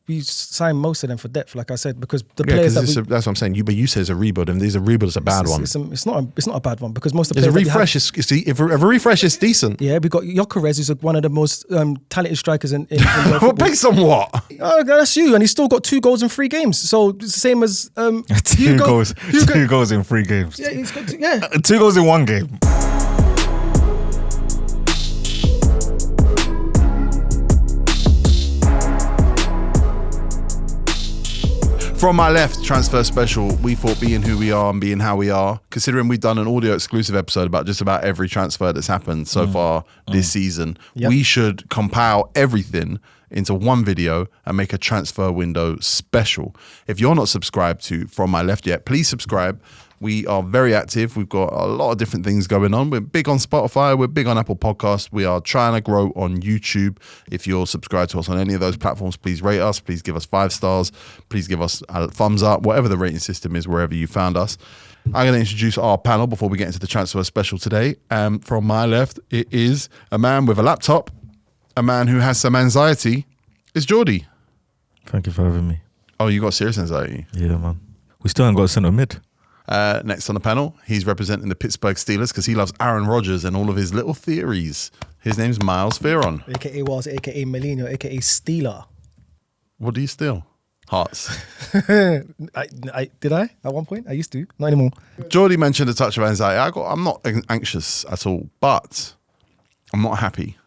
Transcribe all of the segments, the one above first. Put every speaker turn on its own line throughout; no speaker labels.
we signed most of them for depth, like I said, because the players
that's what I'm saying. But you say it's a rebuild, and these are rebuild is a bad one.
It's not a bad one because most of the
players.
If
A refresh is decent.
Yeah, we got Gyökeres, who's one of the most talented strikers in world football.
Based on what?
That's you, and he's still got 2 goals in 3 games. So it's the same as
two goals in 3 games.
Yeah, he's got
2 goals in 1 game.
From my left, transfer special. We thought being who we are and being how we are, considering we've done an audio exclusive episode about just about every transfer that's happened so far this season, we should compile everything into one video and make a transfer window special. If you're not subscribed to From My Left yet, please subscribe. We are very active. We've got a lot of different things going on. We're big on Spotify. We're big on Apple Podcasts. We are trying to grow on YouTube. If you're subscribed to us on any of those platforms, please rate us. Please give us 5 stars. Please give us a thumbs up, whatever the rating system is, wherever you found us. I'm going to introduce our panel before we get into the transfer special today. From my left, it is a man with a laptop, a man who has some anxiety. It's Geordie.
Thank you for having me.
Oh, you got serious anxiety?
Yeah, man. We still haven't got a centre mid.
Next on the panel, he's representing the Pittsburgh Steelers because he loves Aaron Rodgers and all of his little theories. His name's Miles Fearon.
AKA was, AKA Mourinho, AKA Steeler.
What do you steal? Hearts.
I did I? At one point? I used to. Not anymore.
Geordie mentioned a touch of anxiety. I'm not anxious at all, but I'm not happy.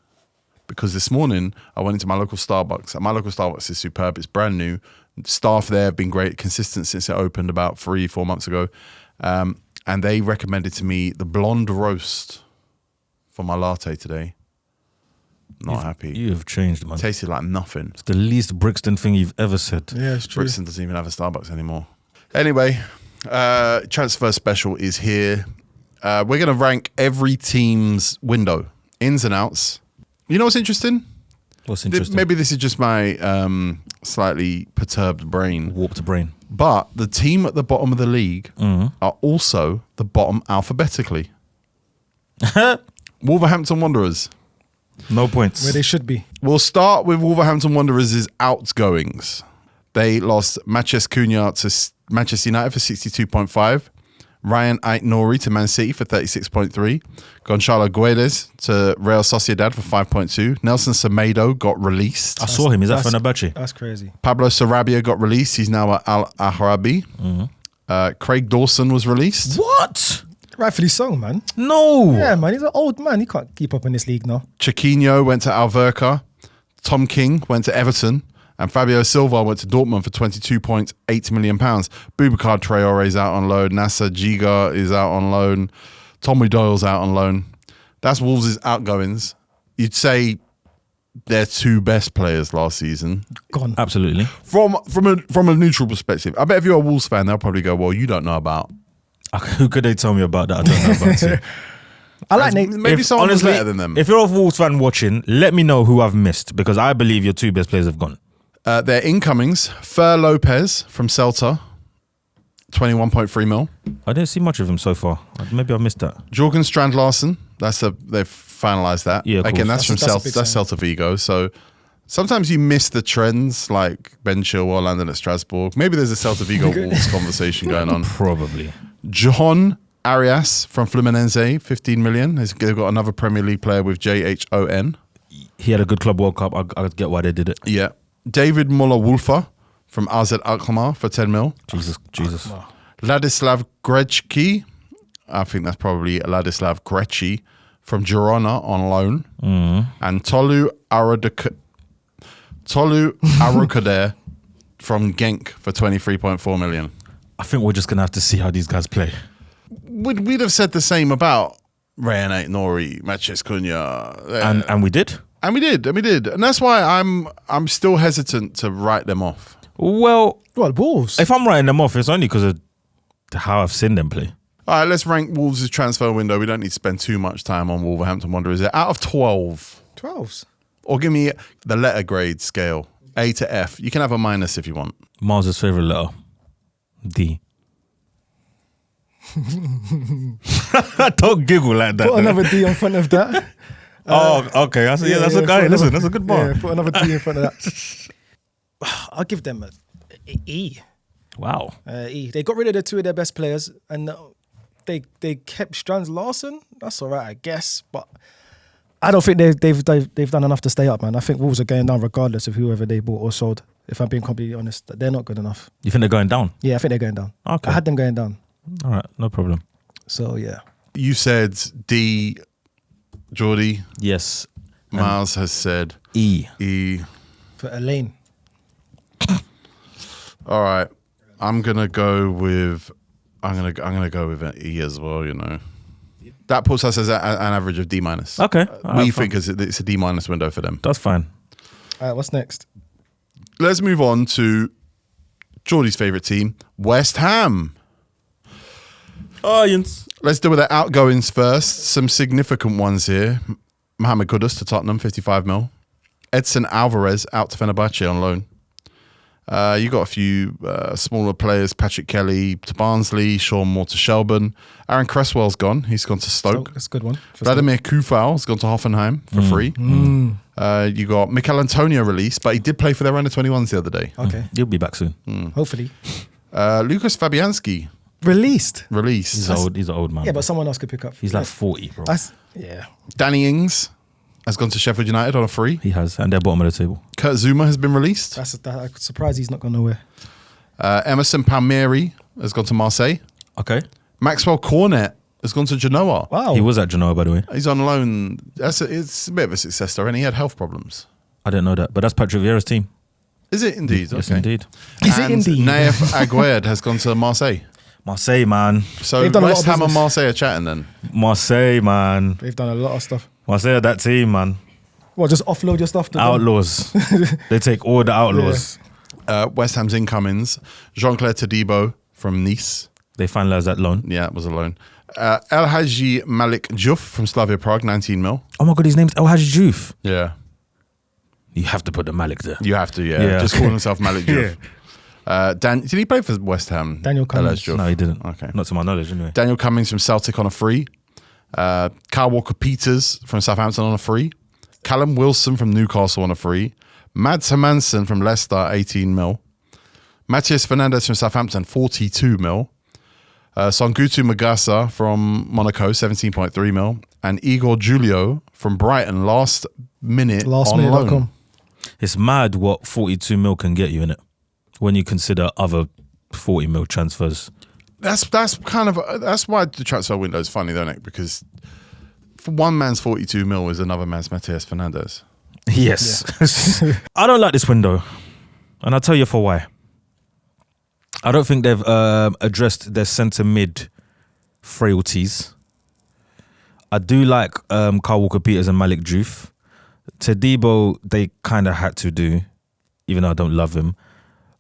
Because this morning, I went into my local Starbucks. And my local Starbucks is superb. It's brand new. Staff there have been great, consistent since it opened about 3-4 months ago. And they recommended to me the blonde roast for my latte today. Not happy.
You have changed, man.
Tasted like nothing.
It's the least Brixton thing you've ever said.
Yeah, it's true.
Brixton doesn't even have a Starbucks anymore. Anyway, transfer special is here. We're going to rank every team's window, ins and outs. You know what's interesting?
What's interesting?
Maybe this is just my slightly perturbed brain.
Warped brain.
But the team at the bottom of the league are also the bottom alphabetically. Wolverhampton Wanderers.
No points.
Where they should be.
We'll start with Wolverhampton Wanderers' outgoings. They lost Matheus Cunha to Manchester United for 62.5. Ryan Ait-Nouri to Man City for 36.3. Gonçalo Guedes to Real Sociedad for 5.2. Nelson Semedo got released.
I saw him. Is that Fenerbahce?
That's crazy.
Pablo Sarabia got released. He's now at Al Ahrabi. Craig Dawson was released.
What?
Rightfully so, man.
No.
Yeah, man. He's an old man. He can't keep up in this league now.
Chiquinho went to Alverca. Tom King went to Everton. And Fabio Silva went to Dortmund for £22.8 million. Boubacar Traore is out on loan. Nasser Giga is out on loan. Tommy Doyle's out on loan. That's Wolves' outgoings. You'd say their 2 best players last season.
Gone.
Absolutely.
From a neutral perspective, I bet if you're a Wolves fan, they'll probably go, well, you don't know about.
Who could they tell me about that? I don't know about it.
I like Nate.
Maybe someone was better than them.
If you're a Wolves fan watching, let me know who I've missed because I believe your 2 best players have gone.
Their incomings, Fer Lopez from Celta, 21.3 mil.
I didn't see much of him so far. Maybe I missed that.
Jorgen Strand Larsen, they've finalised that.
Yeah,
again, that's from
That's
Celta Vigo. So sometimes you miss the trends like Ben Chilwell landing at Strasbourg. Maybe there's a Celta Vigo Wolves conversation going on.
Probably.
John Arias from Fluminense, 15 million. They've got another Premier League player with JHON.
He had a good Club World Cup. I get why they did it.
Yeah. David Muller-Wolfer from AZ Alkmaar for 10 mil.
Jesus.
Ladislav Grechki, I think that's probably Ladislav Grechki from Girona on loan. And Tolu Arokader from Genk for 23.4 million.
I think we're just going to have to see how these guys play.
We'd have said the same about Ryan Ait-Nouri, Matheus Cunha.
And we did.
And we did. And that's why I'm still hesitant to write them off.
Well,
What, Wolves?
if I'm writing them off, it's only because of how I've seen them play.
All right, let's rank Wolves' transfer window. We don't need to spend too much time on Wolverhampton Wanderers. Out of 12.
12s.
Or give me the letter grade scale. A to F. You can have a minus if you want.
Miles' favourite letter. D. Don't giggle like that.
Put another D in front of that.
Okay. That's a guy. Listen, that's a good bar.
Yeah, put another D in front of that. I'll give them a E.
Wow.
E. They got rid of the two of their best players, and they kept Strands Larson. That's all right, I guess, but I don't think they've done enough to stay up, man. I think Wolves are going down regardless of whoever they bought or sold. If I'm being completely honest, they're not good enough.
You think they're going down?
Yeah, I think they're going down.
Okay.
I had them going down.
All right, no problem.
So yeah.
You said D, Geordie.
Yes.
Miles has said
E.
E.
For Elaine.
All right, I'm gonna go with an E as well. You know, that puts us as an average of D minus.
Okay.
We think it's a D minus window for them.
That's fine.
All right, what's next?
Let's move on to Geordie's favourite team, West Ham.
Lions.
Let's deal with the outgoings first. Some significant ones here. Mohamed Kudus to Tottenham, 55 mil. Edson Alvarez out to Fenerbahce on loan. You got a few smaller players, Patrick Kelly to Barnsley, Sean Moore to Shelburne. Aaron Cresswell's gone. He's gone to Stoke.
That's a good one.
Vladimir Kufal's gone to Hoffenheim for free. You got Mikel Antonio released, but he did play for their under-21s the other day.
Okay.
He'll be back soon.
Hopefully.
Lucas Fabianski
Released.
released.
He's an old man.
Yeah, but someone else could pick up.
He's like 40, bro.
Yeah.
Danny Ings has gone to Sheffield United on a free.
He has, and they're bottom of the table.
Kurt Zuma has been released.
I'm surprised he's not gone nowhere.
Emerson Palmieri has gone to Marseille.
Okay.
Maxwell Cornet has gone to Genoa.
Wow.
He was at Genoa, by the way.
He's on loan. It's a bit of a success story, and he had health problems.
I didn't know that, but that's Patrick Vieira's team.
Is it indeed?
Yes,
Okay.
indeed.
Is it
And
indeed?
Naif Aguerd has gone to Marseille.
Marseille, man.
So
They've done a lot
West
of
Ham and
business.
Marseille are chatting then.
Marseille, man.
They've done a lot of stuff.
Marseille, that team, man.
Well, just offload your stuff to them.
Outlaws. They take all the outlaws.
West Ham's incomings. Jean-Claire Todibo from Nice.
They finalised that loan.
Yeah, it was a loan. El Hadji Malik Diouf from Slavia Prague, 19 mil.
Oh my God, his name's El Hadji Diouf.
Yeah.
You have to put the Malik there.
You have to, yeah.
Yeah.
Just call himself Malik Diouf. Did he play for West Ham?
Daniel Cummings.
El Hadji Diouf?
No, he didn't.
Okay.
Not to my knowledge, anyway.
Daniel Cummings from Celtic on a free. Kyle Walker-Peters from Southampton on a free. Callum Wilson from Newcastle on a free. Mads Hermansen from Leicester, 18 mil. Matthias Fernandes from Southampton, 42 mil. Songutu Magasa from Monaco, 17.3 mil. And Igor Julio from Brighton, last minute on loan.
Lastminute.com.
It's mad what 42 mil can get you, innit? When you consider other 40 mil transfers.
That's why the transfer window is funny, though, Nick, because for one man's 42 mil is another man's Matthias Fernandes.
Yes. I don't like this window. And I'll tell you for why. I don't think they've addressed their centre mid frailties. I do like Kyle Walker-Peters and Malik Diouf. Todibo, they kind of had to do, even though I don't love him.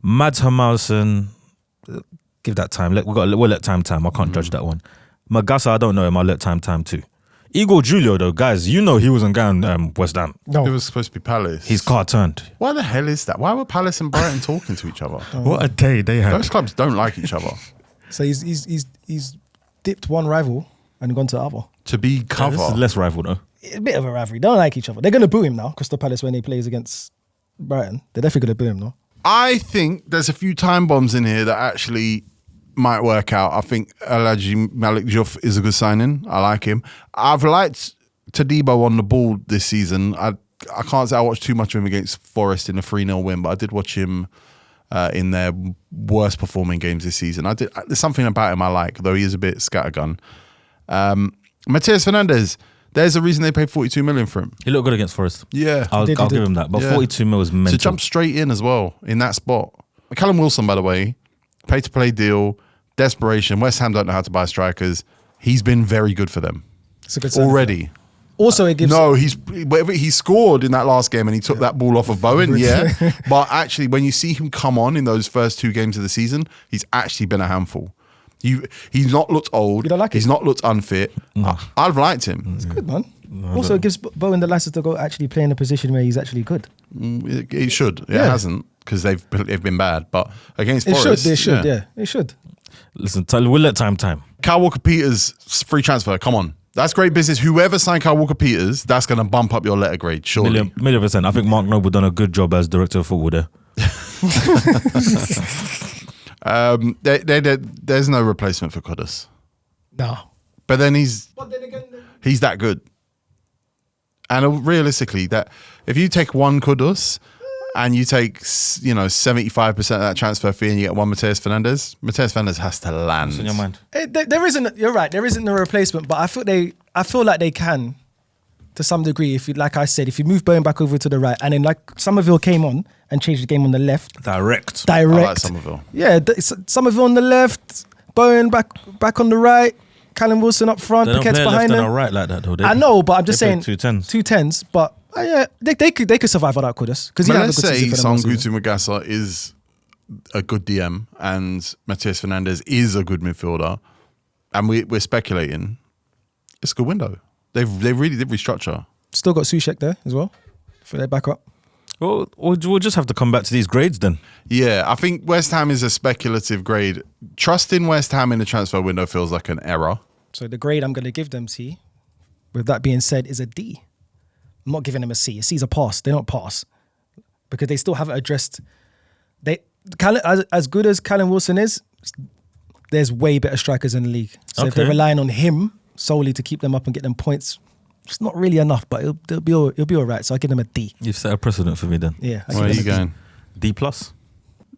Mads Hermansen, give that time. We'll let time. I can't judge that one. Magasa, I don't know him. I'll let time too. Igor Julio, though, guys, you know he wasn't going West Ham.
No.
It was supposed to be Palace.
He's car turned.
Why the hell is that? Why were Palace and Brighton talking to each other?
What a day they had.
Those clubs don't like each other.
So he's dipped one rival and gone to the other.
To be cover.
This is less rival, though.
A bit of a rivalry. They don't like each other. They're going to boo him now, Crystal Palace, when he plays against Brighton. They're definitely going to boo him, no?
I think there's a few time bombs in here that actually might work out. I think El Hadji Malik Diouf is a good signing. I like him. I've liked Todibo on the ball this season. I can't say I watched too much of him against Forrest in a 3-0 win, but I did watch him in their worst performing games this season. There's something about him I like, though he is a bit scattergun. Matthias Fernandes, there's a reason they paid 42 million for him.
He looked good against Forest.
Yeah.
I'll
He
give
did.
him that. But
Yeah.
42 mil is mental.
To jump straight in as well in that spot. Callum Wilson, by the way, pay-to-play deal, desperation. West Ham don't know how to buy strikers. He's been very good for them
It's a good signing.
already.
Also, it gives...
No, he scored in that last game and he took that ball off of Bowen, yeah. But actually, when you see him come on in those first 2 games of the season, he's actually been a handful. He's not looked old.
You don't like
He's
it?
not looked unfit. I've liked him.
It's good, man. Also, it gives Bowen the license to go actually play in a position where he's actually good.
It should. It
Yeah.
hasn't because they've been bad. But against
It
Forest,
should. They should. Yeah. It should.
Listen, we'll let time.
Kyle Walker-Peters, free transfer. Come on. That's great business. Whoever signed Kyle Walker-Peters, that's going to bump up your letter grade, surely.
Million %. I think Mark Noble done a good job as director of football there.
There's no replacement for Kudus.
No.
But then he's
again,
that good. And realistically, that if you take one Kudus and you take 75% of that transfer fee and you get one Mateus Fernandes has to land.
What's on your mind?
there isn't. You're right. There isn't a replacement, but I feel like they can, to some degree. If you, like I said, if you move Bowen back over to the right, and then like Somerville came on and changed the game on the left.
Direct.
I like Somerville.
Yeah, Somerville on the left, Bowen back on the right. Callum Wilson up front,
They don't
Paquette's
play
behind
left
him.
and right like that though.
I know, but I'm just
they
saying
play 2 10s.
2 10s. But yeah, they could survive without Kudus because
But let's say Sangutu Magassa is a good DM and Mateus Fernandes is a good midfielder, and we're speculating. It's a good window. They really did restructure.
Still got Soucek there as well for their backup.
Well, we'll just have to come back to these grades then.
Yeah, I think West Ham is a speculative grade. Trusting West Ham in the transfer window feels like an error.
So the grade I'm going to give them, T, with that being said, is a D. I'm not giving them a C. A C is a pass. They don't pass because they still haven't addressed. As good as Callum Wilson is, there's way better strikers in the league. So if they're relying on him solely to keep them up and get them points, it's not really enough. But it'll be all right. So I give them a D.
You've set a precedent for me then.
Yeah.
Where are you going?
D plus.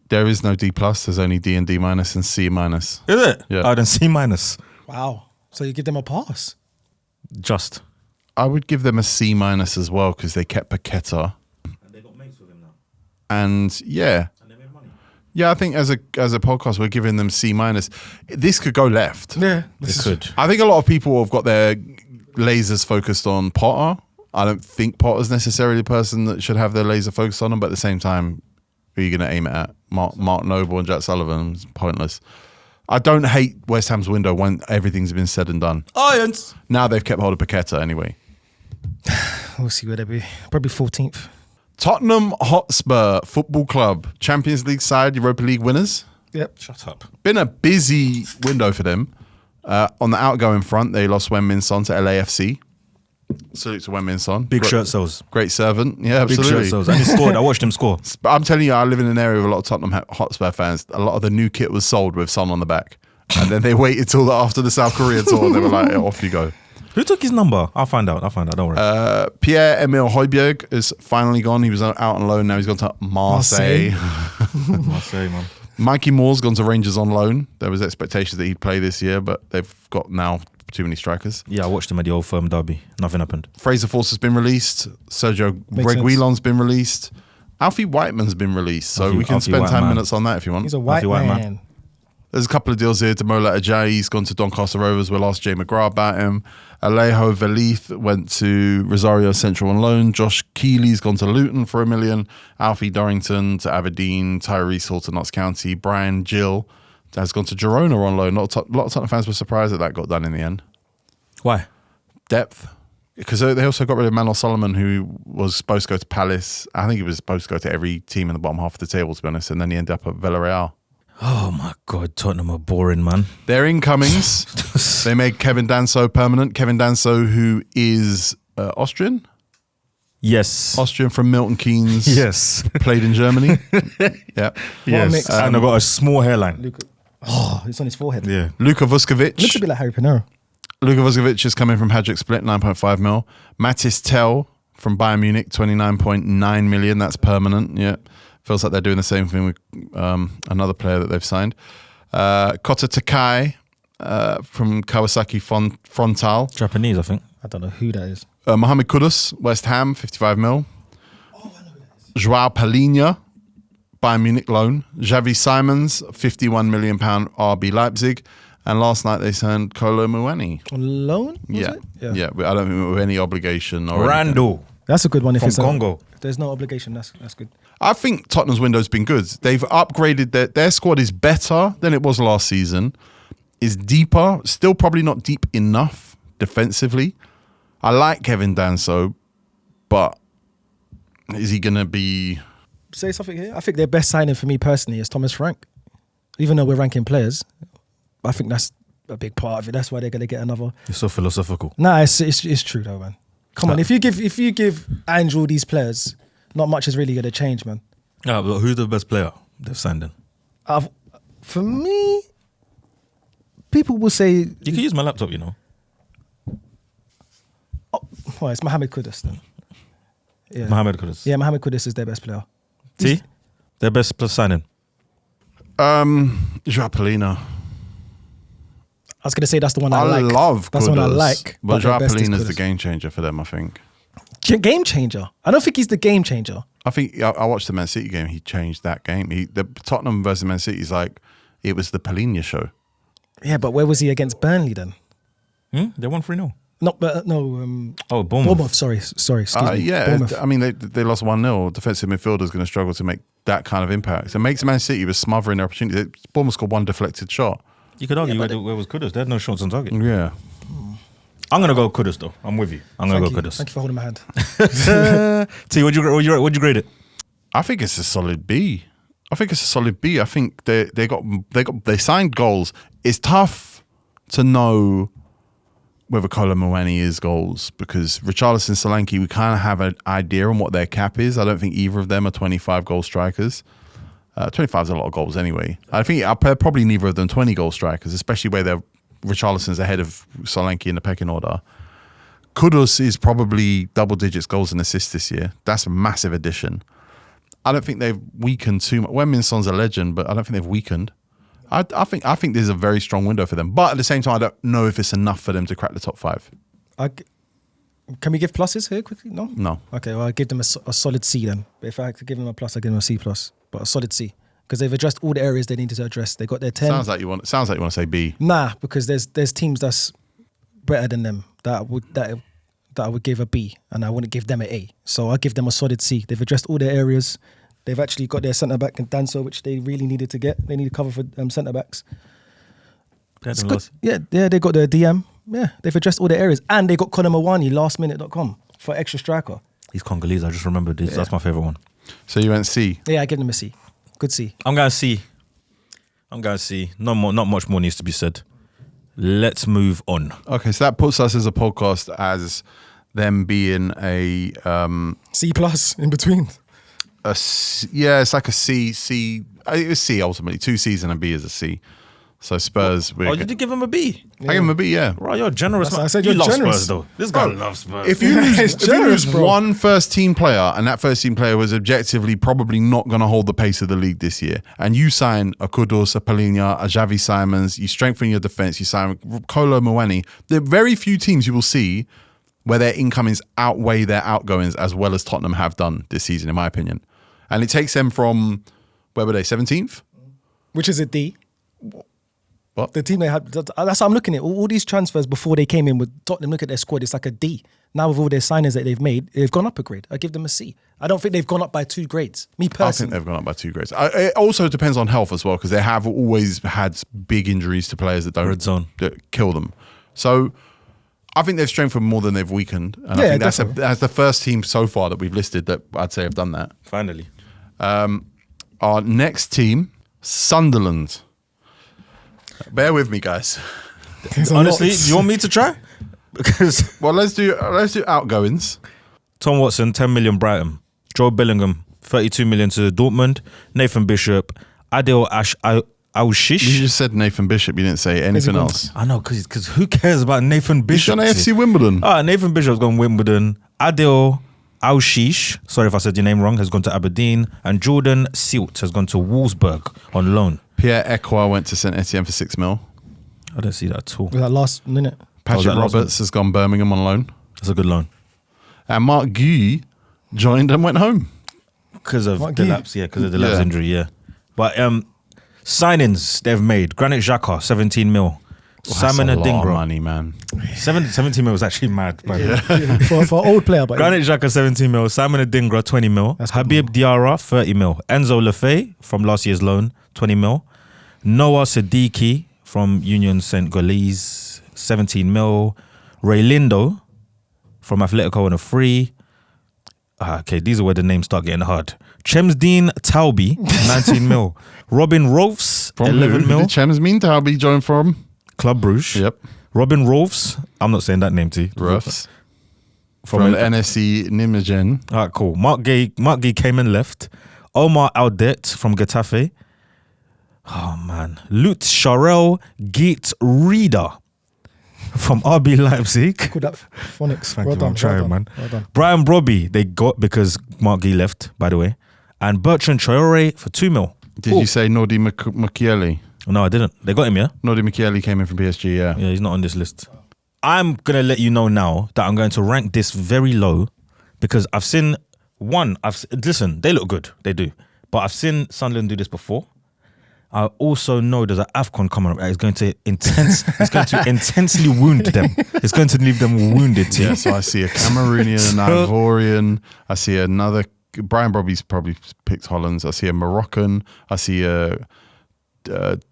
There is no D plus. There's only D and D minus and C minus.
Is it?
Yeah.
Oh, then C minus.
Wow. So you give them a pass.
Just.
I would give them a C minus as well because they kept Paqueta.
And they got mates with him now.
And yeah.
And they made money.
Yeah, I think as a podcast, we're giving them C minus. This could go left.
Yeah.
It could.
I think a lot of people have got their lasers focused on Potter. I don't think Potter's necessarily the person that should have their laser focused on them, but at the same time, who are you going to aim it at? Mark Noble and Jack Sullivan? It's pointless. I don't hate West Ham's window when everything's been said and done.
Irons.
Now they've kept hold of Paqueta anyway.
We'll see where they be. Probably 14th.
Tottenham Hotspur Football Club, Champions League side, Europa League winners.
Yep.
Shut up.
Been a busy window for them. On the outgoing front, they lost Wen Min Son to LAFC. Salute to Wen Min Son.
Big shirt sales.
Great servant. Yeah,
Big
absolutely.
shirt sales. And he scored. I watched him score.
But I'm telling you, I live in an area with a lot of Tottenham Hotspur fans. A lot of the new kit was sold with Son on the back. And then they waited till after the South Korea tour. They were like, off you go.
Who took his number? I'll find out. Don't worry.
Pierre-Emile Højbjerg is finally gone. He was out on loan. Now he's gone to Marseille.
Marseille, man.
Mikey Moore's gone to Rangers on loan. There was expectations that he'd play this year, but they've got now too many strikers.
Yeah, I watched him at the Old Firm derby. Nothing happened.
Fraser Force has been released. Sergio Reguilon's been released. Alfie Whiteman's been released. So we can spend 10 minutes on that if you want.
He's a white man.
There's a couple of deals here. Demola Ajayi's gone to Doncaster Rovers. We'll ask Jay McGrath about him. Alejo Velith went to Rosario Central on loan. Josh Keeley's gone to Luton for $1 million. Alfie Dorrington to Aberdeen. Tyrese Hall to Notts County. Brian Gill has gone to Girona on loan. A lot of Tottenham fans were surprised that got done in the end.
Why?
Depth. Because they also got rid of Manuel Solomon, who was supposed to go to Palace. I think he was supposed to go to every team in the bottom half of the table, to be honest. And then he ended up at Villarreal.
Oh my God, Tottenham are boring, man.
Their incomings, they made Kevin Danso permanent. Kevin Danso, who is Austrian?
Yes.
Austrian from Milton Keynes.
Yes.
Played in Germany. Yeah.
Yes. And I've got a small hairline.
It's on his forehead.
Yeah.
Luka Vuskovic.
Looks a bit like Harry Pinero.
Luka Vuskovic is coming from Hajduk Split, 9.5 mil. Matis Tell from Bayern Munich, 29.9 million. That's permanent. Yeah. Feels like they're doing the same thing with another player that they've signed. Kota Takai from Kawasaki Frontal.
Japanese, I think.
I don't know who that is.
Mohamed Kudus, West Ham, 55 mil.
Oh, I know who that is.
Joao Palhinha, Bayern Munich loan. Xavi Simons, £51 million RB Leipzig. And last night they signed Kolo Muani.
On loan?
Yeah. I don't think with any obligation or anything.
Randall.
That's a good one. If
From
it's
Congo.
If there's no obligation, that's good.
I think Tottenham's window's been good. They've upgraded their squad is better than it was last season. Is deeper, still probably not deep enough defensively. I like Kevin Danso, but is he going to be...
Say something here. I think their best signing for me personally is Thomas Frank. Even though we're ranking players, I think that's a big part of it. That's why they're going to get another...
You're so philosophical.
Nah, it's true though, man. Come on, if you give Andrew these players, not much is really going to change, man.
Yeah, but who's the best player they've signed in?
For me, people will say
You can use my laptop, you know.
well, it's Mohamed Kudus then. Yeah.
Mohamed Kudus.
Yeah, Mohamed Kudus is their best player.
See? Their best signing.
Joao Polina.
I was gonna say that's the one I like.
love
That's
Kudus,
the one I like.
but
their
Joao
best is
Polina is the
Kudus.
game changer for them, I think.
Game changer. I don't think he's the game changer.
I think I watched the Man City game. He changed that game. The Tottenham versus Man City is like it was the Polina show.
Yeah, but where was he against Burnley then?
They won 3-0.
No.
Oh, Bournemouth.
Bournemouth. Sorry. Excuse me.
Yeah,
Bournemouth.
I mean they lost 1-0. Defensive midfielder is going to struggle to make that kind of impact. So it makes Man City was smothering their opportunity. Bournemouth scored one deflected shot.
You could argue where was Kudus. They had no shots on target.
Yeah.
I'm going to go Kudus, though. I'm with you. I'm going to go Kudus.
Thank you for holding my hand.
T, what'd you grade it?
I think it's a solid B. I think they signed goals. It's tough to know whether Kolo Muani is goals because Richarlison, Solanke, we kind of have an idea on what their cap is. I don't think either of them are 25 goal strikers. 25 is a lot of goals anyway. I think probably neither of them 20 goal strikers, especially where Richarlison's ahead of Solanke in the pecking order. Kudus is probably double digits goals and assists this year. That's a massive addition. I don't think they've weakened too much. Min-son's a legend, but I don't think they've weakened. I think there's a very strong window for them. But at the same time, I don't know if it's enough for them to crack the top 5.
Can we give pluses here quickly? No?
No.
Okay, well, I'll give them a solid C then. But if I had to give them a plus, I'd give them a C+. But a solid C. Because they've addressed all the areas they needed to address. They got their 10.
Sounds like you want to say B.
Nah, because there's teams that's better than them that I would give a B, and I wouldn't give them an A. So I give them a solid C. They've addressed all their areas. They've actually got their centre back in Danso, which they really needed to get. They need to cover for centre backs. It's good. Yeah, they got their DM. Yeah, they've addressed all their areas, and they got Conor Mawani lastminute.com for extra striker.
He's Congolese. I just remembered this. Yeah. That's my favourite one.
So you went C.
Yeah, I give them a C. Good C.
I'm going C. Not much more needs to be said. Let's move on.
Okay, so that puts us as a podcast as them being a
C+ in between.
Yeah, it's like a C. It was C ultimately. 2 C's and a B is a C. So Spurs.
You did give him a B?
I give him a B, yeah.
Right, you're generous.
I said
you
you're
love
generous.
Spurs, though. This guy loves Spurs.
If you lose one first team player, and that first team player was objectively probably not going to hold the pace of the league this year, and you sign a Kudus, a Polina, a Xavi Simons, you strengthen your defense, you sign Kolo Muani, there are very few teams you will see where their incomings outweigh their outgoings as well as Tottenham have done this season, in my opinion. And it takes them from, where were they, 17th?
Which is a D.
What?
The team they had, that's how I'm looking at all these transfers before they came in with Tottenham. Look at their squad, it's like a D. Now with all their signings that they've made, they've gone up a grade. I give them a C. I don't think they've gone up by 2 grades. Me personally.
I think they've gone up by 2 grades. It also depends on health as well, because they have always had big injuries to players that don't that kill them. So I think they've strengthened more than they've weakened. And I think that's the first team so far that we've listed that I'd say have done that.
Finally.
Our next team, Sunderland. Bear with me, guys.
Honestly, do you want me to try? Because
let's do outgoings.
Tom Watson, 10 million Brighton. Joe Bellingham, 32 million to Dortmund. Nathan Bishop, Adil Aushish.
You just said Nathan Bishop. You didn't say anything else.
I know, because who cares about Nathan Bishop?
He's on AFC Wimbledon.
Nathan Bishop's gone Wimbledon. Adil Aushish, sorry if I said your name wrong, has gone to Aberdeen. And Jordan Silt has gone to Wolfsburg on loan.
Pierre Ekwa went to St Etienne for 6 mil.
I don't see that at all.
Was that last minute?
Patrick Roberts has gone Birmingham on loan.
That's a good loan.
And Mark Guy joined and went home.
Because of the lapse, injury, yeah. But signings they've made. Granit Xhaka, 17 mil. Simon Adingra.
That's a lot of money, man.
17 mil was actually mad. By the
way. For an old player. But
Granit Xhaka, 17 mil. Simon Adingra, 20 mil. Habib Diarra, 30 mil. Enzo Lefebvre from last year's loan, 20 mil. Noah Siddiqui from Union St. Gilles, 17 mil. Ray Lindo from Atletico on a free. Okay, these are where the names start getting hard. Chemsdean Taubi, 19 mil. Robin Rolfs, 11 mil.
Chemsdean Taubi joined from
Club Brugge.
Yep.
Robin Rolfs, I'm not saying that name to you.
Rolfs. From NSC Nijmegen.
All right, cool. Mark Gay came and left. Omar Aldet from Getafe. Oh, man. Lut Sharel Geet Reader from RB Leipzig.
Call that phonics.
Thank
Well
you,
done,
I'm trying, man.
Well done.
Brian Brobby, they got because Mark Gee left, by the way. And Bertrand Traore for 2 mil.
Did you say Nordi Mukiele?
No, I didn't. They got him, yeah?
Nordi Mukiele came in from PSG, yeah.
Yeah, he's not on this list. I'm going to let you know now that I'm going to rank this very low because I've seen listen, they look good. They do. But I've seen Sunderland do this before. I also know there's an AFCON coming up that is going to intensely wound them. It's going to leave them wounded too.
Yeah, so I see a Cameroonian, an Ivorian. I see another. Brian Brobby's probably picked Hollands. I see a Moroccan. I see a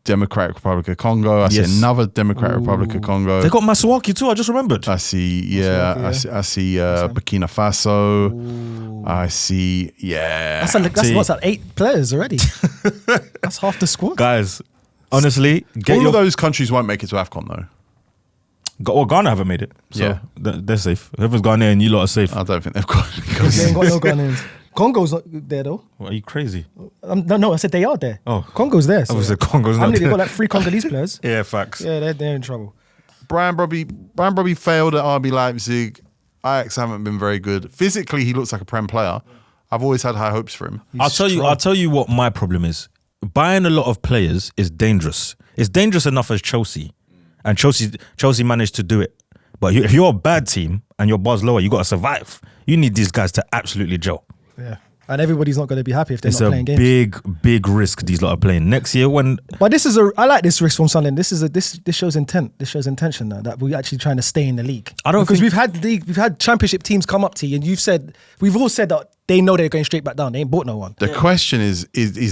Democratic Republic of Congo. I see another Democratic Republic of Congo.
They got Masuaki too. I just remembered.
I see, I see Burkina Faso. Ooh. I see,
That's what's that? 8 players already. That's half the squad,
guys. Honestly,
all of those countries won't make it to AFCON though.
Well, Ghana haven't made it, so they're safe. Whoever's Ghanaian, you lot are safe.
I don't think they've got.
They ain't got no Ghanaians. Congo's not there though.
What, are you crazy?
No, I said they are there.
Oh,
Congo's there. So.
I said Congo's not
I mean,
there.
they got like 3 Congolese players.
Yeah, facts.
Yeah, they're in trouble.
Brian Brobby failed at RB Leipzig. Ajax haven't been very good. Physically, he looks like a Prem player. I've always had high hopes for him.
I'll tell you what my problem is. Buying a lot of players is dangerous. It's dangerous enough as Chelsea, and Chelsea managed to do it. But if you're a bad team and your bar's lower, you got to survive. You need these guys to absolutely gel.
Yeah. And everybody's not going to be happy if they're not playing games.
It's a big risk these lot are playing. Next year when...
But I like this risk from Sunderland. This shows intent. This shows intention now that we're actually trying to stay in the league. Because we've had championship teams come up to you and we've all said that they know they're going straight back down. They ain't bought no one.
The question is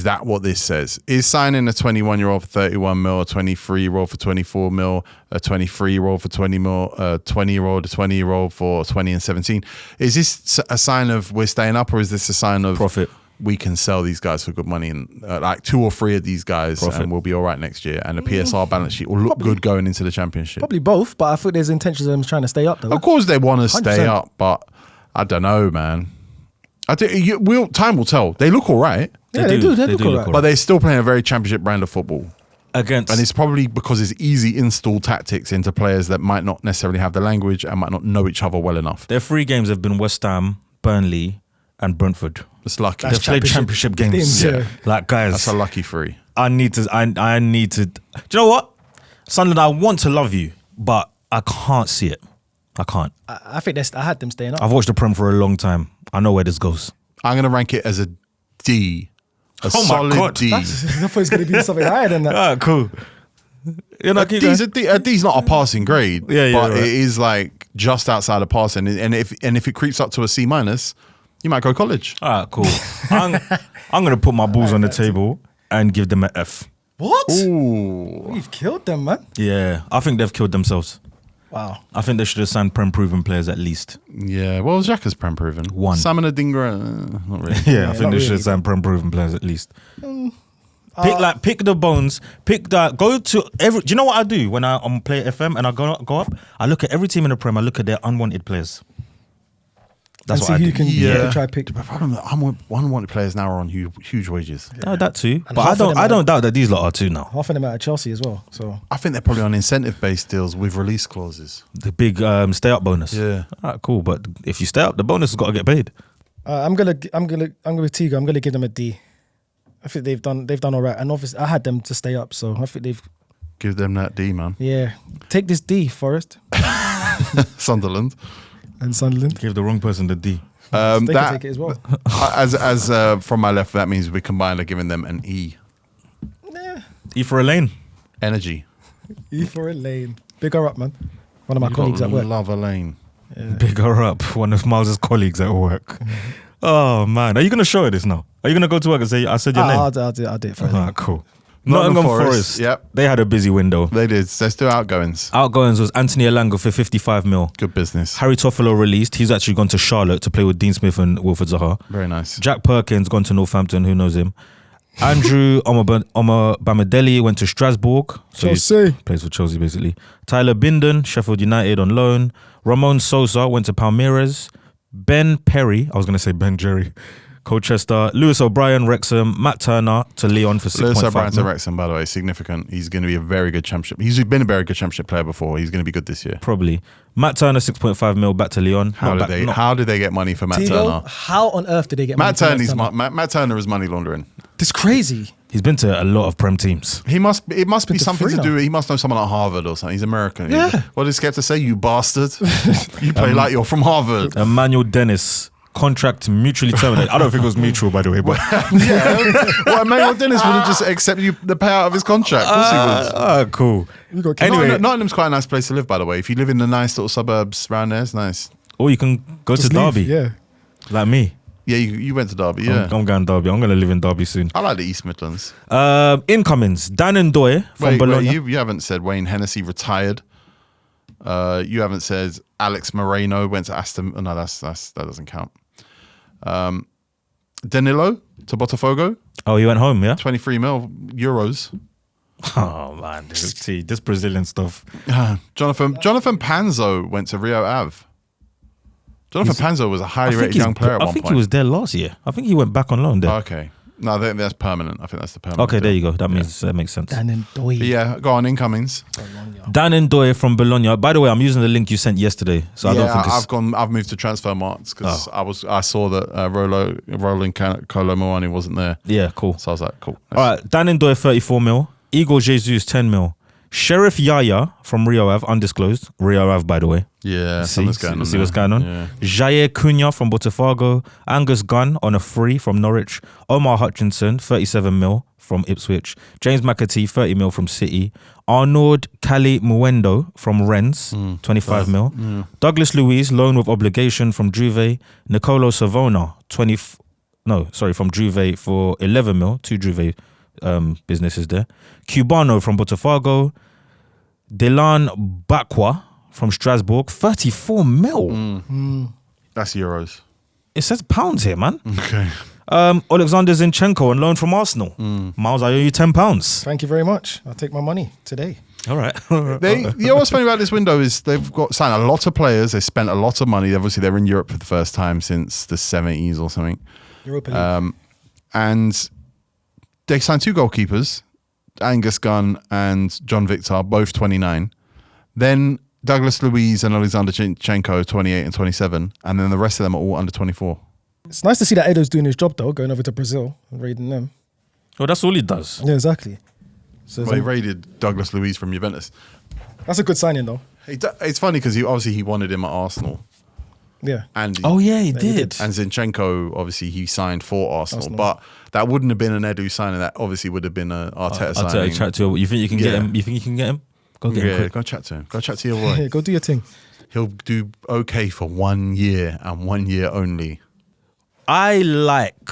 that what this says? Is signing a 21-year-old for 31 mil, a 23-year-old for 24 mil, a 23-year-old for 20 mil, a 20-year-old, a 20-year-old for 20 and 17? Is this a sign of we're staying up, or is this a sign of
profit?
We can sell these guys for good money, and like 2 or 3 of these guys, and we'll be all right next year. And the PSR balance sheet will look good going into the championship.
Probably both, but I thought there's intentions of them trying to stay up though.
Of course they want to
100%.
stay up, but I don't know, man. Time will tell. They look all right.
Yeah, they do. They look all right.
But they're still playing a very championship brand of football.
And
it's probably because it's easy install tactics into players that might not necessarily have the language and might not know each other well enough.
Their 3 games have been West Ham, Burnley, and Brentford.
It's lucky.
They've played championship games.
Yeah.
Like, guys,
that's a lucky 3.
I need to. Do you know what, Sunderland? I want to love you, but I can't see it. I can't.
I think I had them staying up.
I've watched the Prem for a long time. I know where this goes.
I'm going to rank it as a D. A solid
my God.
D.
I thought it's going to be something higher than that.
Ah, cool.
A D's not a passing grade,
yeah,
but
right.
it is like just outside of passing. And if it creeps up to a C-, you might go college.
All right, cool. I'm going to put my balls on the table and give them an F.
What?
Ooh.
We've killed them, man.
Yeah, I think they've killed themselves.
Wow.
I think they should have signed Prem-proven players at least.
Yeah, well, Xhaka's Prem-proven.
1.
Salmon Adingra, not really.
Yeah, I think they should have signed Prem-proven players at least. Pick the bones. Pick that. Go to every. Do you know what I do when I'm Play FM and I go up? I look at every team in the Prem. I look at their unwanted players. That's
and
what I
see
do.
who can
Yeah.
try to pick.
The problem is unwanted players now are on huge wages.
No, that too.
And
But
half of them
I
are-
don't doubt that these lot are too now.
Half of them out of Chelsea as well. So
I think they're probably on incentive-based deals with release clauses.
The big stay up bonus.
Yeah.
All right, cool. But if you stay up, the bonus has got to get paid.
I'm gonna Tigo. I'm gonna give them a D. I think they've done all right, and obviously I had them to stay up, so I think they've.
Give them that D, man.
Yeah, take this D, Forrest
Sunderland.
and Sunderland.
Give the wrong person the D.
They can take it as well.
As from my left, that means we combined are giving them an E.
Nah.
E for Elaine.
Energy.
E for Elaine. Big her up, man. One of my
You
colleagues
got
at work.
Love Elaine.
Big her up. One of Miles's colleagues at work. Oh man, are you gonna show her this now? Are you gonna go to work and say I said your name?
I'll do it for
Ah,
her.
cool.
Nottingham
Nottingham
Forest,
Forest.
yep.
They had a busy window.
They did. They're still outgoings.
Outgoings was Anthony Elanga for 55 mil.
Good business.
Harry Toffolo released. He's actually gone to Charlotte to play with Dean Smith and Wilfred Zaha.
Very nice.
Jack Perkins gone to Northampton. Who knows him? Andrew Bamadelli went to Strasbourg. So he
Chelsea.
plays for Chelsea basically. Tyler Binden, Sheffield United on loan. Ramon Sosa went to Palmeiras. Ben Perry, I was going to say Ben Jerry. Colchester. Lewis O'Brien, Wrexham. Matt Turner to Lyon for 6.5
Lewis O'Brien to
mil.
Wrexham, by the way, significant. He's going to be a very good championship. He's been a very good championship player before. He's going to be good this year.
Probably. Matt Turner, 6.5 mil back to Lyon.
How did they get money for Matt
Tigo,
Turner?
how on earth did they get
Matt
money?
Matt Turner is money laundering.
It's crazy.
He's been to a lot of Prem teams.
It must be something to
Freena.
do. He must know someone at Harvard or something. He's American.
Yeah.
What did Skep to say? You bastard. You play like you're from Harvard.
Emmanuel Dennis, contract mutually terminated. I don't think it was mutual, by the way. But
Yeah. Well, Emmanuel Dennis wouldn't just accept the payout of his contract. Of course he would.
Cool.
Anyway, Nottingham's quite a nice place to live, by the way. If you live in the nice little suburbs around there, it's nice.
Or you can go to
Just leave,
Derby,
Yeah.
like me.
Yeah, you went to Derby, yeah.
I'm going Derby. I'm going to live in Derby soon.
I like the East Midlands.
Incomings. Dan Ndoye from Bologna.
You haven't said Wayne Hennessy retired. You haven't said Alex Moreno went to Aston. No, that doesn't count. Danilo to Botafogo,
Oh, he went home, yeah?
23 mil euros.
Oh, man. See, this Brazilian stuff.
Jonathan Panzo went to Rio Ave. Jonathan Panzo was a highly rated young player at one
I think
point.
he was there last year. I think he went back on loan there.
Okay. No, I think that's permanent. I think that's the permanent.
Okay, there
deal.
you go. That makes sense.
Dan Ndoye.
But yeah, go on, incomings.
Dan Ndoye from Bologna. By the way, I'm using the link you sent yesterday, so I don't think it's...
I've moved to transfer marks because I saw that Roland Colomwani wasn't there.
Yeah, cool.
So I was like, cool.
All right, Dan Ndoye, 34 mil. Igor Jesus, 10 mil. Sheriff Yaya from Rio Ave, undisclosed. Rio Ave, by the way.
Yeah,
See what's going on.
Yeah.
Jair Cunha from Botafogo. Angus Gunn on a free from Norwich. Omar Hutchinson, 37 mil from Ipswich. James McAtee, 30 mil from City. Arnaud Cali Muendo from Rennes, 25 mil.
Yeah.
Douglas Luiz, loan with obligation from Juve. Nicolo Savona, from Juve for 11 mil. Two Juve businesses there. Cubano from Botafogo. Delan Bakwa from Strasbourg, 34 mil.
That's euros.
It says pounds here, man.
Okay.
Alexander Zinchenko on loan from Arsenal. Miles, I owe you £10.
Thank you very much. I'll take my money today.
All right.
You know what's funny about this window is they've got signed a lot of players. They spent a lot of money. Obviously, they're in Europe for the first time since the 70s or something.
Europa League.
And they signed two goalkeepers, Angus Gunn and John Victor, both 29. Then Douglas Luiz and Alexander Zinchenko, 28 and 27. And then the rest of them are all under 24.
It's nice to see that Edo's doing his job, though, going over to Brazil and raiding them.
Well, that's all he does.
Yeah, exactly. So
Well, he raided Douglas Luiz from Juventus.
that's a good signing, though.
It's funny because he wanted him at Arsenal.
Yeah.
And
Oh, yeah, he
he
did.
did.
And Zinchenko, obviously, he signed for Arsenal, but that wouldn't have been an Edu signing. That obviously would have been an Arteta
I'll
signing.
chat to him. You think you can get
Yeah.
him? You think you can get him? Go get him
Yeah,
quick.
go chat to him. Go chat to your
Yeah,
boy.
go do your thing.
He'll do okay for 1 year and 1 year only.
I like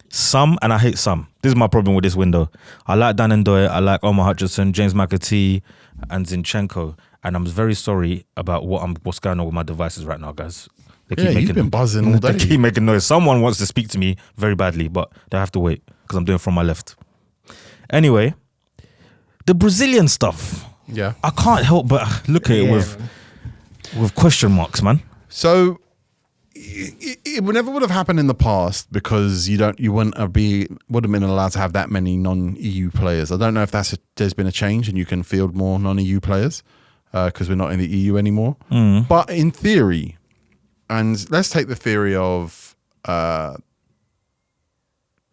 some and I hate some. This is my problem with this window. I like Dan Ndoye, I like Omar Hutchinson, James McAtee, and Zinchenko. And I'm very sorry about what's going on with my devices right now, guys. They
Yeah, you've been buzzing all day.
They keep making noise. Someone wants to speak to me very badly, but they have to wait because I'm doing from my left. Anyway, the Brazilian stuff.
Yeah.
I can't help but look at it with question marks, man.
So it never would have happened in the past because you wouldn't have been allowed to have that many non-EU players. I don't know if there's been a change and you can field more non-EU players because we're not in the EU anymore. But in theory, and let's take the theory of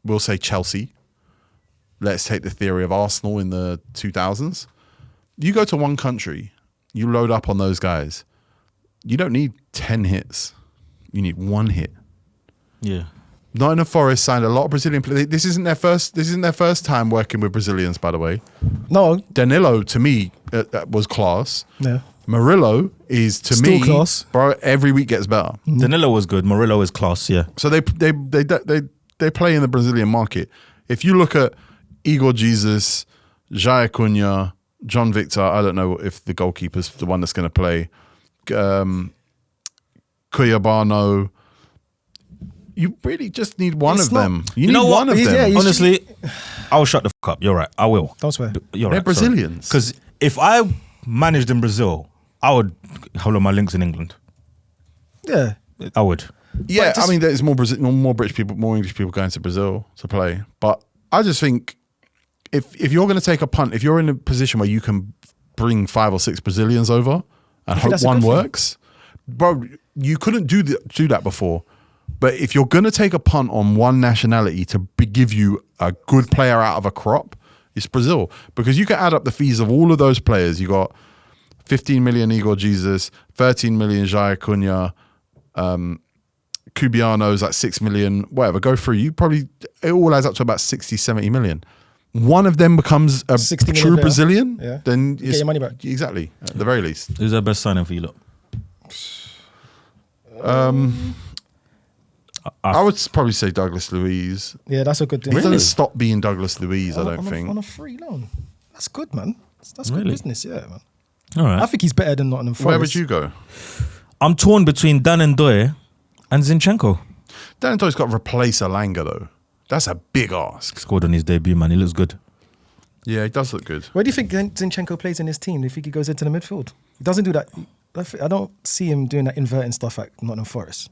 we'll say Chelsea. Let's take the theory of Arsenal in the 2000s. You go to one country, you load up on those guys. You don't need 10 hits. You need one hit.
Yeah.
Nottingham Forest signed a lot of Brazilian players. This isn't their first time working with Brazilians, by the way.
No.
Danilo, to me, was class.
Yeah.
Murillo is, to
Still
me,
class.
bro, every week gets better.
Danilo was good. Murillo is class, yeah.
So they play in the Brazilian market. If you look at Igor Jesus, Jair Cunha, John Victor, I don't know if the goalkeeper's the one that's going to play, Cuyabano, you really just need one
It's
of
not-
them. You
You
need
know
one
what?
of
Yeah,
them.
you should-
Honestly, I'll shut the fuck up. You're right. I will.
Don't swear.
You're
They're
right.
Brazilians.
Because if I managed in Brazil, I would hold on my links in England.
Yeah.
I would.
Yeah, I mean, there's more British people, more English people going to Brazil to play. But I just think if you're going to take a punt, if you're in a position where you can bring 5 or 6 Brazilians over and hope one works, bro, you couldn't do that before. But if you're going to take a punt on one nationality to give you a good player out of a crop, it's Brazil. Because you can add up the fees of all of those players. You got 15 million Igor Jesus, 13 million Jair Cunha, Cubiano's like 6 million, whatever. Go through. It all adds up to about 60, 70 million. One of them becomes a true Brazilian, then
you get your money back.
Exactly, at the very least.
Who's their best signing for you lot?
I would probably say Douglas Luiz.
Yeah, that's a good thing.
He doesn't stop being Douglas Luiz, I don't think.
On a free loan. That's good, man. That's good business, yeah, man.
All right.
I think he's better than Nottingham Forest.
Where would you go?
I'm torn between Dan Ndoye and Zinchenko.
Dan Ndoye's got to replace Alanga, though. That's a big ask.
Scored on his debut, man. He looks good.
Yeah, he does look good.
Where do you think Zinchenko plays in his team? Do you think he goes into the midfield? He doesn't do that. I don't see him doing that inverting stuff at Nottingham Forest.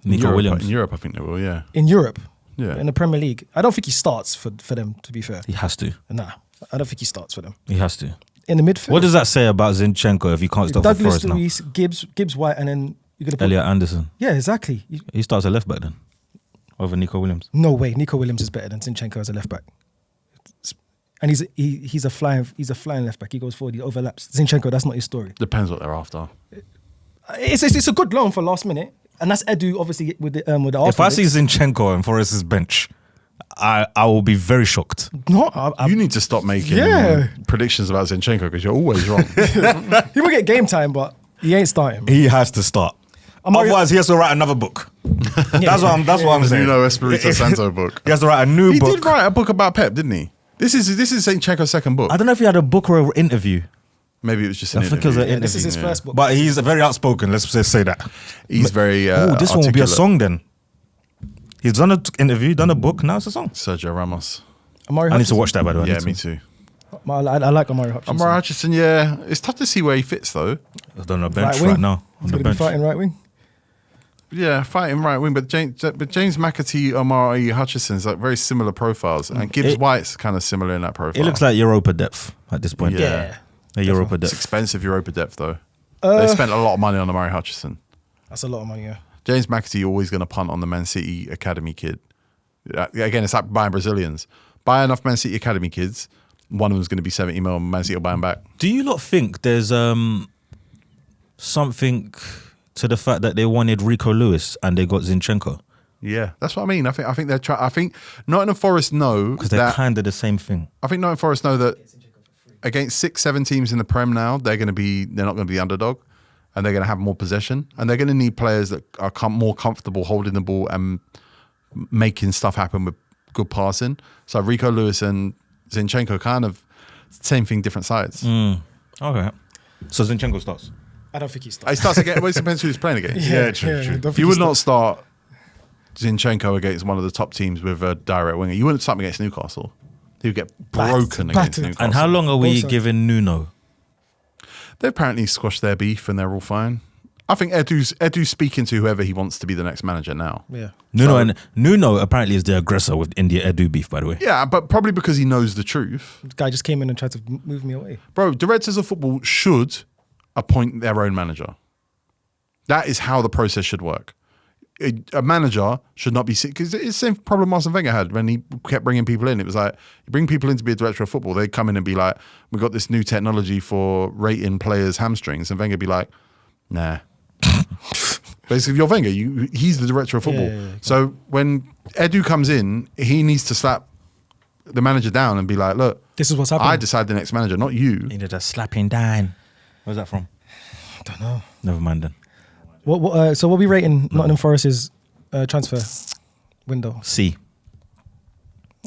Nico Williams.
In Europe, I think they will, yeah.
In Europe?
Yeah.
In the Premier League? I don't think he starts for them, to be fair.
He has to.
Nah, I don't think he starts for them.
He has to.
In the midfield?
What does that say about Zinchenko if he can't start for Forest now?
Douglas Luiz, Gibbs White, and then you're going to put...
Elliot Anderson.
Yeah, exactly.
He starts at left back then, over Nico Williams.
No way. Nico Williams is better than Zinchenko as a left back. And he's a flying left back. He goes forward, he overlaps. Zinchenko, that's not his story.
Depends what they're after.
It's a good loan for last minute. And that's Edu, obviously, with the Arsenal.
If I see Zinchenko on Forest's bench, I will be very shocked.
No,
you need to stop making predictions about Zinchenko because you're always wrong.
He will get game time, but he ain't starting.
He has to start. Otherwise, he has to write another book. That's what I'm saying.
Nuno Espirito Santo book.
He has to write a new book.
He did write a book about Pep, didn't he? This is Zinchenko's second book.
I don't know if he had a book or an interview.
Maybe it was just an interview.
I think it was an interview.
This is his first book.
But he's very outspoken, let's just say that.
He's very
this one will be a song then. He's done an interview, done a book, now it's a song.
Sergio Ramos.
I need to watch that, by the way.
Yeah, me too.
I like Amari Hutchinson.
Amari Hutchinson, yeah. It's tough to see where he fits, though.
I don't know, bench right now.
He's going to be fighting right wing.
Yeah, fighting right wing, but James McAtee, Amari Hutchinson's like very similar profiles, and Gibbs White's kind of similar in that profile.
It looks like Europa depth at this point.
Yeah.
Europa depth.
It's expensive Europa depth though. They spent a lot of money on Amari Hutchinson.
That's a lot of money, yeah.
James McAtee always going to punt on the Man City academy kid. Again, it's like buying Brazilians. Buy enough Man City academy kids, one of them's going to be 70 mil, and Man City will buy them back.
Do you lot think there's something to the fact that they wanted Rico Lewis and they got Zinchenko?
Yeah, that's what I mean. I think they're trying. I think Nottingham Forest know
because they're kind of the same thing.
I think Nottingham Forest know that against 6-7 teams in the Prem now, they're not going to be the underdog, and they're going to have more possession, and they're going to need players that are more comfortable holding the ball and making stuff happen with good passing. So Rico Lewis and Zinchenko kind of same thing, different sides.
Okay, so Zinchenko starts.
I don't think he starts.
He starts again. Well, it depends who he's playing against.
Yeah, true.
You would not start Zinchenko against one of the top teams with a direct winger. You wouldn't start him against Newcastle. He would get broken against Newcastle.
And how long are we giving Nuno?
They've apparently squashed their beef and they're all fine. I think Edu's speaking to whoever he wants to be the next manager now.
Yeah.
Nuno apparently is the aggressor with India Edu beef, by the way.
Yeah, but probably because he knows the truth.
The guy just came in and tried to move me away.
Bro, directors of football should appoint their own manager. That is how the process should work. A manager should not be sick, because it's the same problem Arsene Wenger had when he kept bringing people in. It was like, you bring people in to be a director of football, they come in and be like, we've got this new technology for rating players' hamstrings, and Wenger be like, nah. Basically, you're Wenger, he's the director of football. Yeah. So when Edu comes in, he needs to slap the manager down and be like, look,
this is what's happening.
I decide the next manager, not you.
He did a slapping down. Where's that from?
I don't know.
Never mind then.
So what are we rating Nottingham Forest's transfer window?
C.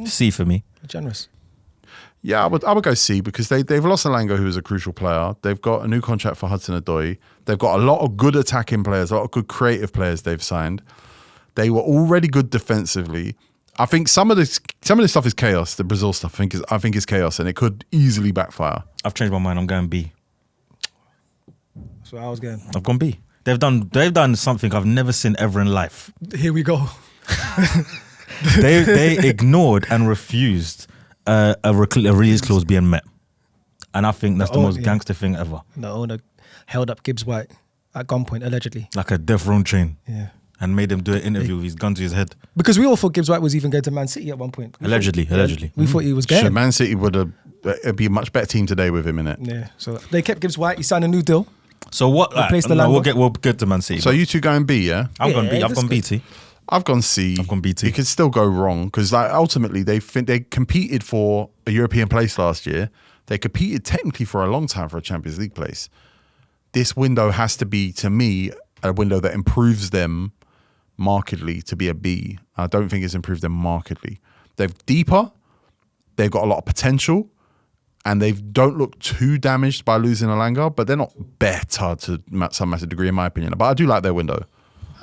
C for me.
Generous.
Yeah, I would go C, because they've lost Alanga, who is a crucial player. They've got a new contract for Hudson-Odoi. They've got a lot of good attacking players, a lot of good creative players they've signed. They were already good defensively. I think some of this stuff is chaos. The Brazil stuff, I think is chaos, and it could easily backfire.
I've changed my mind. I'm going B.
That's what I was going.
I've gone B. They've done something I've never seen ever in life.
Here we go.
They ignored and refused a release clause being met. And I think that's the most gangster thing ever.
The owner held up Gibbs White at gunpoint, allegedly.
Like a death row chain.
Yeah.
And made him do an interview with his gun to his head.
Because we all thought Gibbs White was even going to Man City at one point.
Allegedly.
We thought he was going.
Man City it'd be a much better team today with him in it.
Yeah. So they kept Gibbs White. He signed a new deal.
So what? We'll get to Man City.
So you two going B, yeah?
I've gone B. I've gone BT.
I've gone C.
I've gone BT.
It could still go wrong because ultimately they competed for a European place last year. They competed technically for a long time for a Champions League place. This window has to be, to me, a window that improves them markedly to be a B. I don't think it's improved them markedly. They're deeper. They've got a lot of potential. And they don't look too damaged by losing Alanga, but they're not better to some massive degree, in my opinion. But I do like their window.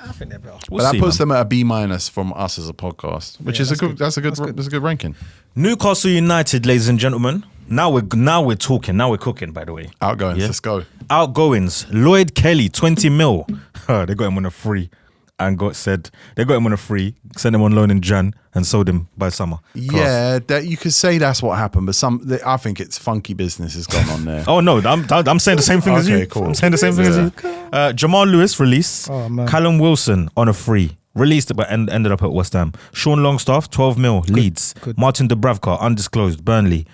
I think they're better.
But that puts them at a B- from us as a podcast, which is a good ranking.
Newcastle United, ladies and gentlemen. Now we're talking. Now we're cooking. By the way,
outgoings. Let's go.
Outgoings. Lloyd Kelly, 20 mil. They got him on a free. And they got him on a free, sent him on loan in Jan, and sold him by summer.
Yeah, that you could say that's what happened, but I think it's funky business has gone on there.
Oh no, I'm saying the same thing as you.
Cool.
I'm saying the same thing as you. Jamal Lewis released. Callum Wilson on a free. Released but ended up at West Ham. Sean Longstaff, 12 mil, Leeds. Good. Martin Dubravka, undisclosed, Burnley.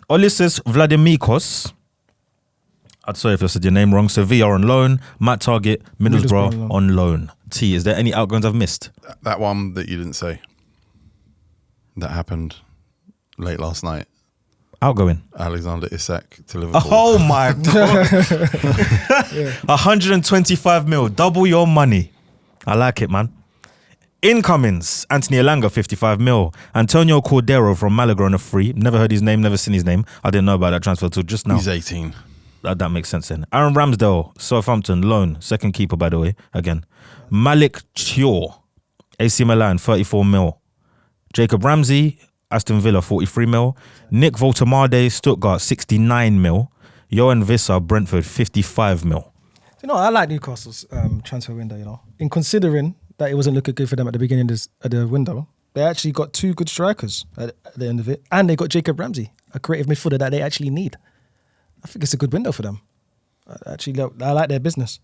Ulysses Vladimikos, I'm sorry if I said your name wrong, Sevilla on loan. Matt Target, Middlesbrough on loan. T, is there any outgoings I've missed?
That one that you didn't say. That happened late last night.
Outgoing.
Alexander Isak to Liverpool.
Oh my God. 125 mil, double your money. I like it, man. Incomings, Anthony Elanga, 55 mil. Antonio Cordero from Malaga on a free. Never heard his name, never seen his name. I didn't know about that transfer till just now.
He's 18.
That makes sense then. Aaron Ramsdale, Southampton, loan. Second keeper, by the way, again. Malik Thiaw, AC Milan, 34 mil. Jacob Ramsey, Aston Villa, 43 mil. Nick Voltemade, Stuttgart, 69 mil. Johan Visser, Brentford, 55 mil.
You know, I like Newcastle's transfer window, you know. In considering that it wasn't looking good for them at the beginning of the window, they actually got two good strikers at the end of it. And they got Jacob Ramsey, a creative midfielder that they actually need. I think it's a good window for them. I like their business.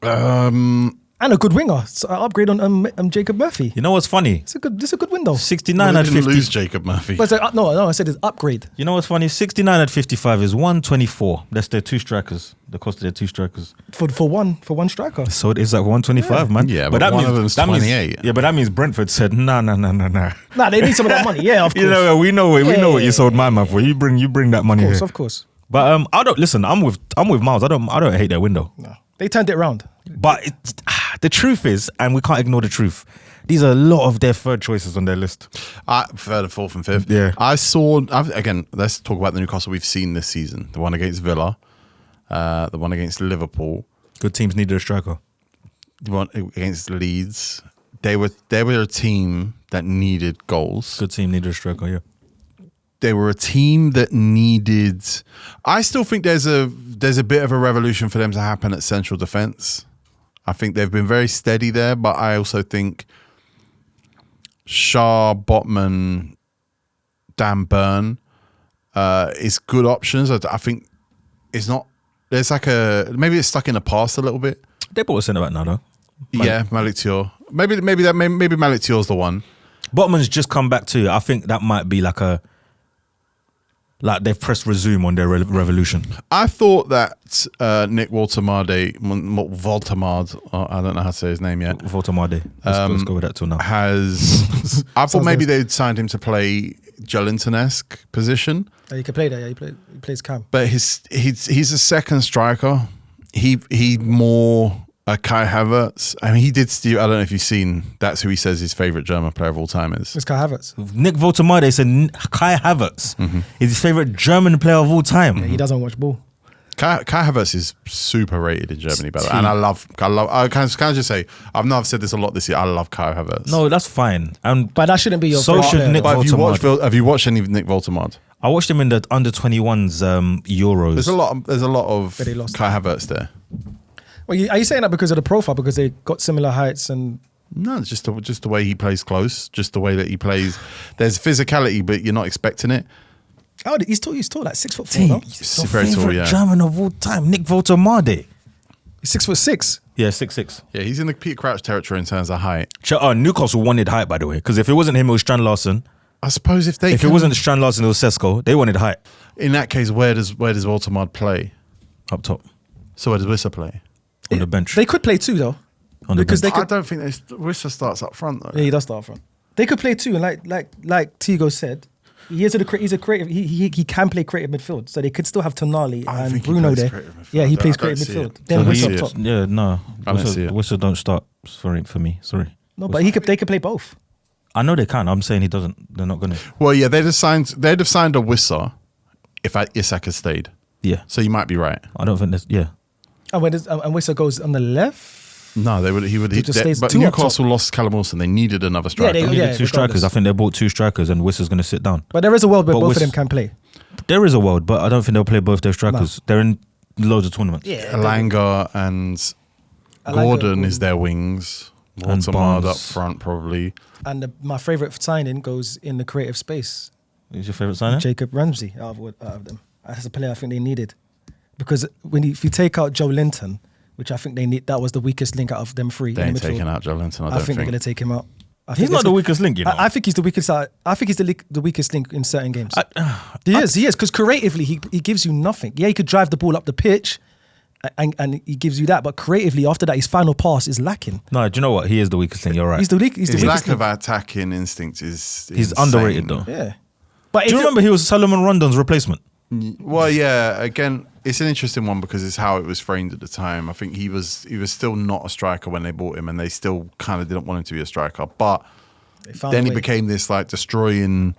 And a good winger. So I upgrade on Jacob Murphy.
You know what's funny?
It's a good window.
69 at 50.
Lose Jacob Murphy.
But no, I said it's upgrade.
You know what's funny? 69 at 55 is 124. That's their two strikers. The cost of their two strikers.
For one striker.
So it is like 125, man.
Yeah, but that one of them's 28.
Yeah, but that means Brentford said, nah.
Nah, they need some of that money. Yeah, of course.
You know, we know what you sold my man for. You bring that money here.
Of course.
But I don't listen. I'm with Miles. I don't hate their window.
No, they turned it around.
But the truth is, and we can't ignore the truth, these are a lot of their third choices on their list.
Third, fourth, and fifth.
Yeah.
Again, let's talk about the Newcastle we've seen this season. The one against Villa, the one against Liverpool.
Good teams needed a striker.
The one against Leeds. They were a team that needed goals.
Good team needed a striker, yeah.
They were a team that needed. I still think there's a bit of a revolution for them to happen at central defence. I think they've been very steady there, but I also think Shah, Botman, Dan Burn is good options. I think it's not. There's like maybe it's stuck in the past a little bit.
They bought a centre back now, though.
Yeah, Malik Thiaw. Maybe Malik Thiaw's the one.
Botman's just come back too. I think that might be like they've pressed resume on their revolution. I
thought that Nick Voltemade, I don't know how to say his name yet.
Voltemade. Let's go with that till now.
I thought maybe they'd signed him to play Joelinton-esque position.
Yeah, he could play that. Yeah, he plays Cam.
But he's a second striker. He more a Kai Havertz. I mean, he did steal. I don't know if you've seen. That's who he says his favorite German player of all time is.
It's Kai Havertz.
Nick Voltemade said Kai Havertz is his favorite German player of all time.
Yeah, he doesn't watch ball.
Kai Havertz is super rated in Germany, by the way. And I can just say, I've said this a lot this year. I love Kai Havertz.
No, that's fine.
But that shouldn't be your
so should Nick Voltemade.
Have you watched any of Nick Voltemade?
I watched him in the under 21s Euros.
There's a lot of Kai Havertz there.
Well, are you saying that because of the profile? Because they got similar heights and...
No, it's just the way he plays close, just the way that he plays. There's physicality, but you're not expecting it.
Oh, he's tall like 6'4", no?
He's very tall, yeah.
German of all time, Nick Voltemade.
He's 6'6".
Yeah, 6'6".
Yeah, he's in the Peter Crouch territory in terms of height.
Newcastle wanted height, by the way, because if it wasn't him, it was Strand Larson.
I suppose if
it wasn't Strand Larson, it was Sesko. They wanted height.
In that case, where does Voltemade play?
Up top.
So where does Wissa play?
On the bench.
They could play two though.
On the bench.
I don't think Wissa starts up front though.
Yeah, he does start up front. They could play two, and like Tigo said, he's a creative. He can play creative midfield, so they could still have Tonali and Bruno there. Yeah, he plays creative midfield. Then Wissa up top.
Yeah, no.
I don't see it.
Wissa don't start for me. Sorry.
No, but they could play both.
I know they can. I'm saying he doesn't. They're not going to.
Well, yeah, they'd have signed a Wissa if Isak had stayed.
Yeah.
So you might be right.
I don't think that's. Yeah.
And Wissa goes on the left.
No, he would. But
two
Newcastle lost Callum Wilson. They needed another striker.
They needed two strikers. I think they bought two strikers, and Wissa's going to sit down.
But there is a world where both of them can play.
There is a world, but I don't think they'll play both their strikers. No. They're in loads of tournaments.
Yeah. Elanga and Gordon is their wings. Voltemade up front probably.
And my favourite signing goes in the creative space.
Who's your favourite signing?
Jacob Ramsey out of them. That's a player I think they needed. Because if you take out Joe Linton, which I think they need, that was the weakest link out of them three.
They ain't taking out Joe Linton.
I think they're going to take him out.
He's not the weakest link, you know.
I think he's the weakest. I think he's the weakest link in certain games. He is because creatively he gives you nothing. Yeah, he could drive the ball up the pitch, and he gives you that. But creatively, after that, his final pass is lacking.
No, do you know what? He is the weakest link. You're right.
He's the
his lack of attacking instinct is.
He's
insane.
underrated though.
Yeah.
But do you remember he was Solomon Rondon's replacement?
Well, yeah. Again, it's an interesting one because it's how it was framed at the time. I think he was still not a striker when they bought him, and they still kind of didn't want him to be a striker. But then he became this like destroying,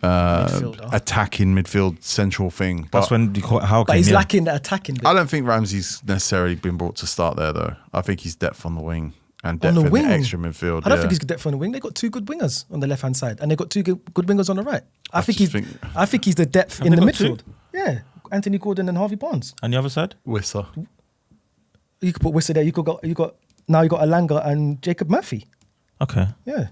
attacking midfield central thing. But
that's when
but he's lacking that attacking bit.
I don't think Ramsey's necessarily been brought to start there though. I think he's depth on the wing. And depth in the extra midfield.
I don't think he's depth on the wing. They got two good wingers on the left hand side, and they got two good wingers on the right. I think he's the depth in the midfield. Yeah, Anthony Gordon and Harvey Barnes.
And the other side,
Wissa.
You could put Wissa there. You got Elanga and Jacob Murphy.
Okay.
Yeah,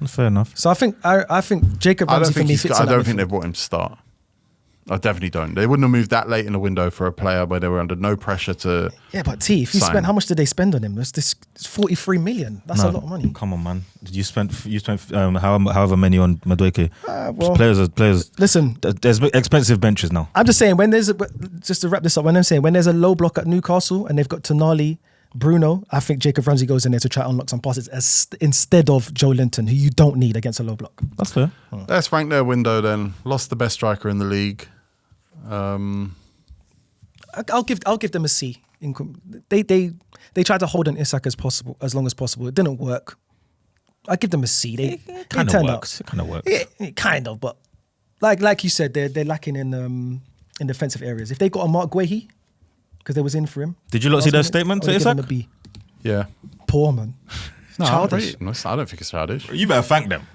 fair enough.
So I think Jacob Ramsey for me fits.
I don't think they've brought him to start. I definitely don't. They wouldn't have moved that late in the window for a player where they were under no pressure to.
Yeah, but if you spent, how much did they spend on him? It's 43 million. That's a lot of money.
Come on, man. You spent however many on Madueke. Players.
Listen,
there's expensive benches now.
I'm just saying just to wrap this up. When there's a low block at Newcastle and they've got Tonali, Bruno, I think Jacob Ramsey goes in there to try to unlock some passes instead of Joe Linton, who you don't need against a low block.
That's fair.
Let's rank their window then. Lost the best striker in the league.
I'll give them a C. They tried to hold on Isak as long as possible. It didn't work. I give them a C.
It kind of works.
Yeah, kind of, but like you said, they're lacking in defensive areas. If they got a Mark Guehi, because they was in for him.
Did you not see their statement to Isak?
Yeah.
Poor man.
No,
childish.
I don't think it's childish.
You better thank them.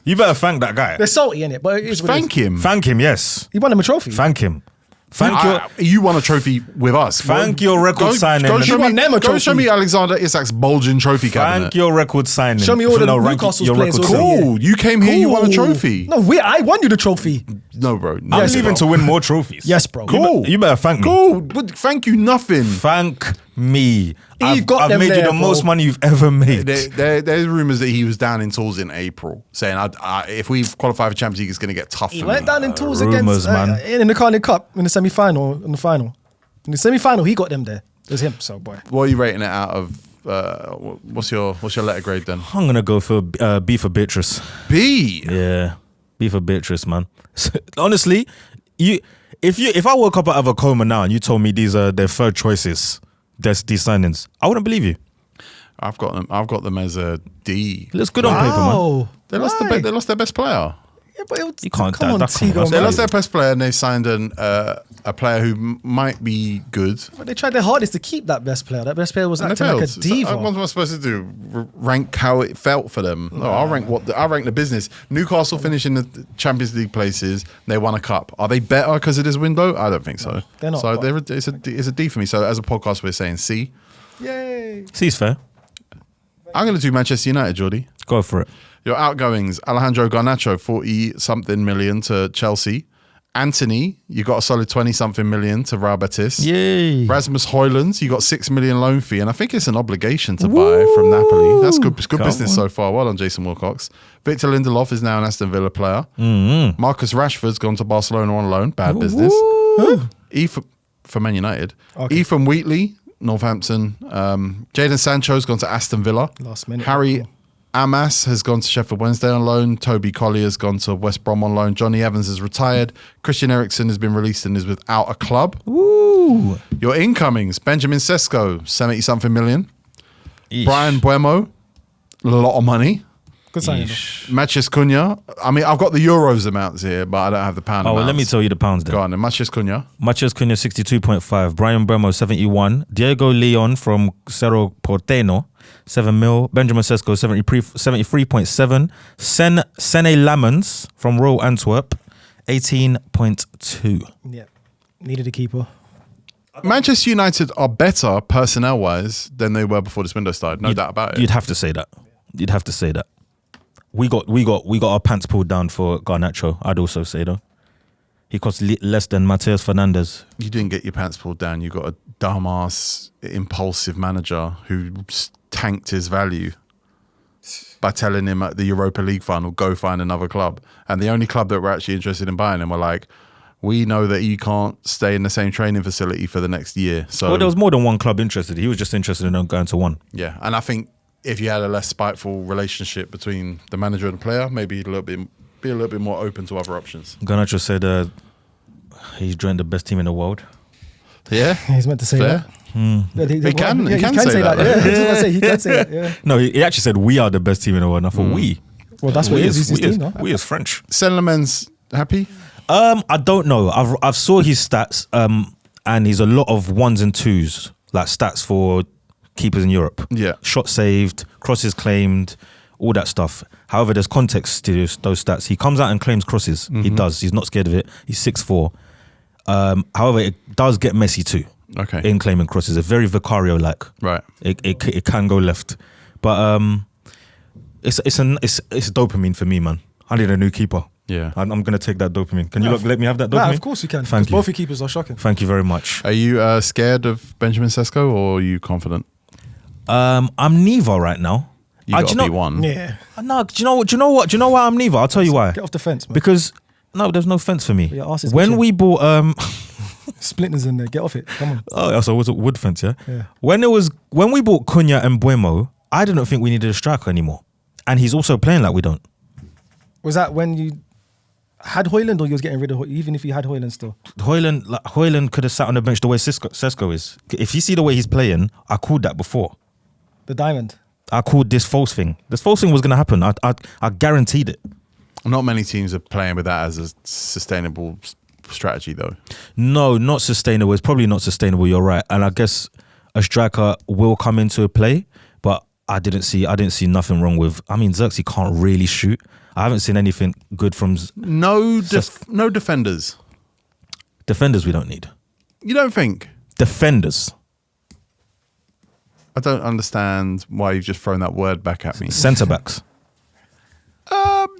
You better thank that guy.
They're salty in it, but
thank him.
Thank him, yes.
He won him a trophy.
Thank him.
You won a trophy with us.
Thank your record signing.
Go show me Alexander Isak's bulging trophy cabinet.
Thank your record signing.
Show me all the Newcastle players.
Cool. You came here, you won a trophy.
No, I won you the trophy.
No, bro.
I'm leaving to win more trophies.
Yes, bro.
Cool.
You better thank me.
Cool. But thank you nothing.
Thank me.
I've
made you the most money you've ever made.
There's rumours that he was down in tools in April, saying if we qualify for Champions League, it's going to get tough.
He
for
went
me.
down in tools against in the Carling Cup in the semi-final. In the semi-final, he got them there. It was him. So boy,
what are you rating it out of? What's your letter grade then?
I'm gonna go for B for Beatrice.
B.
Yeah, B for Beatrice, man. Honestly, if I woke up out of a coma now and you told me these are their third choices, these signings, I wouldn't believe you.
I've got them as a D.
Looks good on paper, man.
They lost their best player.
Yeah, but
you can't.
They lost their best player and they signed a a player who might be good.
But they tried their hardest to keep that best player. That best player was acting like a diva.
So, what am I supposed to do? Rank how it felt for them? No, I'll rank the business. Newcastle finished in the Champions League places. They won a cup. Are they better because of this window? I don't think so.
They're not.
So it's a D for me. So as a podcast, we're saying C.
Yay.
C's fair.
I'm going to do Manchester United, Geordie.
Go for it.
Your outgoings: Alejandro Garnacho, 40-something million to Chelsea. Anthony, you got a solid 20-something million to Real Betis.
Yay.
Rasmus Højlund, you got 6 million loan fee, and I think it's an obligation to buy from Napoli. That's good. It's good business so far. Well done, Jason Wilcox. Victor Lindelof is now an Aston Villa player.
Mm-hmm.
Marcus Rashford's gone to Barcelona on loan. Bad business. For Man United.
Okay.
Ethan Wheatley, Northampton. Jadon Sancho's gone to Aston Villa.
Last minute.
Harry Amas has gone to Sheffield Wednesday on loan. Toby Collier's gone to West Brom on loan. Johnny Evans has retired. Christian Eriksen has been released and is without a club.
Woo.
Your incomings: Benjamin Sesko, 70-something million.
Eesh.
Brian Buemo, a lot of money.
Good signing.
Mathias Cunha. I mean, I've got the Euros amounts here, but I don't have the pound amounts.
Well, let me tell you the pounds then.
Go on then. Mathias Cunha.
Mathias Cunha 62.5, Brian Buemo 71, Diego Leon from Cerro Porteño 7 mil, Benjamin Sesko 73.7, Sene Lamens from Royal Antwerp 18.2.
Yeah. Needed a keeper.
Manchester United are better personnel wise than they were before this window started. No doubt about it.
You'd have to say that. You'd have to say that. We got our pants pulled down for Garnacho. I'd also say though. He cost less than Mateus Fernandes.
You didn't get your pants pulled down. You got a dumbass, impulsive manager who tanked his value by telling him at the Europa League final, go find another club. And the only club that were actually interested in buying him were like, we know that you can't stay in the same training facility for the next year. So
well, there was more than one club interested. He was just interested in going to one.
Yeah, and I think if you had a less spiteful relationship between the manager and the player, maybe be a little bit more open to other options.
Garnacho said he's joined the best team in the world.
Yeah,
He's meant to say
fair.
that.
He can say that.
Yeah, I was going to say, he can say that. Yeah.
No, he actually said we are the best team in the world. And I thought we.
Well, that's what
we
it is. He's his team, no?
We as French.
Senleman's happy.
I don't know. I've saw his stats, and he's a lot of ones and twos, like stats for keepers in Europe.
Yeah,
shot saved, crosses claimed, all that stuff. However, there's context to those stats. He comes out and claims crosses. Mm-hmm. He does. He's not scared of it. He's 6'4". However, it does get messy too.
Okay.
In claiming crosses, it's very Vicario-like.
Right.
It can go left, but it's dopamine for me, man. I need a new keeper.
Yeah,
I'm going to take that dopamine. Can you let me have that dopamine?
Nah, of course you can.
Thank you.
Both your keepers are shocking.
Thank you very much.
Are you scared of Benjamin Sesko or are you confident?
I'm neither right now.
You got to be one.
Yeah.
No, do you know what? Do you know why I'm neither? I'll tell you why.
Get off the fence, man.
Because no, there's no fence for me.
Your arse is
When
itching.
we bought
Splinters in there. Get off it. Come on.
oh, so it was a wood fence, yeah?
Yeah.
When we bought Cunha and Buemo, I didn't think we needed a striker anymore. And he's also playing like we don't.
Was that when you had Højlund or you was getting rid of Højlund, even if you had Højlund still?
Højlund could have sat on the bench the way Sesko is. If you see the way he's playing, I called that before.
The diamond.
I called this false thing. This false thing was going to happen. I guaranteed it.
Not many teams are playing with that as a sustainable strategy, though.
No, not sustainable. It's probably not sustainable. You're right. And I guess a striker will come into play, but I didn't see nothing wrong with. I mean, Xerxes can't really shoot. I haven't seen anything good from.
No defenders.
Defenders we don't need.
You don't think?
Defenders.
I don't understand why you've just thrown that word back at me.
Centre backs.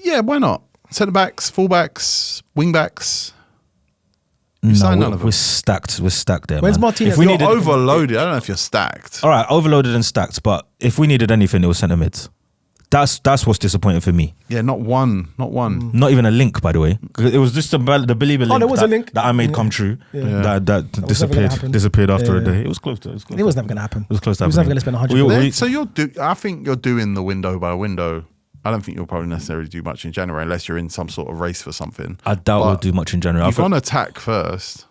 Yeah, why not? Centre backs, full backs, wing backs.
We're stacked. We're stacked there.
When's
man.
Martinez?
If we
You're
needed,
overloaded. I don't know if you're stacked.
all right, overloaded and stacked. But if we needed anything, it was centre mids. That's what's disappointing for me.
Yeah, not one.
Not even a link, by the way. It was just the believer link.
There was a link
that I made come true.
Yeah.
That
was never gonna happen.
disappeared after a
Yeah.
day. It was close to.
It was never going to happen.
It was close to.
He was never
happening.
going to spend 100 million.
So I think you're doing the window by window. I don't think you'll probably necessarily do much in January unless you're in some sort of race for something.
I doubt
But
we'll do much in January.
You're going to attack first,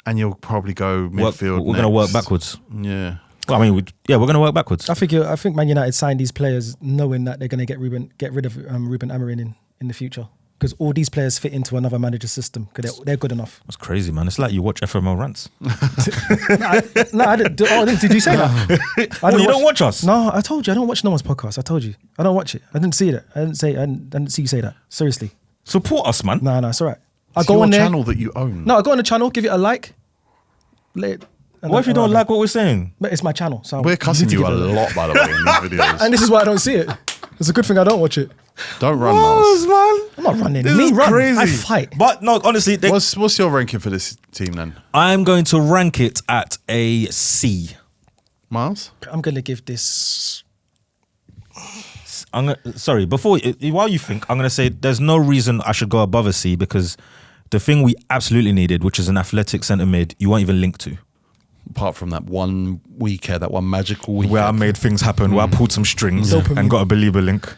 and you'll probably go midfield.
We're going to work backwards.
Yeah.
Well, I mean, we're going to work backwards.
I think Man United signed these players knowing that they're going to get rid of Ruben Amorim in the future. because all these players fit into another manager's system because they're good enough.
That's crazy, man. It's like you watch FML rants.
I didn't. Did you say that?
You don't watch us?
No, I told you I don't watch no one's podcast. I told you I don't watch it. I didn't see that. I didn't see you say that. Seriously.
Support us, man.
No, it's all right. I
It's
go
your
on there.
channel that you own.
No, I go on the channel, give it a like.
What if you don't like what we're saying?
But it's my channel, so
We're cussing
need to
you a
give it like.
lot, by the way, in these videos.
And this is why I don't see it. It's a good thing I don't watch it.
Don't run, Miles.
man.
I'm not running.
This
Me
is
run.
crazy.
I fight.
But no, honestly,
What's your ranking for this team then,
I'm going to rank it at a C.
Miles?
I'm gonna give this.
Sorry, while you think, I'm going to say there's no reason I should go above a C because the thing we absolutely needed, which is an athletic centre mid, you won't even link to.
Apart from that one weekend, that one magical weekend.
Where I made things happen, where I pulled some strings
Dopamine.
and got a believer link.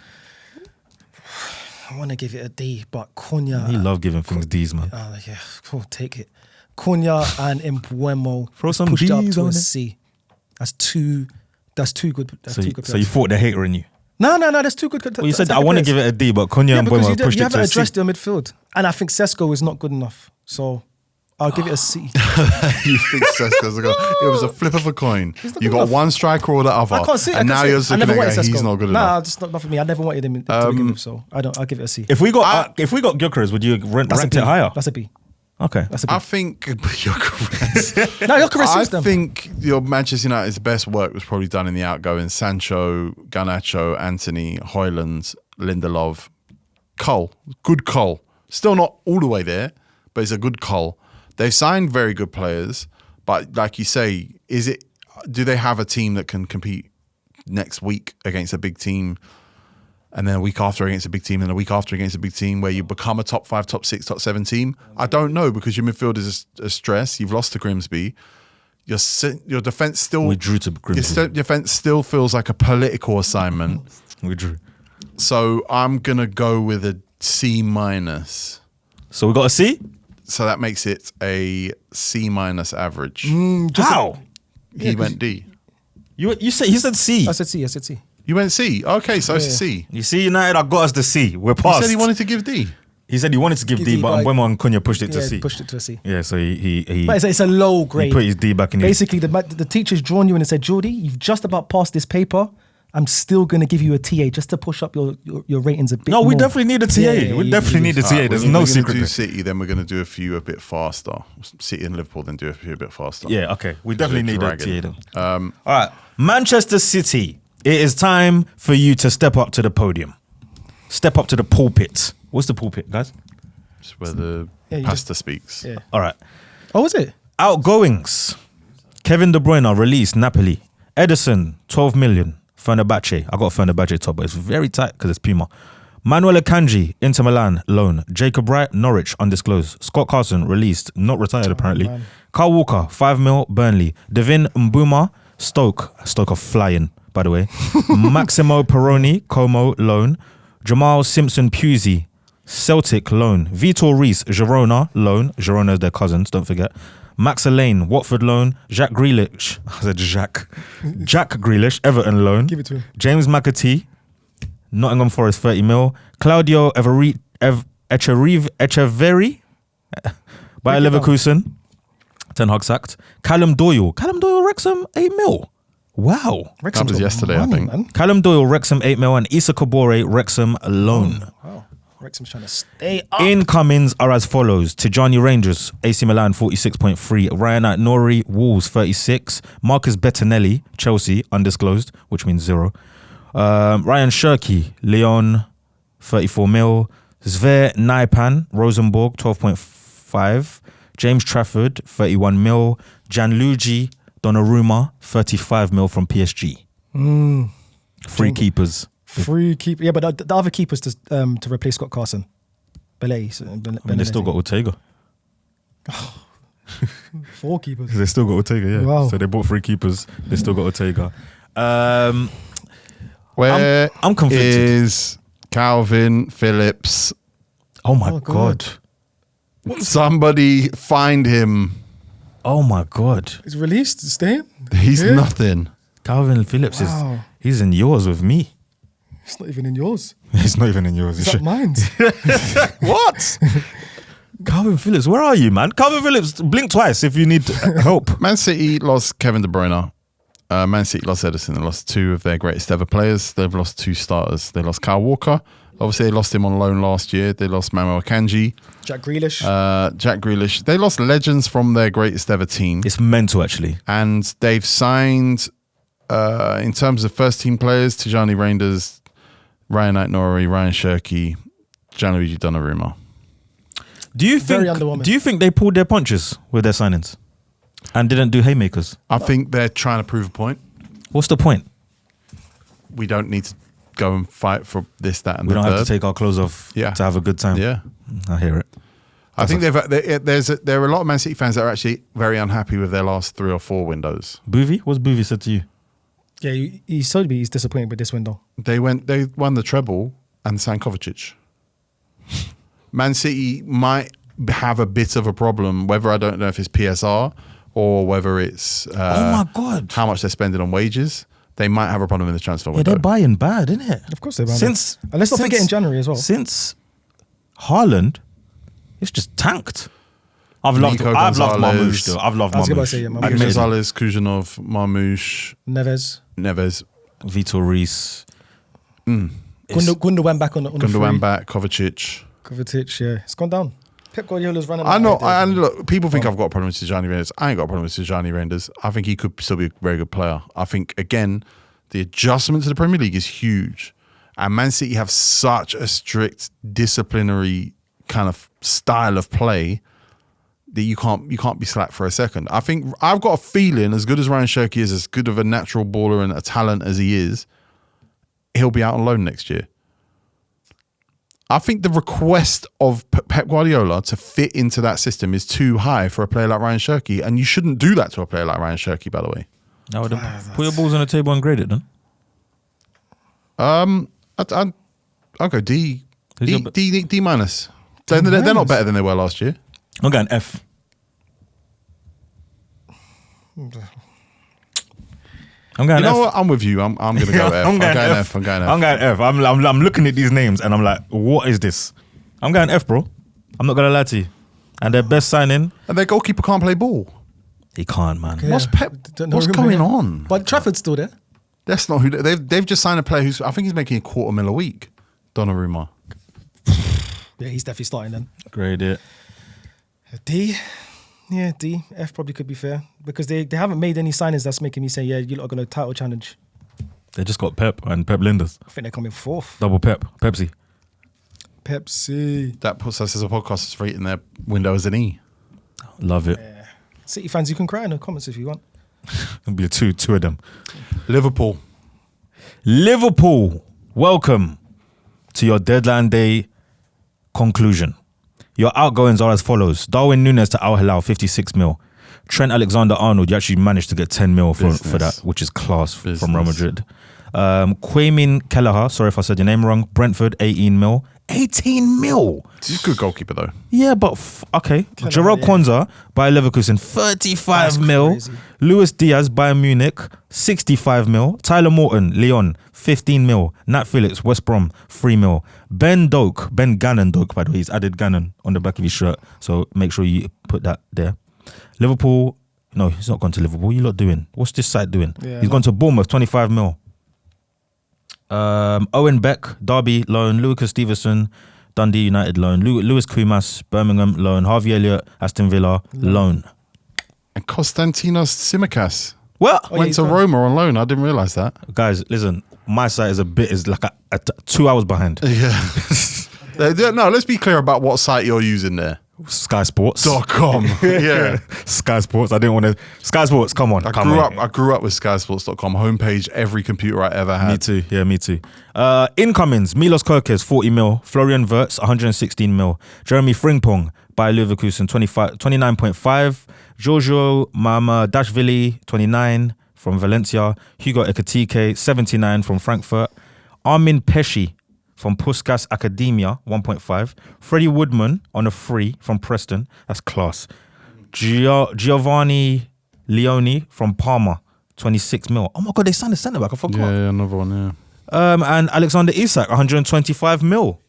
I want to give it a D, but Cunha.
You love giving things D's, man.
Yeah, cool, take it. Cunha and Mbuemo
Throw some
pushed it up
Ds
to
on
a
it.
C. That's too good. That's too good.
So you thought the hater in you.
No, that's too good.
Well, you said I want to give it a D, but Cunha and
because
Mbuemo pushed
you
it to
haven't
a C.
addressed your midfield, and I think Sesko is not good enough. So I'll give it a C.
You think Sesko's a guy? It was a flip of a coin.
not
You
good
got
enough.
one striker or the other.
I can't see it.
And now you're just looking at
wanted
it, he's not good enough.
Nah, just not for me. I never wanted him to begin with, so I'll give it a C.
If we got Gyökeres, would you rank
That's a
it
B.
higher?
That's a B.
Okay.
That's a B.
I think Gyökeres.
No, Gyökeres
I
suits them.
think your Manchester United's best work was probably done in the outgoing. Sancho, Garnacho, Anthony, Højlund, Lindelof, Cole. Good Cole. Still not all the way there, but it's a good Cole. They've signed very good players, but like you say, do they have a team that can compete next week against a big team, and then a week after against a big team, and a week after against a big team, where you become a top 5, top 6, top 7 team? I don't know, because your midfield is a stress. You've lost to Grimsby. Your defense still.
We drew to Grimsby.
Your defense still feels like a political assignment.
We drew.
So I'm gonna go with a C minus.
So we got a C?
So that makes it a C minus average.
How?
He went D.
You said C.
I said C.
You went C. Okay, so it's a C.
You see, United, I got us the C. We're
He
past.
said he wanted to give D.
He said he wanted to give
Give
D,
D,
but
but-
Mbuemo and Cunha pushed it to
Yeah,
C.
pushed it to a C.
Yeah, so he
But it's a low grade.
put his D back in his...
Basically, the teacher's drawn you in and said, Jordy, you've just about passed this paper. I'm still going to give you a TA just to push up your ratings a bit
No,
more.
we definitely need a TA. We definitely need a TA.
Alright,
There's
we're
no
gonna
secret
do
there.
City, then we're going to do a few a bit faster. City and Liverpool, then do a few a bit faster.
Yeah, okay. We definitely need a
dragging.
TA then. All right. Manchester City. It is time for you to step up to the podium. Step up to the pulpit. What's the pulpit, guys?
It's where the
Yeah, you
pastor speaks.
Yeah.
All right.
Oh, was it?
Outgoings. Kevin De Bruyne released Napoli. Edison, 12 million. Fenerbahce. I got Fenerbahce top, but it's very tight because it's Puma. Manuel Akanji, Inter Milan, loan. Jacob Wright, Norwich, undisclosed. Scott Carson, released, not retired apparently.
man.
Carl Walker, 5 mil, Burnley. Devin Mbuma, Stoke are flying, by the way. Maximo Peroni, Como, loan. Jamal Simpson Pusey, Celtic, loan. Vitor Reis, Girona, loan. Girona's their cousins, don't forget. Max Elaine, Watford, loan. Jack Grealish, I said Jack Grealish, Everton, loan.
Give it to him.
James McAtee, Nottingham Forest, 30 mil. Claudio Echeverri, Bayer Leverkusen, Ten Hag sacked. Callum Doyle, Wrexham, 8 mil. Wow.
Wrexham's
was
got
yesterday, I
money,
think.
Man.
Callum Doyle, Wrexham, 8 mil. And Issa Kabore, Wrexham, loan.
Wow. Wrexham's trying to stay up.
Incomings are as follows. Tijani Rangers, AC Milan, 46.3. Ryan Nori, Wolves, 36. Marcus Bettinelli, Chelsea, undisclosed, which means 0. Ryan Shirky, Lyon, 34 mil. Zver Naipan, Rosenborg, 12.5. James Trafford, 31 mil. Gianluigi Donnarumma, 35 mil from PSG. Free keepers.
Free keeper. Yeah, but the other keepers to replace Scott Carson. Belay.
I mean, they still got Ortega.
4 keepers.
They still got Ortega, yeah.
Wow.
So they bought 3 keepers. They still got Ortega.
Where
I'm conflicted.
is Calvin Phillips?
Oh my
Oh,
God.
Somebody find him.
Oh my God.
He's released. Staying.
He's
Yeah.
nothing.
Calvin Phillips
Wow.
he's in yours with me.
It's not even in yours.
It's not even in yours.
It's at mine.
What? Calvin Phillips, where are you, man? Calvin Phillips, blink twice if you need help.
Man City lost Kevin De Bruyne. Man City lost Edison. They lost two of their greatest ever players. They've lost two starters. They lost Kyle Walker. Obviously, they lost him on loan last year. They lost Manuel Akanji.
Jack Grealish.
Jack Grealish. They lost legends from their greatest ever team.
It's mental, actually.
And they've signed, in terms of first team players, Tijani Reinders, Ryan Aït-Nouri, Ryan Cherki, Gianluigi Donnarumma.
Do you think they pulled their punches with their signings and didn't do haymakers?
I think they're trying to prove a point.
What's the point?
We don't need to go and fight for this, that, and
we
the
don't
third.
have to take our clothes off to have a good time.
Yeah,
I hear it.
I think there are a lot of Man City fans that are actually very unhappy with their last 3 or 4 windows.
Boovy? What's Boovy said to you?
Yeah, he's told me he's disappointed with this window.
They won the treble and signed Kovacic. Man City might have a bit of a problem, whether I don't know if it's PSR or whether it's
oh my God,
how much they're spending on wages. They might have a problem in the transfer window.
They're buying bad, isn't it?
Of course they're buying.
And
let's not forget in January as well.
Since Haaland, it's just tanked. I've loved Marmoush though. I've loved Marmoush.
I was going to say, yeah, Marmoush.
Gonzalez, Kujanov, Marmoush,
Neves,
Vitor Reis.
Gunda went back on the
Gunda
free.
went back, Kovacic,
yeah. It's gone down. Pep Guardiola's running.
And look, people think I've got a problem with Tijani Reinders. I ain't got a problem with Tijani Reinders. I think he could still be a very good player. I think, again, the adjustment to the Premier League is huge. And Man City have such a strict disciplinary kind of style of play that you can't be slack for a second. I think I've got a feeling, as good as Ryan Cherki is, as good of a natural baller and a talent as he is, he'll be out on loan next year. I think the request of Pep Guardiola to fit into that system is too high for a player like Ryan Cherki, and you shouldn't do that to a player like Ryan Cherki, by the way.
Put your balls on the table and grade it then.
I'll go D. D minus. They're not better than they were last year.
I'm going F. I'm going F.
You know what? I'm with you. I'm going to go F. I'm going F. I'm going F.
I'm looking at these names and I'm like, what is this? I'm going F, bro. I'm not going to lie to you. And their best signing.
And their goalkeeper can't play ball.
He can't, man.
Yeah.
What's going on?
But Trafford's still there.
That's not who they've just signed a player who's, I think he's making $250,000 a week. Donnarumma.
Yeah, he's definitely starting then.
Grade it.
D. Yeah, D. F probably could be fair. Because they haven't made any signings that's making me say, yeah, you're not going to title challenge.
They just got Pep and Pep Linders.
I think they're coming fourth.
Double Pep. Pepsi.
That puts us as a podcast rating their window as an E.
Love it.
Yeah. City fans, you can cry in the comments if you want.
It'll be two of them.
Liverpool.
Welcome to your deadline day conclusion. Your outgoings are as follows. Darwin Núñez to Al Hilal, 56 mil. Trent Alexander-Arnold, you actually managed to get 10 mil for that, which is class from Real Madrid. Kwame Kelleher, sorry if I said your name wrong. Brentford, 18 mil. 18 mil.
He's a good goalkeeper though.
Yeah, but okay. Gerard Kwanzaa, Bayer Leverkusen, 35 That's mil. Crazy. Luis Diaz, Bayern Munich, 65 mil. Tyler Morton, Lyon, 15 mil. Nat Phillips, West Brom, 3 mil. Ben Gannon Doak, by the way, he's added Gannon on the back of his shirt, so make sure you put that there. Liverpool, no, he's not gone to Liverpool. What are you lot doing? What's this side doing? Yeah, he's gone to Bournemouth, 25 mil. Owen Beck, Derby, loan. Lucas Stevenson, Dundee United, loan. Lewis Kumas, Birmingham, loan. Harvey Elliott, Aston Villa, loan.
And Konstantinos Tsimikas
went
to Roma on loan. I didn't realise that.
Guys, listen, my site is like 2 hours behind.
Yeah. No, let's be clear about what site you're using there.
Sky Sports.com.
Yeah.
Sky Sports. I didn't want to. Sky Sports, come on.
I grew up with SkySports.com. Homepage, every computer I ever had.
Me too. Yeah, me too. Incomings, Milos Kerkez, 40 mil. Florian Wirtz, 116 mil. Jeremy Frimpong, Bayer Leverkusen, 29.5. Giorgio Mamardashvili, 29 from Valencia. Hugo Ekitike, 79 from Frankfurt. Armin Pesci from Puskas Academia, 1.5. Freddie Woodman on a free from Preston. That's class. Giovanni Leone from Parma, 26 mil. Oh my God, they signed a centre-back. I forgot.
Yeah, another one, yeah.
And Alexander Isak, 125 mil.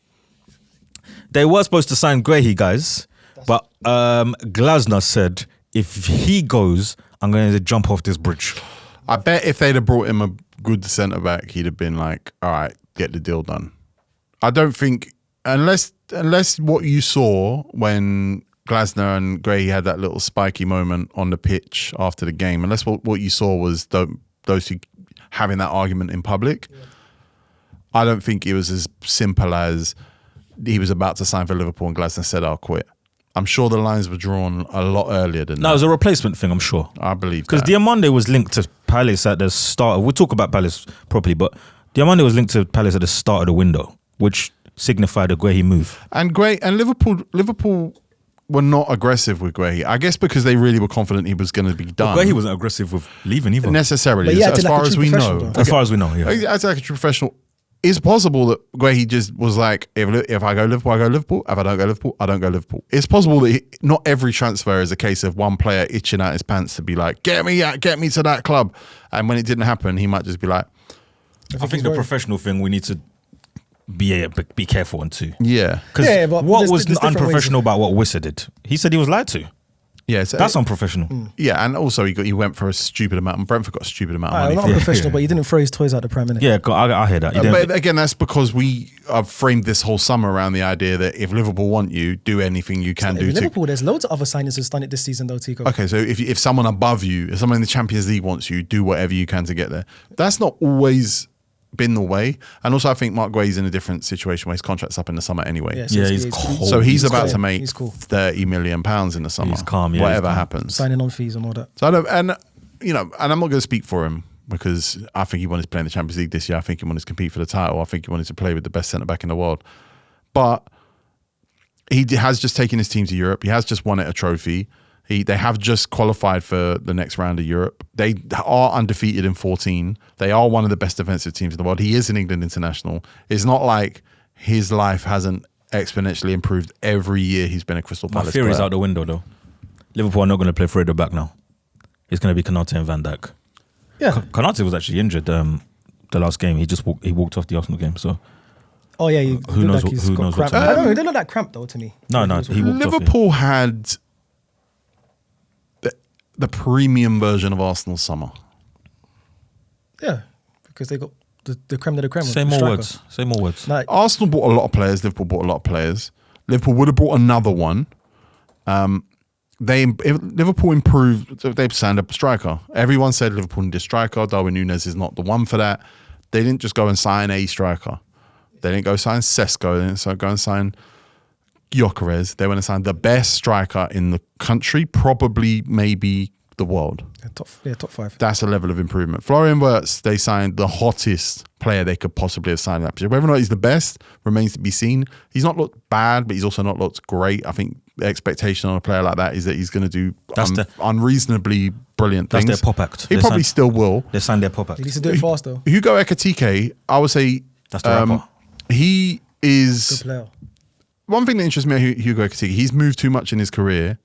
They were supposed to sign Guehi, guys, but Glasner said if he goes, I'm going to jump off this bridge.
I bet if they'd have brought him a good centre back, he'd have been like, all right, get the deal done. I don't think, unless what you saw when Glasner and Guehi had that little spiky moment on the pitch after the game, unless what you saw was those two having that argument in public, I don't think it was as simple as he was about to sign for Liverpool and Glasner said, I'll quit. I'm sure the lines were drawn a lot earlier than that.
No, it was a replacement thing, I'm sure.
I believe
because Diamande was linked to Palace at the start. We'll talk about Palace properly, but Diamande was linked to Palace at the start of the window, which signified a Guehi move.
And Liverpool were not aggressive with Guehi. I guess because they really were confident he was going to be done.
Guehi wasn't aggressive with leaving either.
Necessarily, as far as we know.
As far as we know, yeah.
As like a true professional, it's possible that Guehi just was like, if I go Liverpool, I go Liverpool. If I don't go Liverpool, I don't go Liverpool. It's possible that not every transfer is a case of one player itching out his pants to be like, get me to that club. And when it didn't happen, he might just be like,
I think the professional thing we need to be careful on too.
Yeah.
Because what was unprofessional about what Wissa did? He said he was lied to.
Yeah,
that's unprofessional.
Yeah, and also he went for a stupid amount, and Brentford got a stupid amount of money.
Not unprofessional, but he didn't throw his toys out the pram, innit?
Yeah, I hear that.
But again, that's because we have framed this whole summer around the idea that if Liverpool want you, do anything you can do.
Liverpool, there's loads of other signings who've done it this season, though, Tico.
Okay, so if someone above you, if someone in the Champions League wants you, do whatever you can to get there. That's not always been the way. And also I think Mark Guehi's in a different situation where his contract's up in the summer anyway.
Yeah,
he's cold.
So he's about to make £30 million in the summer.
He's calm,
whatever happens.
Signing on fees and all that.
So and I'm not going to speak for him because I think he wanted to play in the Champions League this year. I think he wanted to compete for the title. I think he wanted to play with the best centre-back in the world. But he has just taken his team to Europe. He has just won a trophy. They have just qualified for the next round of Europe. They are undefeated in 14. They are one of the best defensive teams in the world. He is an England international. It's not like his life hasn't exponentially improved every year he's been a Crystal Palace player.
My theory's out the window, though. Liverpool are not going to play Fredo back now. It's going to be Konate and Van Dijk.
Yeah.
Konate was actually injured the last game. He walked off the Arsenal game, so...
Oh, yeah.
Who knows what
I don't know. He didn't look that cramped, though, to me.
No, he walked off.
Liverpool had... the premium version of Arsenal's summer.
Yeah, because they got the creme de la creme.
Say more words.
Like, Arsenal bought a lot of players. Liverpool bought a lot of players. Liverpool would have brought another one. Liverpool improved. They've signed a striker. Everyone said Liverpool needed a striker. Darwin Núñez is not the one for that. They didn't just go and sign a striker. They didn't go sign Sesko. They didn't go and sign Gyökeres. They went and signed the best striker in the country, probably maybe the world.
Top 5.
That's a level of improvement. Florian Wirtz, they signed the hottest player they could possibly have signed in that position. Whether or not he's the best remains to be seen. He's not looked bad, but he's also not looked great. I think the expectation on a player like that is that he's going to do unreasonably brilliant things.
That's their pop act.
He probably still will.
They signed their pop act.
He needs to do it fast, though.
Hugo Ekitike, I would say...
That's the rapper.
He is...
Good player.
One thing that interests me about Hugo Ekitike, he's moved too much in his career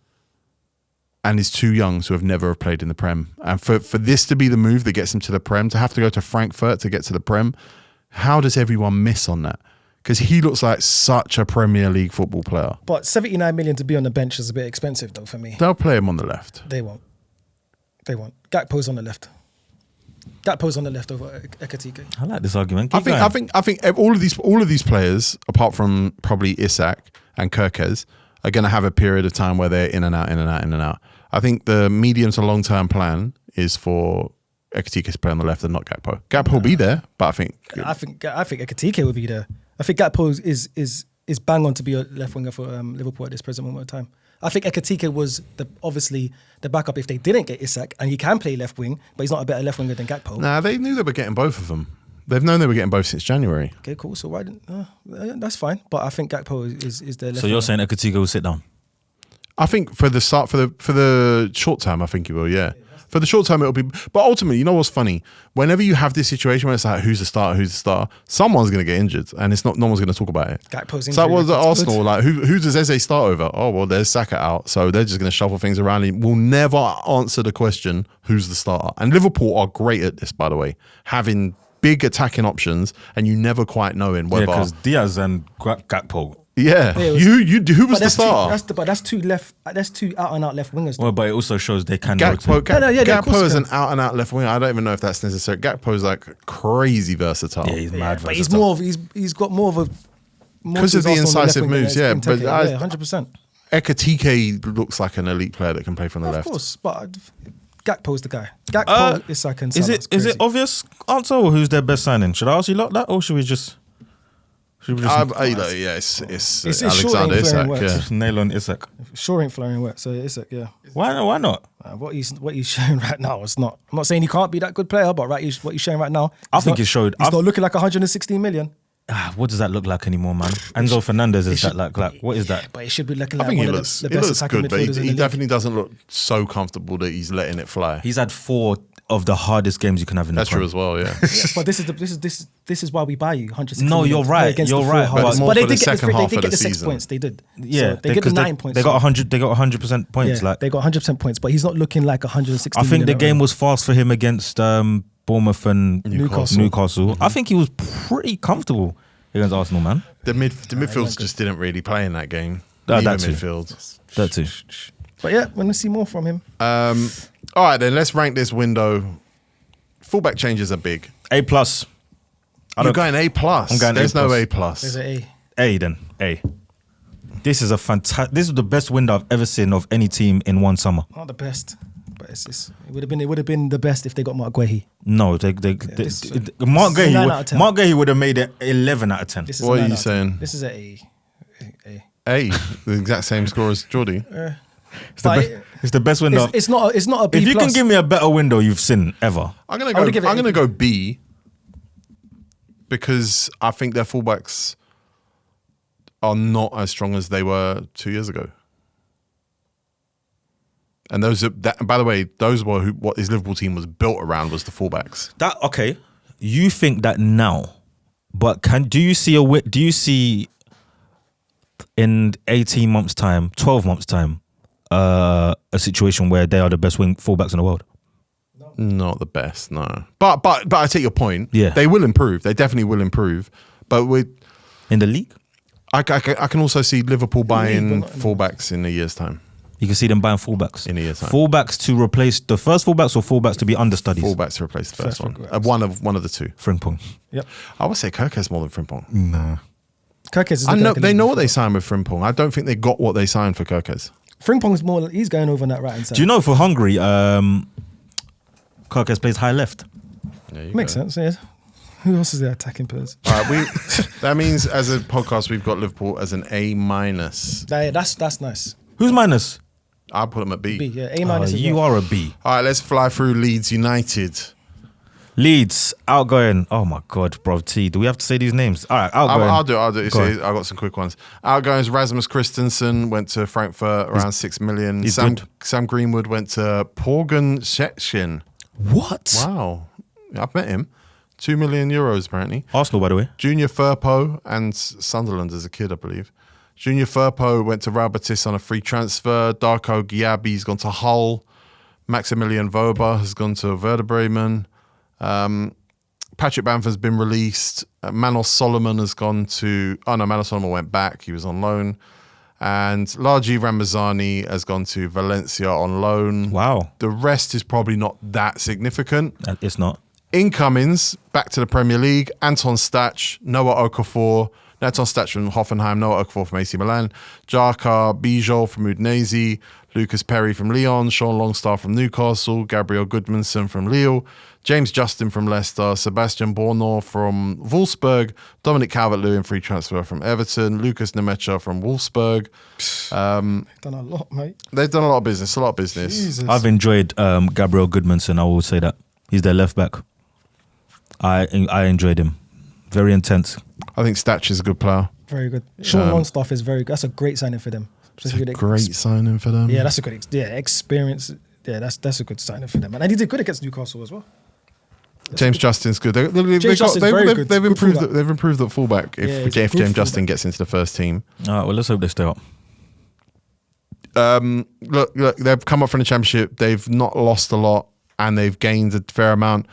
and is too young to have never played in the Prem. And for this to be the move that gets him to the Prem, to have to go to Frankfurt to get to the Prem, how does everyone miss on that? Because he looks like such a Premier League football player.
But 79 million to be on the bench is a bit expensive, though, for me.
They'll play him on the left.
They won't. Gakpo's on the left. Gakpo's on the left over Ekitike.
I like this argument.
I think all of these players, apart from probably Isak and Kirkes, are going to have a period of time where they're in and out. I think the medium to long term plan is for Ekitike to play on the left and not Gakpo. Gakpo will be there, but I think
Ekitike will be there. I think Gakpo is bang on to be a left winger for Liverpool at this present moment of time. I think Ekitike was obviously the backup if they didn't get Isak, and he can play left wing, but he's not a better left winger than Gakpo.
Nah, they knew they were getting both of them. They've known they were getting both since January.
Okay, cool. So why didn't? That's fine. But I think Gakpo is the left.
So you're saying Ekitike will sit down?
I think for the short term, I think he will. Yeah. For the short term, it'll be. But ultimately, you know what's funny? Whenever you have this situation where it's like, who's the starter? Someone's going to get injured, and it's not. No one's going to talk about it.
Gakpo's injury.
So that was at Arsenal. Like, who does Eze start over? Oh well, there's Saka out, so they're just going to shuffle things around. And we'll never answer the question, who's the starter? And Liverpool are great at this, by the way, having big attacking options, and you never quite know in whether.
because Diaz and Gakpo.
Yeah, who was the star?
But that's two left. That's two out and out left wingers.
Well, but it also shows they can
Gakpo,
rotate.
Gakpo is an out and out left winger. I don't even know if that's necessary. Gakpo is like crazy versatile.
Yeah, he's mad.
But he's more of he's got more of a
because of the incisive moves. Yeah, but
100%.
Ekatike looks like an elite player that can play from the left.
Of course, but Gakpo's the guy. Gakpo is like
Is it obvious answer or who's their best signing? Should I ask you lot that or should we just?
It's
Alexander
Isak.
Works.
Yeah.
Nail on Isak.
Sure ain't flaring work, so Isak, yeah.
Why not?
What he's showing right now is not. I'm not saying he can't be that good player, but what he's showing right now.
I think he showed.
He's not looking like 116 million.
What does that look like anymore, man? Enzo Fernandez is that like what is that?
But it should be looking
I
like
think
one
he
of
looks,
the
he
best
looks
attacking
good, but
midfielders in
he
the
definitely doesn't look so comfortable that he's letting it fly.
He's had 4 of the hardest games you can have in
That's
the
true as well, yeah.
But this is why we buy you 160
No,
million
you're right.
against
You're
the
right.
four hardest.
But
But they
more for
did
the
get
second
the,
half
they
of
did get
the
the 6
season.
points. They did.
Yeah,
So they get the 9 points.
They got 100. They got 100% points.
Yeah,
Like
they got 100% points, but he's not looking like 160
I think
million
the
at
game
all.
was fast for him against Bournemouth and
Newcastle.
I think he was pretty comfortable against Arsenal, man.
The midfields just didn't really play in that game.
That
Neither
too.
midfield.
That too.
But yeah, we're going to see more from him.
All right, then let's rank this window. Fullback changes are big.
A+.
You're going A+.
I'm going
There's
A+.
no A+.
There's an A.
A then. A. This is a fantastic. This is the best window I've ever seen of any team in one summer.
Not the best, but it would have been the best if they got Mark Guehi.
No, Mark
this is a 9 out of 10.
Guehi would have made it 11 out of 10.
This is
What
a
are
9
you
out of 10.
saying?
This is a A.
A, the exact same score as Geordie.
It's the best window.
It's not a B+.
If you can give me a better window you've seen ever,
I'm
I would give it
gonna
A.
go B because I think their fullbacks are not as strong as they were 2 years ago. And by the way, those were what his Liverpool team was built around was the fullbacks.
okay, you think that now, but do you see in 18 months time, 12 months time, a situation where they are the best fullbacks in the world?
Not the best, no. But I take your point.
Yeah.
They will improve. They definitely will improve. But
In the league?
I can also see Liverpool buying
but not in the-
fullbacks in a year's time.
You can see them buying fullbacks.
In a year's time.
Fullbacks to replace the first fullbacks or fullbacks to be understudies?
Fullbacks to replace the first one.
fullbacks.
One of the two.
Frimpong.
Yep.
I would say Kirk's more than Frimpong.
Nah.
Kirkes is
I know
looking
they
like
know
a
what they
midfielder.
signed with Frimpong. I don't think they got what they signed for Kirkes.
Frimpong's more. He's going over on that right hand side.
Do you know for Hungary, Kirkes plays high left?
Makes sense. Yeah. Who else is there attacking players?
All right, that means as a podcast we've got Liverpool as an A-.
That's nice.
Who's minus?
I'll put them at B.
B. Yeah. A minus.
You are a B.
All right, let's fly through Leeds United.
Leeds, outgoing. Oh my God, bro. T, do we have to say these names? All right, outgoing.
I'll do it.
Go
See,
on.
I got some quick ones. Outgoings, Rasmus Christensen went to Frankfurt around 6 million.
he's
Sam,
good.
Sam Greenwood went to Porgan Szczecin.
What?
Wow. I've met him. 2 million euros apparently.
Arsenal, by the way.
Junior Firpo and Sunderland as a kid, I believe. Junior Firpo went to Real Betis on a free transfer. Darko Giabi's gone to Hull. Maximilian Voba has gone to Werder Bremen. Patrick Bamford's been released. Manos Solomon has gone to... Oh, no, Manos Solomon went back. He was on loan. And Largi Ramazani has gone to Valencia on loan.
Wow.
The rest is probably not that significant.
It's not.
Incomings, back to the Premier League. Anton Stach, Noah Okafor. Anton Stach from Hoffenheim, Noah Okafor from AC Milan. Jarkar Bijol from Udinese. Lucas Perry from Lyon. Sean Longstaff from Newcastle. Gabriel Goodmanson from Lille. James Justin from Leicester. Sebastian Bornor from Wolfsburg. Dominic Calvert-Lewin, free transfer from Everton. Lucas Nemecha from Wolfsburg.
Done a lot, mate.
They've done a lot of business.
Jesus.
I've enjoyed Gabriel Goodmanson. I will say that. He's their left back. I enjoyed him. Very intense.
I think Stach is a good player.
Very good. Sean Longstaff is very good. That's a great signing for them.
It's a great signing for them.
Yeah, that's a good experience. Yeah, that's a good signing for them. And he did good against Newcastle as well.
James Justin's good. They've improved at fullback if James Justin gets into the first team.
All right, well, let's hope they stay up.
Look, they've come up from the Championship. They've not lost a lot and they've gained a fair amount.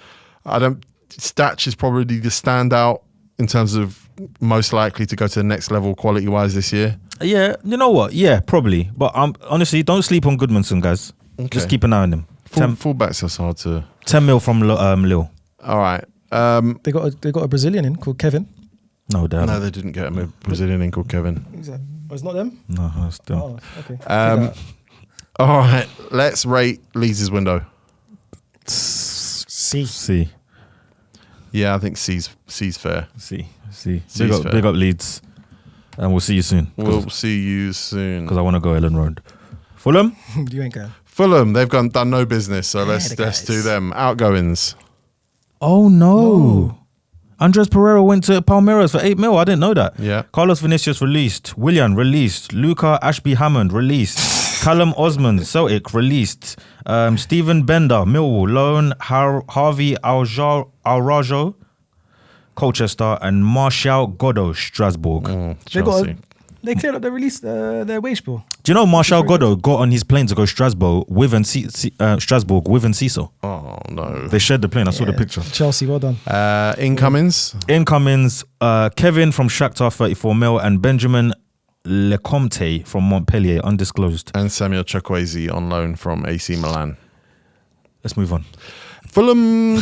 Statch is probably the standout in terms of most likely to go to the next level quality-wise this year.
Yeah, you know what? Yeah, probably. But honestly, don't sleep on Goodmanson, guys.
Okay.
Just keep an eye on him.
Fullbacks are hard to...
10 mil from Lille.
All right.
They got a Brazilian in called Kevin.
No, they haven't.
No, they didn't get a Brazilian in called Kevin.
Exactly. Oh, it's not them?
No, it's still.
Oh, okay.
All right. Let's rate Leeds' window.
C.
Yeah, I think C's fair.
C.
C's
Big up Leeds. And we'll see you soon.
We'll see you soon.
Because I want to go Ellen Road. Fulham?
You ain't going.
Fulham, they've done no business, so let's do them. Outgoings.
Oh, no. Andres Pereira went to Palmeiras for 8 mil. I didn't know that.
Yeah.
Carlos Vinicius released. Willian released. Luca Ashby Hammond released. Callum Osman, Celtic released. Stephen Bender, Millwall loan. Harvey Alrajo, Colchester, and Martial Godot, Strasbourg.
They cleared up their wage bill.
Do you know Martial Godot got on his plane to go Strasbourg with Enciso?
Oh, no.
They shared the plane. I saw the picture.
Chelsea, well done.
Incomings.
Kevin from Shakhtar, 34 mil, and Benjamin Lecomte from Montpellier, undisclosed.
And Samuel Chukwueze on loan from AC Milan.
Let's move on.
Fulham,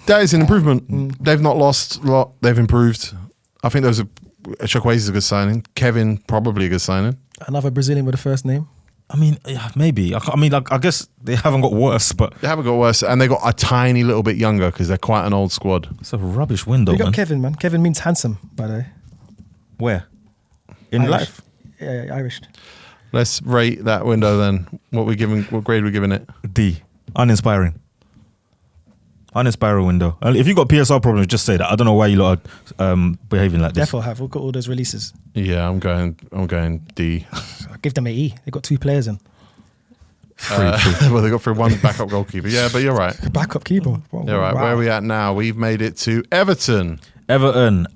that is an improvement. They've not lost a lot. They've improved. I think Chukwueze is a good signing. Kevin, probably a good signing.
Another Brazilian with a first name.
I mean, yeah, maybe. I guess they haven't got worse, but...
They haven't got worse, and they got a tiny little bit younger because they're quite an old squad.
It's a rubbish window,
We got
man.
Kevin, man. Kevin means handsome, by the way.
Where? In
Irish.
life?
Yeah, Irish.
Let's rate that window then. What grade are we giving it?
D. Uninspiring window. If you got PSR problems, just say that. I don't know why you lot are behaving like this.
Therefore, have look at all those releases.
Yeah, I'm going D.
I give them an E. They got 2 players in.
Well, they got through one backup goalkeeper. Yeah, but you're right.
Backup keeper.
You're right. Where are we at now? We've made it to Everton.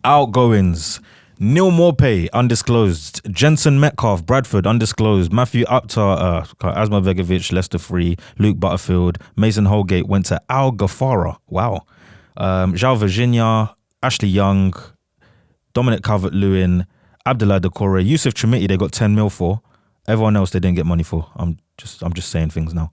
Outgoings. Neil Morpay, undisclosed. Jensen Metcalf, Bradford, undisclosed. Matthew Aptar, Asma Vegovic, Leicester Free. Luke Butterfield. Mason Holgate went to Al Ghafara. Wow. João Virginia, Ashley Young, Dominic Calvert-Lewin, Abdullah Decore, Yusuf Chimiti, they got 10 mil for. Everyone else they didn't get money for. I'm just saying things now.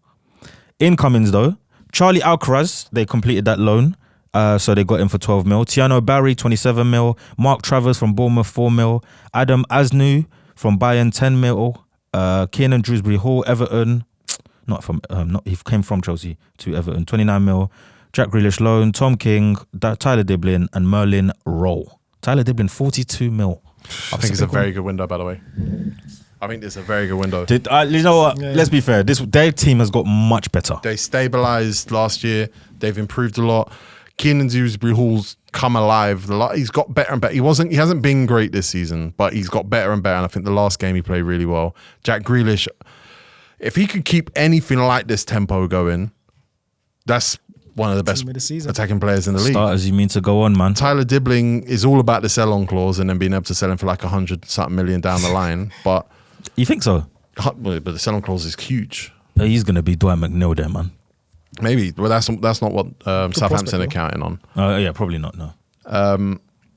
Incomings though. Charlie Alcaraz, they completed that loan. So they got him for 12 mil. Tiano Barry, 27 mil. Mark Travers from Bournemouth, 4 mil. Adam Asnu from Bayern, 10 mil. Kiernan Dewsbury Hall, Everton. He came from Chelsea to Everton, 29 mil. Jack Grealish loan. Tom King, Tyler Diblin, and Merlin Roll. Tyler Diblin, 42 mil.
I think it's a very good window, by the way. I think it's a very good window.
You know what? Yeah. Let's be fair. Their team has got much better.
They stabilised last year. They've improved a lot. Kiernan Dewsbury Hall's come alive. He's got better and better. He hasn't been great this season, but he's got better and better. And I think the last game he played really well. Jack Grealish, if he could keep anything like this tempo going, that's one of the best attacking players in the league.
Starters, you mean to go on, man?
Tyler Dibbling is all about the sell-on clause and then being able to sell him for like 100-something million down the line. But
you think so?
But the sell-on clause is huge.
He's going to be Dwight McNeil there, man.
Maybe, but that's not what Southampton are counting on.
Yeah, probably not. No.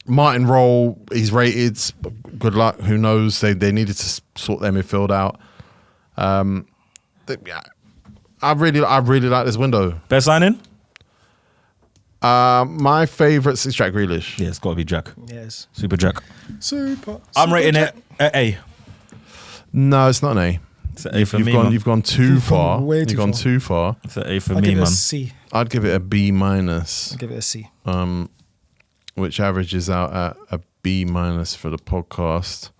Martin Roll, he's rated. Good luck. Who knows? They needed to sort their midfield out. I really like this window.
Best signing?
My favourite is Jack Grealish.
Yeah, it's got to be Jack.
Yes.
Super Jack.
Super.
I'm rating it at A.
No, it's not an A.
It's an A for me, man.
You've gone too far.
You've
gone too far.
It's an A for
I'll
me,
give it
man.
A C.
I'd give it a B minus.
I'll give it a C.
Which averages out at a B minus for the podcast.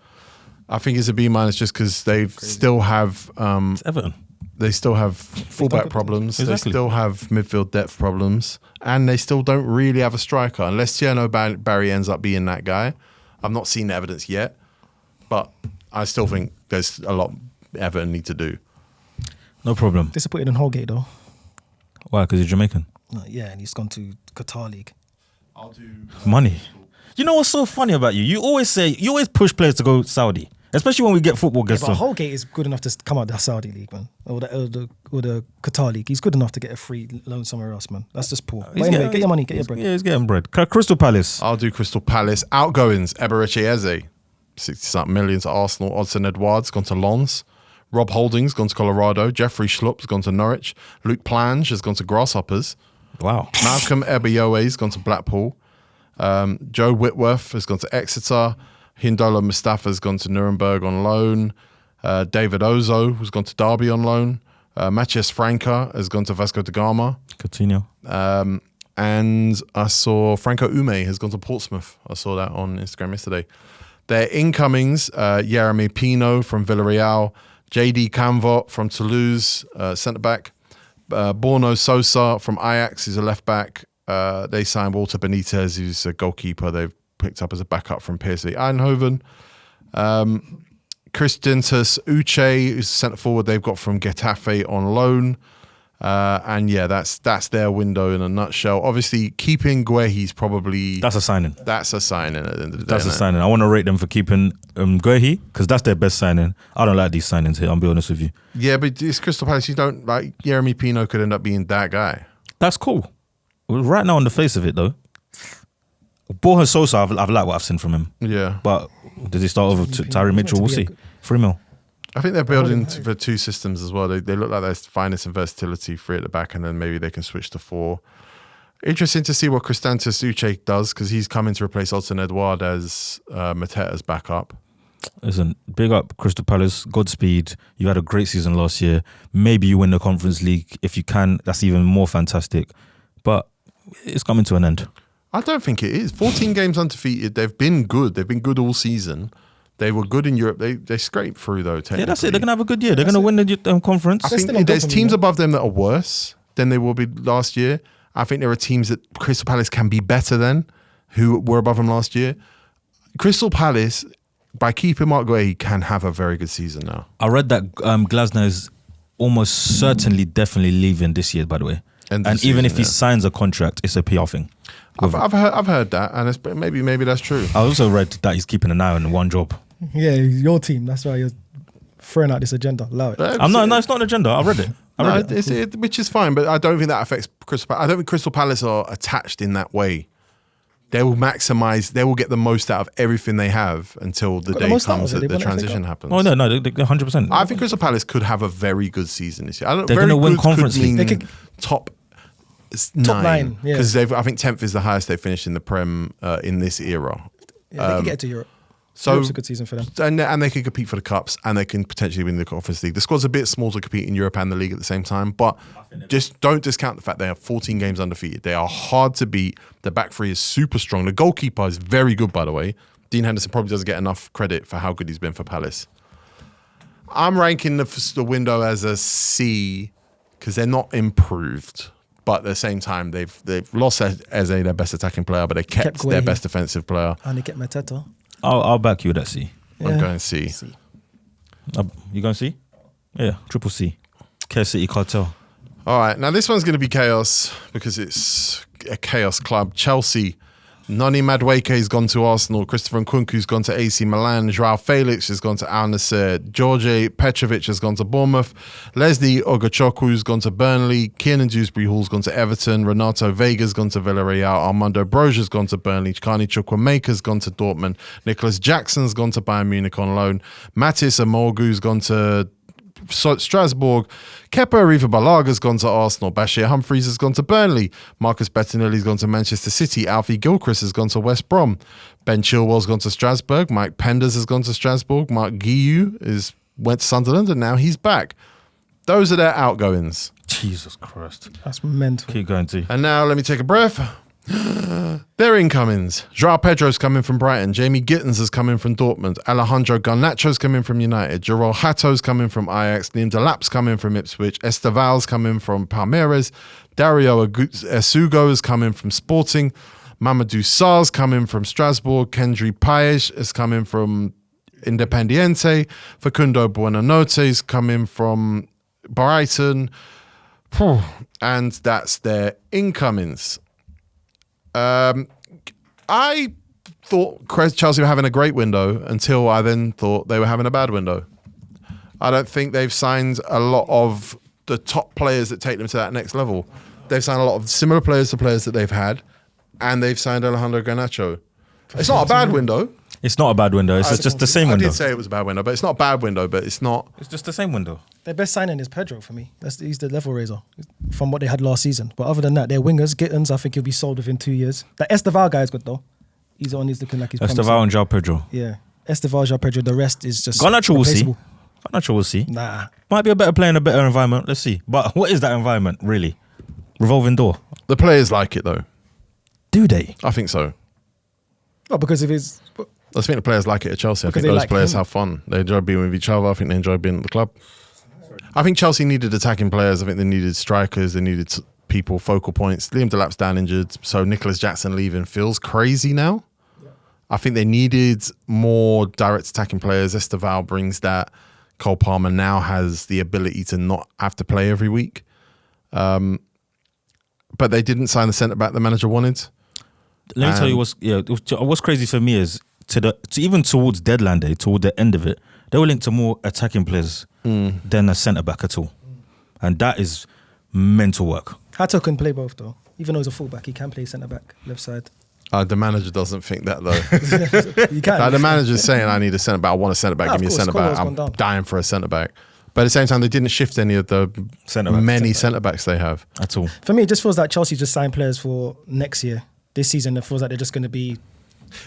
I think it's a B minus just because they still have
it's Everton.
They still have fullback problems.
Exactly.
They still have midfield depth problems, and they still don't really have a striker unless Tiano Barry ends up being that guy. I've not seen the evidence yet, but I still think there's a lot Everton need to do.
No problem.
Disappointed in Holgate though.
Why? Because he's Jamaican.
Yeah, and he's gone to Qatar League.
I'll do
money. You know what's so funny about you? You always push players to go Saudi, Especially when we get football guests
But
on.
Holgate is good enough to come out the Saudi league, man, or the Qatar league. He's good enough to get a free loan somewhere else, man. That's just poor. But anyway, get your money, get your bread.
Yeah, he's getting bread. Crystal Palace.
I'll do Crystal Palace. Outgoings, Eberechi Eze, 60-something million to Arsenal. Odson Edouard's gone to Lens. Rob Holding's gone to Colorado. Jeffrey Schlupp's gone to Norwich. Luke Plange has gone to Grasshoppers.
Wow.
Malcolm Ebeyoe's gone to Blackpool. Joe Whitworth has gone to Exeter. Hindola Mustafa's gone to Nuremberg on loan. David Ozo has gone to Derby on loan. Matthias Franca has gone to Vasco da Gama.
Coutinho.
And I saw Franco Ume has gone to Portsmouth. I saw that on Instagram yesterday. Their incomings, Jeremy Pino from Villarreal, JD Canvot from Toulouse, centre-back, Borno Sosa from Ajax, who's a left-back. They signed Walter Benitez, who's a goalkeeper they've picked up as a backup from PSV Eindhoven. Christentus Uche, who's centre-forward they've got from Getafe on loan. And yeah, that's their window in a nutshell. Obviously, keeping Guehi's probably...
That's a signing.
That's a signing at the end of the day.
That's a signing. I want to rate them for keeping Guehi because that's their best signing. I don't like these signings here, I'll be honest with you.
Yeah, but it's Crystal Palace. You don't like Jeremy Pino could end up being that guy.
That's cool. Right now on the face of it though, Borja Sosa, I've liked what I've seen from him.
Yeah.
But does he start over to Tyree Mitchell? We'll see. 3 mil.
I think they're building for two systems as well. They look like there's finesse and versatility, 3 at the back, and then maybe they can switch to 4. Interesting to see what Christentus Uche does because he's coming to replace Odson Edouard as Mateta's backup.
Listen, big up Crystal Palace. Godspeed. You had a great season last year. Maybe you win the Conference League. If you can, that's even more fantastic. But it's coming to an end.
I don't think it is. 14 games undefeated. They've been good. They've been good all season. They were good in Europe. They scraped through though. Technically.
Yeah, that's it. They're gonna have a good year. They're gonna win the conference.
I think there's teams above them that are worse than they will be last year. I think there are teams that Crystal Palace can be better than who were above them last year. Crystal Palace, by keeping Mark Guehi, can have a very good season now.
I read that Glasner is almost certainly, definitely leaving this year. By the way, and even if he signs a contract, it's a PR thing.
I've heard that, and maybe that's true.
I also read that he's keeping an eye on one job.
Yeah, your team. That's why you're throwing out this agenda. Allow it.
No, it's not an agenda. I read it.
Which is fine, but I don't think that affects Crystal Palace. I don't think Crystal Palace are attached in that way. They will maximise. They will get the most out of everything they have until the day comes that the transition happens.
Oh no, 100%.
I think Crystal Palace could have a very good season this year.
They're going to win Conference League.
They could top 9
yeah.
because I think 10th is the highest they finished in the Prem in this era.
Yeah, they can get to Europe.
So
Europe's a good season for them.
And they can compete for the cups and they can potentially win the Conference League. The squad's a bit small to compete in Europe and the league at the same time, but just don't discount the fact they have 14 games undefeated. They are hard to beat. The back three is super strong. The goalkeeper is very good, by the way. Dean Henderson probably doesn't get enough credit for how good he's been for Palace. I'm ranking the window as a C because they're not improved. But at the same time, they've lost Eze, their best attacking player, but they kept their best defensive player.
And they kept Mateta.
I'll back you with that C.
Yeah.
I'm going C.
You going C? Yeah, triple C. Care City Cartel.
All right, now this one's going to be chaos because it's a chaos club. Chelsea. Noni Madueke has gone to Arsenal. Christopher Nkunku's gone to AC Milan. Joao Felix has gone to Al Nassr. George Petrovic has gone to Bournemouth. Leslie Ogochoku's gone to Burnley. Kiernan Dewsbury-Hall's gone to Everton. Renato Vega's gone to Villarreal. Armando Broja's gone to Burnley. Carney Chukwuemeka's gone to Dortmund. Nicholas Jackson's gone to Bayern Munich on loan. Matis Amorgu's gone to Strasbourg. Kepa Arrizabalaga gone to Arsenal. Bashir Humphries has gone to Burnley. Marcus Bettinelli's gone to Manchester City. Alfie Gilchrist has gone to West Brom. Ben Chilwell's gone to Strasbourg. Mike Penders has gone to Strasbourg. Mark Guiu went to Sunderland and now he's back. Those are their outgoings.
Jesus Christ.
That's mental.
Keep going, T.
And now let me take a breath. Their incomings. Joao Pedro's coming from Brighton. Jamie Gittins has come in from Dortmund. Alejandro Garnacho's coming from United. Joel Hato's coming from Ajax. Liam Delap's coming from Ipswich. Esteval's coming from Palmeiras. Dario Esugo is coming from Sporting. Mamadou Sarr's coming from Strasbourg. Kendry Paes is coming from Independiente. Facundo Buonanote's coming from Brighton. And that's their incomings. I thought Chelsea were having a great window until I then thought they were having a bad window. I don't think they've signed a lot of the top players that take them to that next level. They've signed a lot of similar players to players that they've had, and they've signed Alejandro Garnacho. It's not a bad window.
It's not a bad window. It's just the same window.
I did say it was a bad window, but it's not a bad window, but it's not.
It's just the same window.
Their best signing is Pedro for me. He's the level raiser from what they had last season. But other than that, their wingers, Gittins, I think he'll be sold within 2 years. The Esteval guy is good though. He's looking like he's
Esteval and João Pedro.
Yeah. Esteval, João Pedro. The rest is just
Garnacho will see.
replaceable.
Garnacho will see.
Nah.
Might be a better player in a better environment. Let's see. But what is that environment, really? Revolving door.
The players like it though.
Do they?
I think so.
Well, because of his...
I think the players like it at Chelsea. I
Because
think
they
those
like
players
him.
have fun. They enjoy being with each other. I think they enjoy being at the club. I think Chelsea needed attacking players. I think they needed strikers. They needed people, focal points. Liam Delap's down injured, so Nicholas Jackson leaving feels crazy now. Yeah. I think they needed more direct attacking players. Esteval brings that. Cole Palmer now has the ability to not have to play every week. But they didn't sign the centre-back the manager wanted.
Let me tell you what's crazy for me is to even towards deadline day, toward the end of it, they were linked to more attacking players than a centre back at all, and that is mental work.
Hato can play both though. Even though he's a fullback, he can play centre back, left side.
The manager doesn't think that though.
You can.
The manager's saying, "I need a centre back. I want a centre back.
No,
Give me a
of course,
centre back.
Cornwall's
I'm
gone down.
dying for a centre back." But at the same time, they didn't shift any of the many centre backs they have
At all.
For me, it just feels like Chelsea just signed players for next year. This season, it feels like they're just going to be...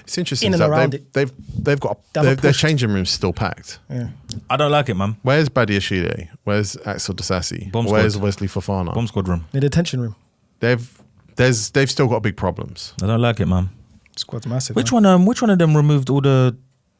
It's interesting.
In and
that
around
they've got
They have a
their
push.
changing room's still packed.
Yeah.
I don't like it, man.
Where's Badiashile? Where's Axel Disasi?
Bomb
Where's
squad.
Wesley Fofana?
Bomb squad room.
The detention room.
They've still got big problems.
I don't like it, man.
Squad's massive.
Which
man.
one of them removed all the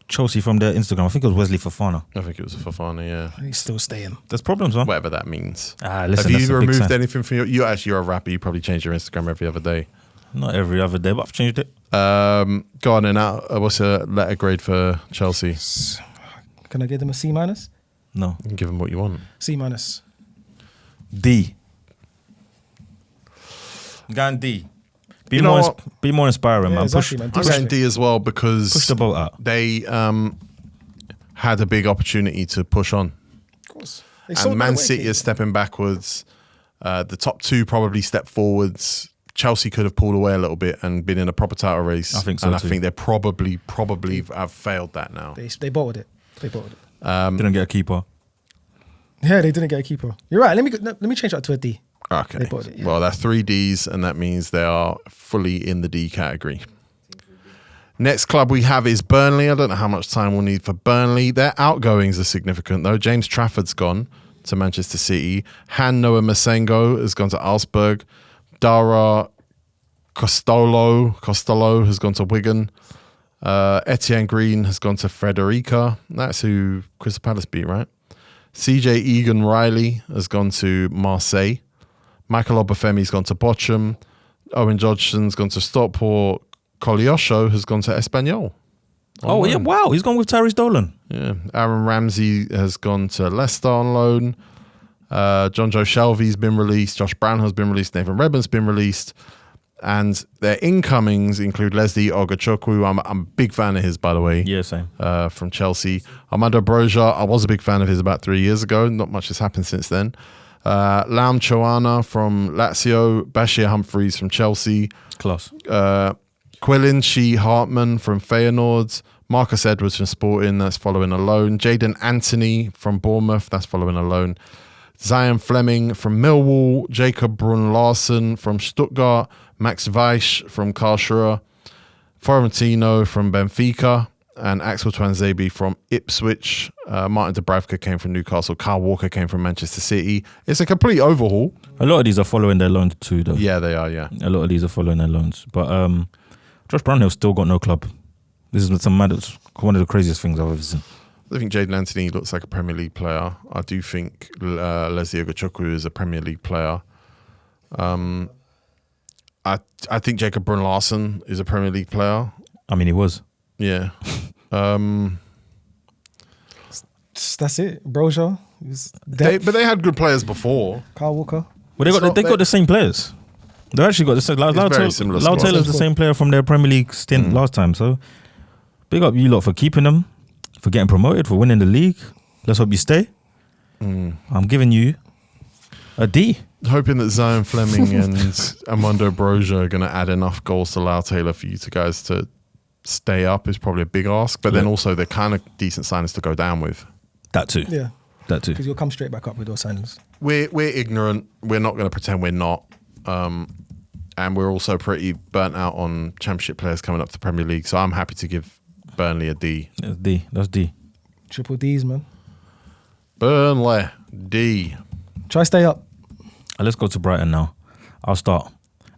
Chelsea from their Instagram? I think it was Wesley Fofana.
I think it was a Fofana. Yeah,
He's still staying.
There's problems, man.
whatever that means.
Listen,
Have
that's
you
a big
removed
sign.
anything from you're a rapper? You probably change your Instagram every other day.
Not every other day, but I've changed it.
Go on and out. What's a letter grade for Chelsea?
Can I give them a C minus?
No.
You can give them what you want.
C minus.
D. Gan D. Be
You know
more
what?
be more inspiring,
Yeah,
man.
exactly,
Push
man.
I'm
Push
saying
it.
D as well because
push the boat out.
they had a big opportunity to push on.
Of course. They sold
And
that
Man
away,
City
Kate.
is stepping backwards. The top two probably step forwards. Chelsea could have pulled away a little bit and been in a proper title race.
I think so
And
too.
I think they probably have failed that now.
They bottled it. They bottled it.
Didn't get a keeper.
Yeah, they didn't get a keeper. You're right. Let me change that to a D.
Okay.
They bought it, yeah.
Well, that's 3 Ds, and that means they are fully in the D category. Next club we have is Burnley. I don't know how much time we'll need for Burnley. Their outgoings are significant, though. James Trafford's gone to Manchester City. Han Noah Masengo has gone to Augsburg. Dara Costello has gone to Wigan. Etienne Green has gone to Frederica. That's who Crystal Palace beat, right? CJ Egan Riley has gone to Marseille. Michael Obafemi's gone to Bochum. Owen Hodgson's gone to Stockport. Kolyosho has gone to Espanyol.
Oh, yeah. Wow. He's gone with Tyrese Dolan.
Yeah. Aaron Ramsey has gone to Leicester on loan. John Joe Shelby's been released. Josh Brown has been released. Nathan Redmond's been released. And their incomings include Leslie Ogachukwu. I'm a big fan of his, by the way.
Yeah, same.
From Chelsea. Armando Broja, I was a big fan of his about 3 years ago. Not much has happened since then. Lam Choana from Lazio. Bashir Humphreys from Chelsea.
Class.
Quillen Shee Hartman from Feyenoord. Marcus Edwards from Sporting, that's following a loan. Jaden Anthony from Bournemouth, that's following a loan. Zion Fleming from Millwall. Jacob Brun Larsen from Stuttgart. Max Weiss from Karlsruhe. Florentino from Benfica. And Axel Twanzebe from Ipswich. Martin Dubravka came from Newcastle. Kyle Walker came from Manchester City. It's a complete overhaul.
A lot of these are following their loans too, though.
Yeah, they are, yeah.
A lot of these are following their loans. But Josh Brownhill's still got no club. This is one of the craziest things I've ever seen.
I think Jaden Anthony looks like a Premier League player. I do think Leslie Ogachukwu is a Premier League player. I think Jacob Brun Larsen is a Premier League player.
I mean, he was.
Yeah.
That's it. Broja.
But they had good players before.
Carl Walker.
Well, they got the same players. They actually got the same.
very similar squad.
Taylor's the same player from their Premier League stint last time. So big up you lot for keeping them, for getting promoted, for winning the league. Let's hope you stay. I'm giving you a D.
Hoping that Zion Fleming and Armando Broja are going to add enough goals to Lau Taylor for you guys to stay up is probably a big ask. But then also they're kind of decent signings to go down with.
That too.
Yeah.
That too.
Because you'll come straight back up with those signings.
We're ignorant. We're not going to pretend we're not. And we're also pretty burnt out on Championship players coming up to Premier League. So I'm happy to give Burnley a D.
That's D. That's D.
Triple Ds, man.
Burnley, D.
Try stay up.
Let's go to Brighton now. I'll start.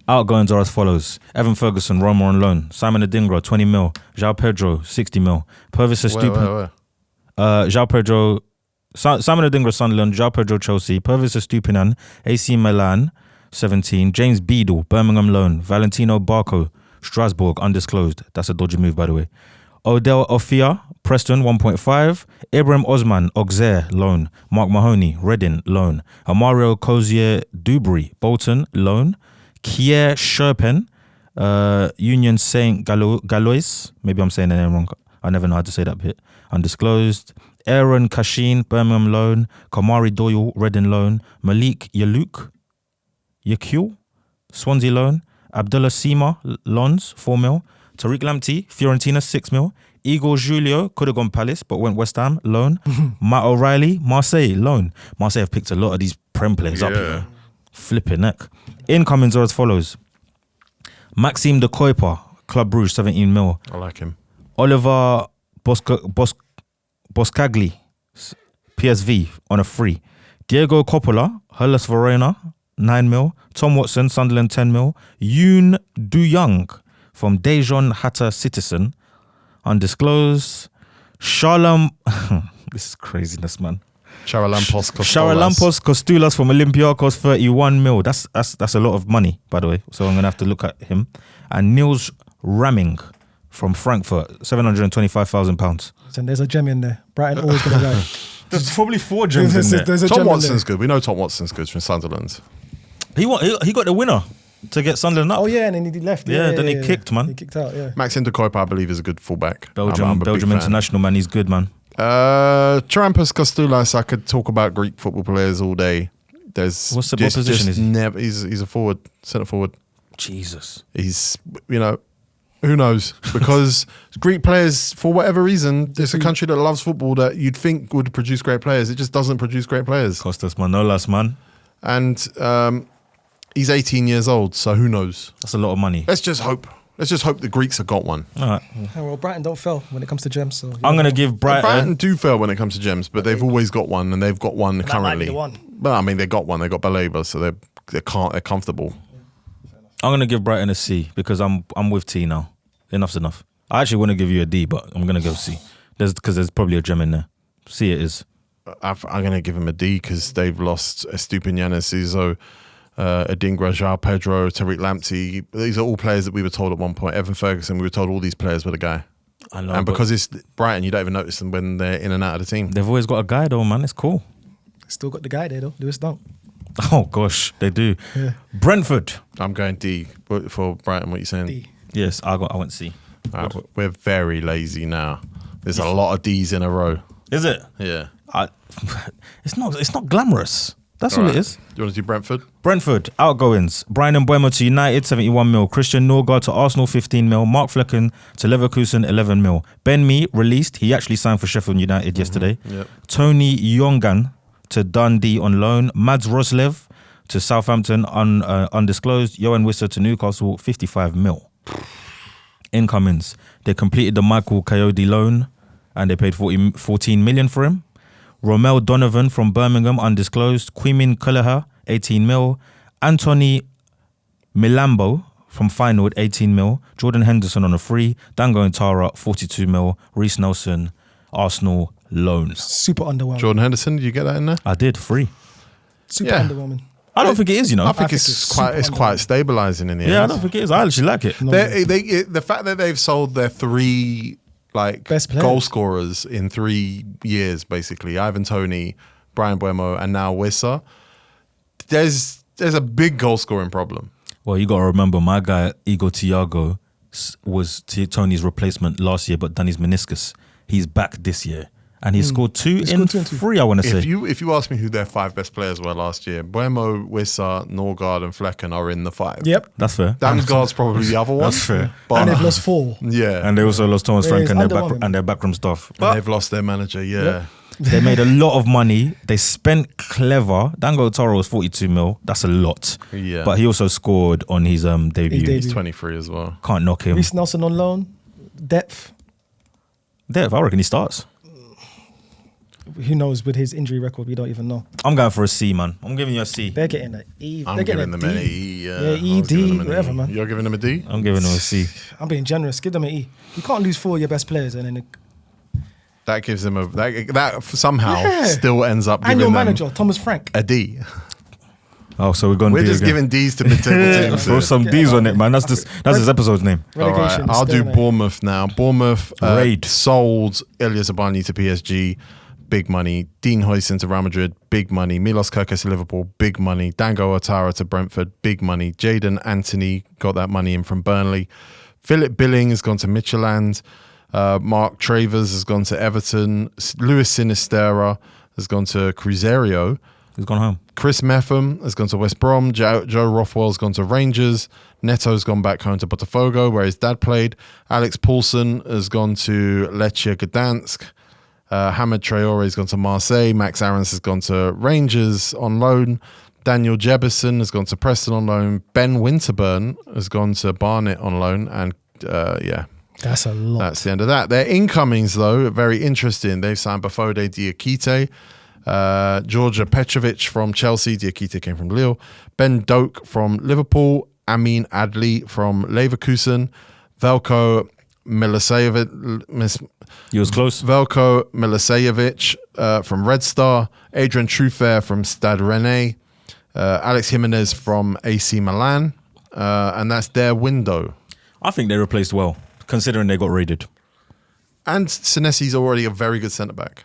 Outgoings are as follows. Evan Ferguson, Roma on loan. Simon Adingra, 20 mil. João Pedro, 60 mil. Purvis Estupiñán. João Pedro... Simon Adingra, Sunderland. João Pedro, Chelsea. Purvis Estupiñán, AC Milan, 17. James Beadle, Birmingham loan. Valentino Barco, Strasbourg, undisclosed. That's a dodgy move, by the way. Odell Ofia, Preston, 1.5. Ibrahim Osman, Auxerre, loan. Mark Mahoney, Reading, loan. Amario Cozier Dubry, Bolton, loan. Kier Sherpen, Union Saint Galois. Maybe I'm saying the name wrong. I never know how to say that bit. Undisclosed. Aaron Kashin, Birmingham loan. Kamari Doyle, Reading loan. Malik Yakul, Swansea loan. Abdullah Sima, Lons, 4 mil. Tariq Lamptey, Fiorentina, 6 mil. Igor Julio, could have gone Palace, but went West Ham, loan. Matt O'Reilly, Marseille, loan. Marseille have picked a lot of these Prem players up here. Flipping neck. Incomings are as follows. Maxime de Kuiper, Club Brugge, 17 mil.
I like him.
Oliver Boscagli, PSV, on a free. Diego Coppola, Hellas Verona, 9 mil. Tom Watson, Sunderland, 10 mil. Yoon Du-young from Daejeon Hatta Citizen, undisclosed. Sharlam, this is craziness, man.
Charalampos
Costulas from Olympiacos, 31 mil. That's a lot of money, by the way. So I'm going to have to look at him. And Niels Ramming from Frankfurt, £725,000.
So there's a gem in there. Brighton always going to go.
There's probably 4 gems in there.
There's a
Tom
gem
Watson's good. We know Tom Watson's good from Sunderland.
He got the winner to get Sunderland up.
Oh yeah, and then he left.
Yeah, then he kicked, man.
He kicked out, yeah.
Maxime de Kuiper, I believe, is a good fullback.
Belgium international, man. He's good, man.
Charampos Kostoulas, I could talk about Greek football players all day. There's
what position is he?
Never, he's a forward, centre forward.
Jesus.
He's, who knows? Because Greek players, for whatever reason, it's a country that loves football that you'd think would produce great players. It just doesn't produce great players.
Kostas Manolas, man.
And he's 18 years old, so who knows?
That's a lot of money.
Let's just hope. Let's just hope the Greeks have got one.
All right.
Well, Brighton don't fail when it comes to gems. So
I'm going to give
Brighton do fail when it comes to gems, but they've always got one, and they've got one currently.
That might be the one.
But I mean, they got one. They got Baleba, so they're comfortable.
I'm going to give Brighton a C because I'm with T now. Enough's enough. I actually want to give you a D, but I'm going to go C. Because there's probably a gem in there. C it is.
I'm going to give him a D because they've lost Estupiñán, Ciso, Adingra, João Pedro, Tariq Lamptey. These are all players that we were told at one point. Evan Ferguson, we were told all these players were the guy.
I know.
And because it's Brighton, you don't even notice them when they're in and out of the team.
They've always got a guy though, man. It's cool.
Still got the guy there though. Lewis Dunk.
Oh gosh, they do.
Yeah.
Brentford.
I'm going D for Brighton. What are you saying?
D.
Yes, I went C.
We're very lazy now. There's a lot of D's in a row.
Is it?
Yeah.
It's not glamorous. That's all it is.
Do you want to do Brentford?
Brentford, outgoings. Brian Mbeumo to United, 71 mil. Christian Norgard to Arsenal, 15 mil. Mark Flecken to Leverkusen, 11 mil. Ben Mee, released. He actually signed for Sheffield United yesterday.
Yep.
Tony Yongan to Dundee on loan. Mads Roslev to Southampton, undisclosed. Johan Wisser to Newcastle, 55 mil. Incomings. They completed the Michael Coyote loan and they paid 14 million for him. Romel Donovan from Birmingham, undisclosed. Quimin Kelleher, 18 mil. Anthony Milambo from Feyenoord, 18 mil. Jordan Henderson on a free. Dango and Tara, 42 mil. Reece Nelson, Arsenal loans.
Super underwhelming.
Jordan Henderson, did you get that in there?
I did, free.
Super underwhelming.
I don't think it is,
I think it's quite stabilising in the end.
Yeah, I don't think it is. I actually like it.
The fact that they've sold their 3
best players,
goal scorers in 3 years, basically, Ivan Toney, Brian Mbeumo, and now Wissa, there's a big goal scoring problem.
Well, you got to remember, my guy, Igor Thiago, was Tony's replacement last year, but done his meniscus. He's back this year. And he scored two in three, I want to say.
If you ask me who their 5 best players were last year, Buemo, Wissa, Norgard and Flecken are in the 5.
Yep.
That's fair.
Damsgaard's probably the other one.
That's fair.
But,
And they've lost 4.
yeah.
And they also lost Thomas Frank and
underwhelming.
their backroom staff.
And they've lost their manager, yeah.
Yep.
They made a lot of money. They spent clever. Dango Toro was 42 mil. That's a lot.
Yeah.
But he also scored on his debut.
He's 23 as well.
Can't knock him.
Reece Nelson on loan. Depth.
Dev, I reckon he starts.
Who knows with his injury record? We don't even know.
I'm going for a C, man. I'm giving you a C.
They're getting an E.
I'm
They're
giving
getting
them
a
an
D.
E.
Yeah, E, D, whatever, man.
You're giving them a D?
I'm giving him a C.
I'm being generous. Give them an E. You can't lose 4 of your best players and then
That gives them that somehow
Yeah.
still ends up
and
giving
your
them
manager Thomas Frank.
a D.
Oh, so we're going
We're
D
just
again.
giving D's to mid-table teams.
Throw some D's on it, man. That's his episode's name.
All right,
Relegation.
I'll do
stalemate.
Bournemouth now. Bournemouth
Raid.
sold Elias Abani to PSG, big money. Dean Huijsen to Real Madrid, big money. Milos Kerkez to Liverpool, big money. Dango Ouattara to Brentford, big money. Jadon Anthony got that money in from Burnley. Philip Billing has gone to Midtjylland. Mark Travers has gone to Everton. Luis Sinisterra has gone to Cruzeiro.
He's gone home.
Chris Metham has gone to West Brom. Joe Rothwell's gone to Rangers. Neto's gone back home to Botafogo, where his dad played. Alex Poulsen has gone to Lechia Gdansk. Hamad Traore's gone to Marseille. Max Aarons has gone to Rangers on loan. Daniel Jebison has gone to Preston on loan. Ben Winterburn has gone to Barnet on loan. And
That's a lot.
that's the end of that. Their incomings, though, are very interesting. They've signed Bafode Diakite, Georgia Petrovic from Chelsea. Diakite came from Lille. Ben Doak from Liverpool. Amin Adli from Leverkusen. Velko Milisejevic.
He was close.
Velko Milisejevic from Red Star. Adrian Trufer from Stade Rennais. Alex Jimenez from AC Milan. And that's their window.
I think they replaced well, considering they got raided.
And Senesi's already a very good centre-back.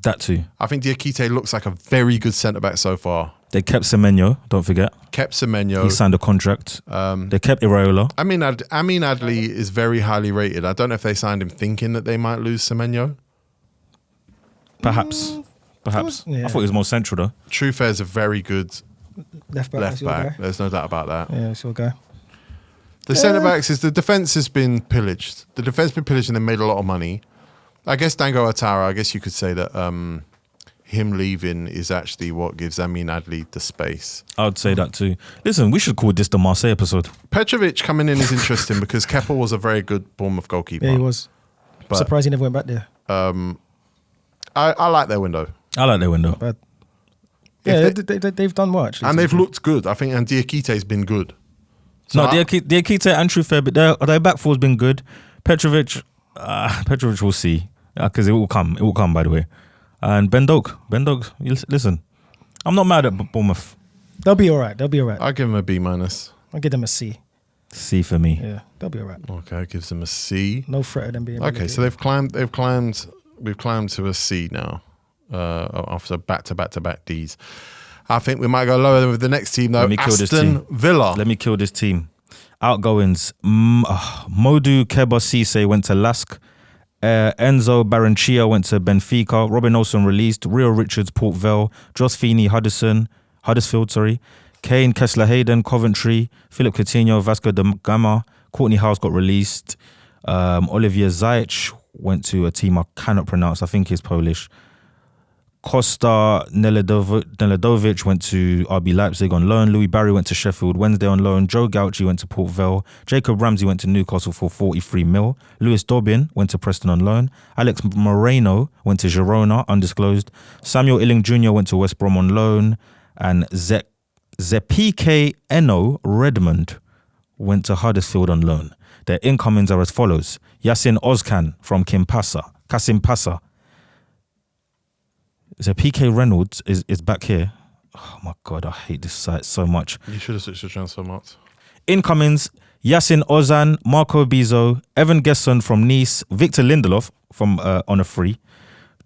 That too.
I think Diakite looks like a very good centre-back so far.
They kept Semenyo, don't forget.
Kept Semenyo.
He signed a contract. They kept Iraola.
Amin Adli is very highly rated. I don't know if they signed him thinking that they might lose Semenyo.
Perhaps.
Yeah.
I thought he was more central though.
Trufer is a very good
Left back.
left
that's your
back.
guy.
There's no doubt about that.
Yeah, it's your guy.
The centre-backs is the defence has been pillaged. The defence has been pillaged and they made a lot of money. I guess Dango Ouattara, I guess you could say that him leaving is actually what gives Amin Adli the space.
I would say that too. Listen, we should call this the Marseille episode.
Petrovic coming in is interesting because Keppel was a very good Bournemouth goalkeeper.
Yeah, he was.
But-
Surprised he never went back there.
I like their window.
I like their window.
But
If
yeah, they've done well actually.
And they've looked good. I think, and Diakite's been good. So
No, Diakite and Trufer, but their back four's been good. Petrovic we'll see. Because it will come. It will come, by the way. And Ben Doak, listen, I'm not mad at Bournemouth.
They'll be all right.
I'll give them a B minus.
I'll give them a C.
C for me.
Yeah, they'll be all right.
Okay, gives them a C.
No threat of them being.
Okay, so we've climbed to a C now. After back-to-back Ds. I think we might go lower with the next team though.
Let me kill this
Aston
team.
Villa.
Let me kill this team. Outgoings. Modu Keba Cisse went to Lask. Enzo Barrenechea went to Benfica. Robin Olsen released. Rio Richards, Port Vale. Joss Feeney, Huddersfield. Kane, Kessler Hayden, Coventry. Philip Coutinho, Vasco da Gama. Courtney House got released. Olivier Ziyech went to a team I cannot pronounce. I think he's Polish. Costa Neledovic went to RB Leipzig on loan. Louis Barry went to Sheffield Wednesday on loan. Joe Gauchi went to Port Vale. Jacob Ramsey went to Newcastle for 43 mil. Lewis Dobbin went to Preston on loan. Alex Moreno went to Girona, undisclosed. Samuel Illing Jr. went to West Brom on loan. And Zepike Eno Redmond went to Huddersfield on loan. Their incomings are as follows. Yasin Ozkan from Kasim Pasa. So PK Reynolds is back here. Oh my God, I hate this site so much.
You should have switched to transfer marks.
Incomings, Yasin Ozan, Marco Bizzo, Evan Gesson from Nice, Victor Lindelof from on a free,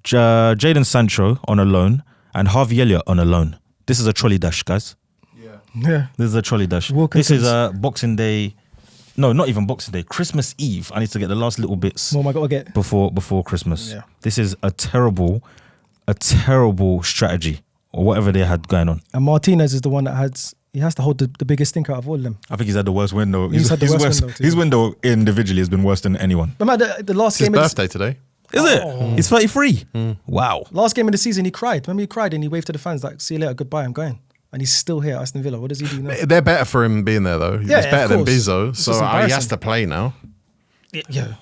Jadon Sancho on a loan, and Harvey Elliott on a loan. This is a trolley dash, guys.
Yeah.
Yeah.
This is a trolley dash. This is Boxing Day. No, not even Boxing Day. Christmas Eve. I need to get the last little bits.
What am I got to get?
Before Christmas.
Yeah.
This is a terrible strategy or whatever they had going on.
And Martinez is the one that has to hold the biggest stink out of all of them.
I think he's had the worst window.
He's had the worst window too.
His window individually has been worse than anyone.
Remember the last
It's
game.
his birthday today.
Is it? He's 33. Wow.
Last game of the season, he cried. Remember, he cried and he waved to the fans like, "See you later, goodbye, I'm going." And he's still here at Aston Villa. What does he do now?
They're better for him being there, though. He's better than Bizzo,
It's
so
just
he has
embarrassing.
to play now.
Yeah.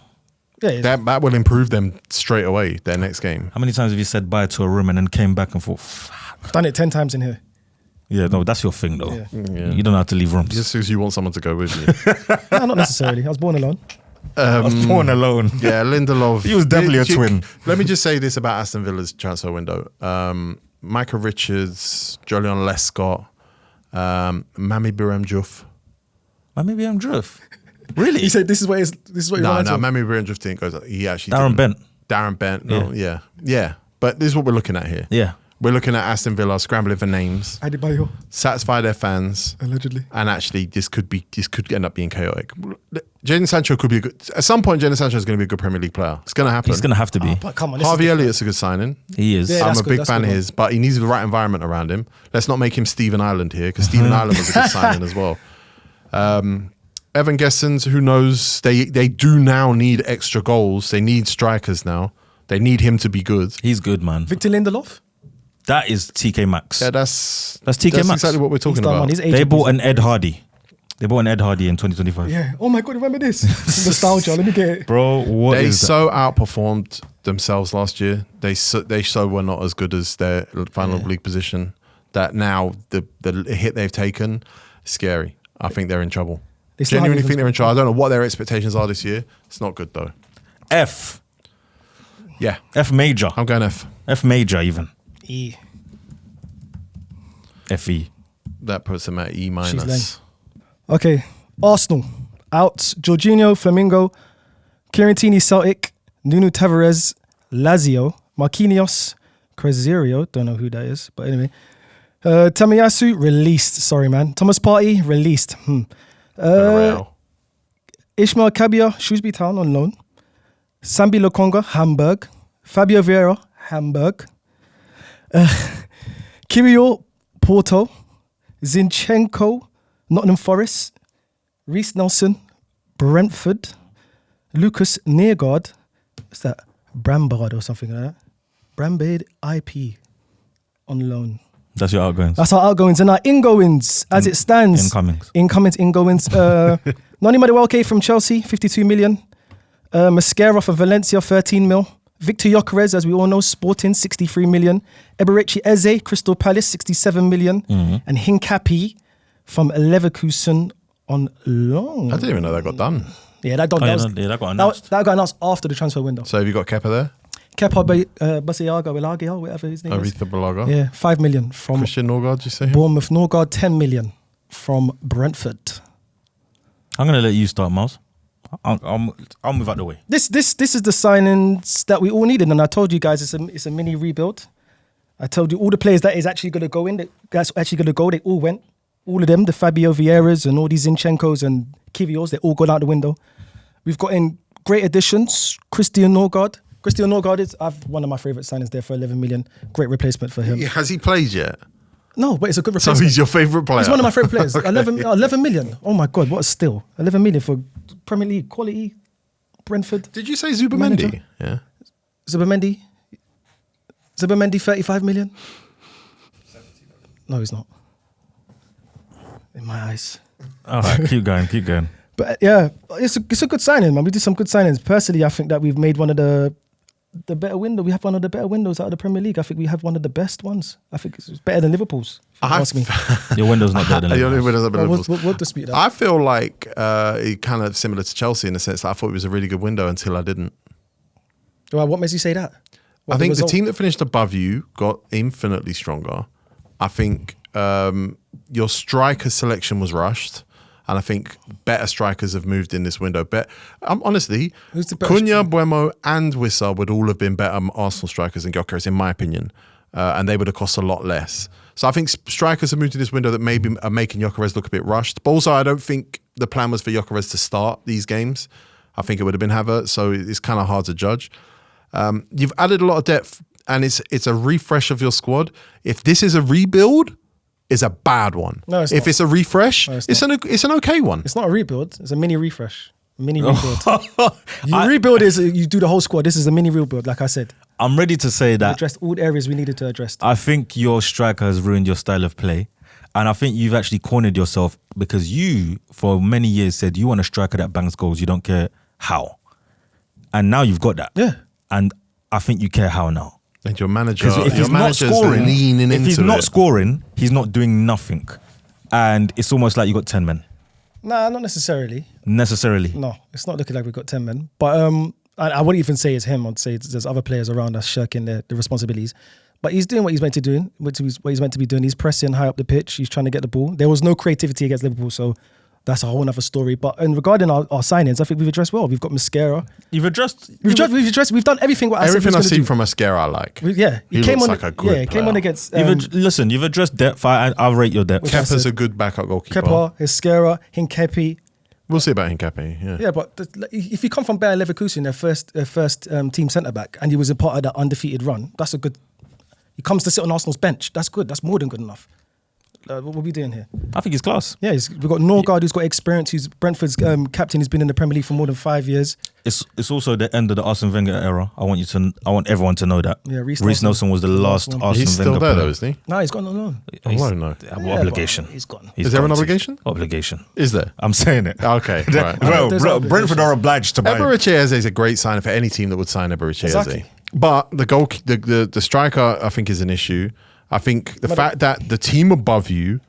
That will improve them straight away, their next game.
How many times have you said bye to a room and then came back and thought,
I've done it 10 times in here.
yeah, no, that's your thing though.
Yeah.
You don't have to leave rooms.
Just because you want someone to go with you.
No, not necessarily. I was born alone.
I was born alone.
Yeah, Lindelof.
He was definitely a twin.
Let me just say this about Aston Villa's transfer window. Micah Richards, Jolion Lescott, Mami Birem Juf.
Maybe I'm Drift. Really?
He said, "This is what you
No,
want to."
Mami Birem Juf didn't go. He actually
Darren
didn't.
Bent.
Darren Bent. No, yeah. But this is what we're looking at here.
Yeah.
We're looking at Aston Villa scrambling for names,
Adebayo,
satisfy their fans,
allegedly.
and actually this could end up being chaotic. Jadon Sancho could be a good. At some point, Jadon Sancho is going to be a good Premier League player. It's going to happen.
He's going to have to be.
But come on, this
Harvey
is different.
Elliott's a good signing.
He is.
Yeah,
I'm
that's
a
good,
big
that's
fan
good
of
one.
his, but he needs the right environment around him. Let's not make him Stephen Ireland here, because Stephen Ireland was a good signing as well. Evan Gessens, who knows? They do now need extra goals. They need strikers now. They need him to be good.
He's good, man.
Victor Lindelof.
That is TK Maxx.
Yeah, that's
TK Maxx.
exactly what we're talking
He's done
about.
one. His
They
agent
bought
was-
an Ed Hardy. They bought an Ed Hardy in 2025.
Yeah. Oh my God, remember this? Nostalgia. Let me get it.
Bro, what
They
is that?
so outperformed themselves last year. They so were not as good as their final league position. That now the hit they've taken is scary. I think they're in trouble.
They still
Genuinely
haven't
think
even-
they're in trouble. I don't know what their expectations are this year. It's not good though.
F.
Yeah,
F major.
I'm going F.
F major even.
E.
FE.
That puts them at E
She's
minus.
lame. Okay. Arsenal out. Jorginho, Flamingo, Chiarantini, Celtic, Nuno Tavares, Lazio, Marquinhos, Cresserio. Don't know who that is, but anyway. Tamiyasu released. Sorry, man. Thomas Partey released.
Villarreal.
Ishmael Kabia, Shrewsbury Town on loan. Sambi Lokonga, Hamburg. Fabio Vieira, Hamburg. Kirio, Porto. Zinchenko, Nottingham Forest. Reece Nelson, Brentford. Lucas Neergaard. What's that? Brambard or something like that. Brambard IP on loan.
That's your outgoings.
That's our outgoings and our ingoings as it stands.
Incomings.
Ingoings. Noni Madueke from Chelsea, 52 million. Mascara from Valencia, 13 mil. Victor Gyökeres, as we all know, Sporting, 63 million. Eberechi Eze, Crystal Palace, 67 million. And Hincapi from Leverkusen on loan.
I didn't even know that got done.
Yeah, that got announced. That got announced after the transfer window.
So have you got Kepa there?
Kepa Basiaga, whatever his name is.
Aretha Balaga.
Yeah, 5 million from
Christian Norgard, did you say?
Bournemouth. Norgard, 10 million from Brentford.
I'm going to let you start, Miles. I'll move out the way.
This is the signings that we all needed, and I told you guys it's a mini rebuild. I told you all the players that is actually going to go in, that's actually going to go. They all went, all of them, the Fabio Vieiras and all these Zinchenkos and Kvyats, they all gone out the window. We've got in great additions. Christian Norgard is one of my favourite signings there for 11 million. Great replacement for him.
Has he played yet?
No, but it's a good
So
replacement.
he's your favourite player?
He's one of my favourite players. 11 million. Oh my God, what a steal. 11 million for Premier League quality. Brentford.
Did you say Zubamendi?
Manager.
Yeah.
Zubamendi, 35 million? No, he's not. In my eyes.
All right, keep going.
But yeah, it's a good signing, man. We did some good signings. Personally, I think that we've made one of the better window. We have one of the better windows out of the Premier League. I think we have one of the best ones. I think it's better than Liverpool's. If you ask me.
Your window's not better than
Your
Liverpool's.
window's not better than
Well,
Liverpool's.
we'll dispute that.
I feel like it kind of similar to Chelsea in the sense that I thought it was a really good window until I didn't.
Well, what makes you say that?
I think the
result?
team that finished above you got infinitely stronger. I think your striker selection was rushed. And I think better strikers have moved in this window. Honestly,
Who's the better
Cunha, Buemo and Wissa would all have been better Arsenal strikers than Gyökeres, in my opinion. and they would have cost a lot less. So I think strikers have moved to this window that maybe are making Gyökeres look a bit rushed. But also, I don't think the plan was for Gyökeres to start these games. I think it would have been Havertz, so it's kind of hard to judge. You've added a lot of depth, and it's a refresh of your squad. If this is a rebuild, it's a bad one.
No, it's
if
not.
it's a refresh,
No,
it's an okay one.
It's not a rebuild. It's a mini refresh. Mini rebuild. Rebuild is you do the whole squad. This is a mini rebuild, like I said.
I'm ready to say
We
that
addressed all the areas we needed to address.
I think your striker has ruined your style of play. And I think you've actually cornered yourself because you, for many years, said you want a striker that bangs goals. You don't care how. And now you've got that.
Yeah.
And I think you care how now.
And your manager,
Because if he's not scoring, scoring, he's not doing nothing. And it's almost like you got 10 men.
Nah, not necessarily.
Necessarily.
No, it's not looking like we've got 10 men. But I wouldn't even say it's him. I'd say there's other players around us shirking the responsibilities. But he's doing what he's meant to do, what he's meant to be doing. He's pressing high up the pitch. He's trying to get the ball. There was no creativity against Liverpool, so that's a whole other story. But regarding our signings, I think we've addressed well. We've got Mascara.
You've addressed.
We've done everything.
Everything I've seen from Mascara, I like.
He
looks like a good
came on
player.
against.
You've addressed depth. I'll rate your depth.
Kepa's a good backup goalkeeper.
Kepa, Mascara, Hinkepi.
We'll see about Hincapi.
Yeah, but if you come from Bayer Leverkusen, their first team centre back, and he was a part of that undefeated run, that's a good. He comes to sit on Arsenal's bench. That's good. That's more than good enough. What are we doing here?
I think he's class.
Yeah, we've got Norgard, who's got experience, who's Brentford's captain, who's been in the Premier League for more than 5 years.
It's also the end of the Arsene Wenger era. I want everyone to know that.
Yeah, Reece
Nelson was the last
one.
Arsene
He's still
Wenger
there
player.
though, isn't he?
No, he's gone on loan.
I don't know.
Obligation.
He's gone.
He's
Is there an
gone to-
obligation?
Obligation.
Is there?
I'm saying it.
Okay, right.
Well,
There's
bro,
obligation.
Brentford are obliged to buy him.
Eberechi Eze is a great sign for any team that would sign Eberechi Eze.
Exactly.
But the striker, I think, is an issue. I think the fact that the team above you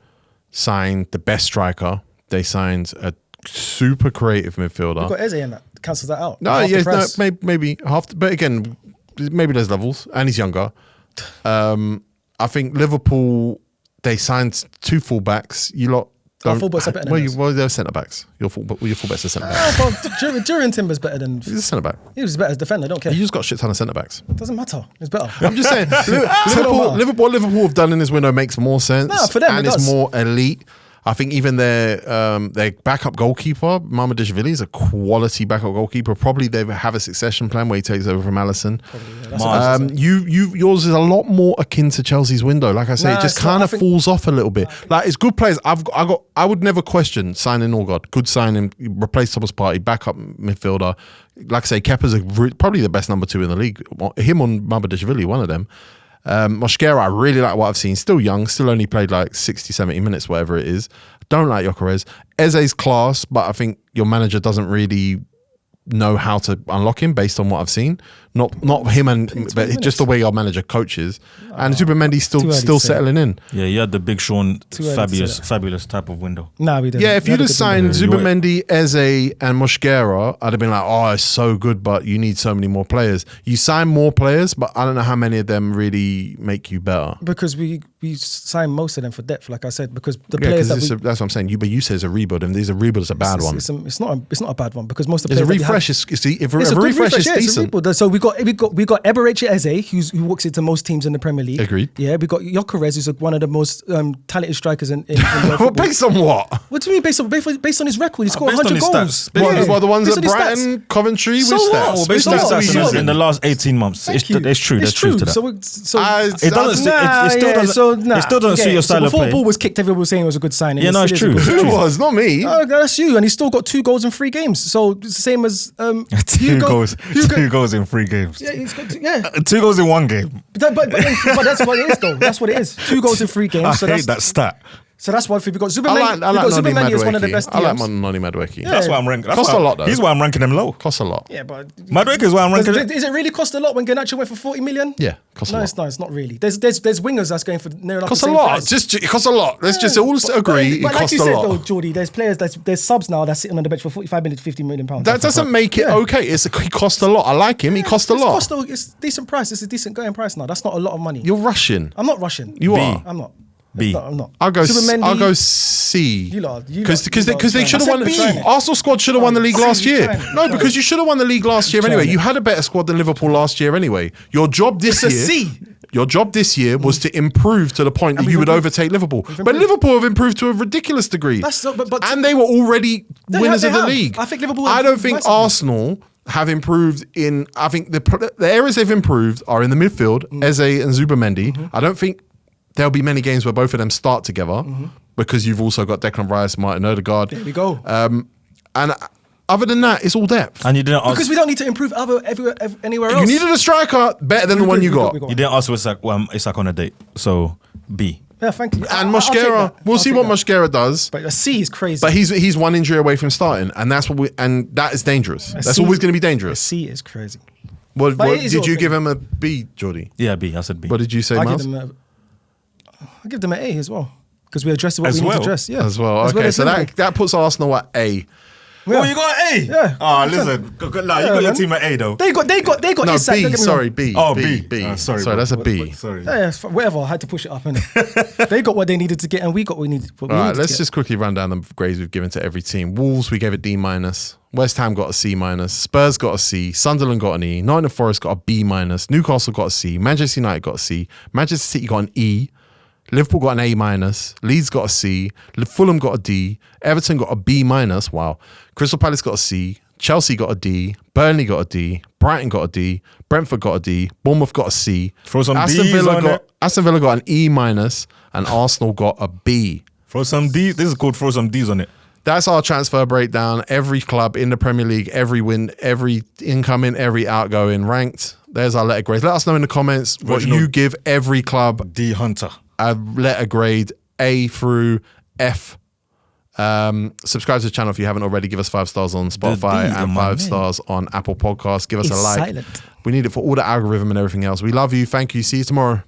signed the best striker, they signed a super creative midfielder.
We've got Eze in that. Cancels that out.
No,
Half the
yeah, no,
price.
maybe half. But again, maybe there's levels, and he's younger. I think Liverpool, they signed 2 fullbacks. You lot.
Our fullbacks are better than us.
Well, they're centre backs. Your fullbacks are centre backs.
During Timber's better than.
He's a centre back.
He was better as defender. I don't care.
You just got a shit ton of centre backs.
Doesn't matter. It's better.
I'm just saying, Liverpool have done in this window makes more sense.
No, for them,
and
it
it's
does.
more elite. I think even their backup goalkeeper, Mamadashvili, is a quality backup goalkeeper. Probably they have a succession plan where he takes over from Alisson. Yours is a lot more akin to Chelsea's window. Like I say, it just kind of falls off a little bit. Like it's good players. I would never question signing Norgard. Good signing. Replace Thomas Partey, backup midfielder. Like I say, Kepa's probably the best number 2 in the league. Him on Mamadashvili, one of them. Mosquera, I really like what I've seen. Still young, still only played like 60, 70 minutes, whatever it is. Don't like Gyökeres. Eze's class, but I think your manager doesn't really know how to unlock him based on what I've seen. Not him, but just the way our manager coaches. And Zubimendi's still settling in.
Yeah, you had the Big Sean
Too early to say
fabulous type of window.
Nah, we didn't.
Yeah, if
We had
you'd
a
have
good
signed
window.
Zubimendi, Eze, and Mosquera, I'd have been like, oh, it's so good, but you need so many more players. You sign more players, but I don't know how many of them really make you better.
Because we signed most of them for depth, like I said, because the
Yeah,
players
because
that
that's what I'm saying. But you say it's a rebuild, and these are rebuild. It's a bad one.
It's not a bad one because most of the
It's a
players that we
refresh.
have-
If a
good
refresh is
yeah, it's a
decent.
rebuild. So we got Eberechi Eze, who walks into most teams in the Premier League.
Agreed.
Yeah, we got Gyökeres, who's one of the most talented strikers in world football.
Based on what?
What do you mean based on his record? He scored
based on
100
his
goals.
stats.
What, the ones
Based
at
on his
Brighton,
stats.
Coventry,
So
with
what?
stats?
Based on
Stats
his
that we
stats
using.
In the last 18 months,
Thank you.
it's true. There's truth to that.
So
It still doesn't suit your style of
before
play.
ball was kicked, everyone was saying it was a good signing.
Yeah, no, it's true.
It was not me.
Oh, that's you, and he still got 2 goals in 3 games. So it's the same as
Two goals in 3 games.
Yeah, he's got
2 goals in 1 game.
but that's what it is, though. That's what it is. 2 goals in 3 games.
I
so
hate that stat.
So that's why we've got
I
Zubimendi.
like
Zubimendi is one of the best
I like
DMs.
Noni Madueke.
That's why I'm ranking.
Cost a lot, though.
He's why I'm ranking him low.
Costs a lot.
Yeah, but
Madueke is why I'm ranking.
Does it really cost a lot when Garnacho went for 40 million?
Yeah, costs a lot.
It's not really. There's wingers that's going for near enough
Costs
the
a
same
lot.
price.
It costs a lot. Let's just all agree
But
it
like
costs
you
a
said,
lot.
though, Geordie, there's players, there's subs now that's sitting on the bench for 45 minutes, 50 million pounds.
That doesn't make it okay. He costs a lot. I like him. He costs a lot.
It's decent price. It's a decent going price now. That's not a lot of money.
You're rushing.
I'm not rushing.
You are.
I'm not.
B.
I'm not.
I'll go
Zubimendi,
C. Because they should have won.
B.
Arsenal squad should have won the league
C,
last
he's
year.
trying.
No, because you should have won the league last year
He's
anyway.
trying.
You had a better squad than Liverpool last year anyway. Your job this
It's a
year.
C.
Your job this year was to improve to the point that you would overtake Liverpool. But Liverpool have improved to a ridiculous degree. And they were already winners of the league.
I think Liverpool.
I don't think Arsenal have improved in. I think the areas they've improved are in the midfield, Eze and Zubimendi. I don't think there'll be many games where both of them start together because you've also got Declan Rice, Martin Odegaard.
There we go.
And other than that, it's all depth.
And you didn't ask,
because we don't need to improve anywhere else.
You needed a striker better than the one you got.
You didn't ask Isak on a date, so B.
Yeah, thank you.
And Mosquera, we'll see what Mosquera does.
But a C is crazy.
But he's one injury away from starting, and that is dangerous. That's always going to be dangerous.
A C is crazy.
What did you give him a B, Jordy?
Yeah, B. I said B.
What did you say, Miles?
I give them an A as well because we addressed what we need to address. Yeah,
as well. Okay, so that puts Arsenal at A.
Yeah.
Oh, you got an A?
Yeah.
Oh, listen. You got your team at A though.
They got
No,
Isak,
B. Sorry, B.
Oh,
B. Sorry, that's a B.
Sorry.
Yeah, whatever. I had to push it up, innit? They got what they needed to get, and we got what we needed.
All right, let's just quickly run down the grades we've given to every team. Wolves, we gave a D-. West Ham got a C-. Spurs got a C. Sunderland got an E. Nottingham Forest got a B-. Newcastle got a C. Manchester United got a C. Manchester City got an E. Liverpool got an A-. Leeds got a C. Fulham got a D. Everton got a B-. Wow. Crystal Palace got a C. Chelsea got a D. Burnley got a D. Brighton got a D. Brentford got a D. Bournemouth got a C.
Throw some
Aston
D's
Villa
on
got
it.
Aston Villa got an E-. And Arsenal got a B.
Throw some D's. This is called throw some D's on it.
That's our transfer breakdown. Every club in the Premier League, every win, every incoming, every outgoing, ranked. There's our letter grades. Let us know in the comments what you give every club.
D Hunter.
A letter grade A through F. Subscribe to the channel if you haven't already. Give us 5 stars on Spotify and 5 stars on Apple Podcasts. Give us a like.
Silent.
We need it for all the algorithm and everything else. We love you. Thank you. See you tomorrow.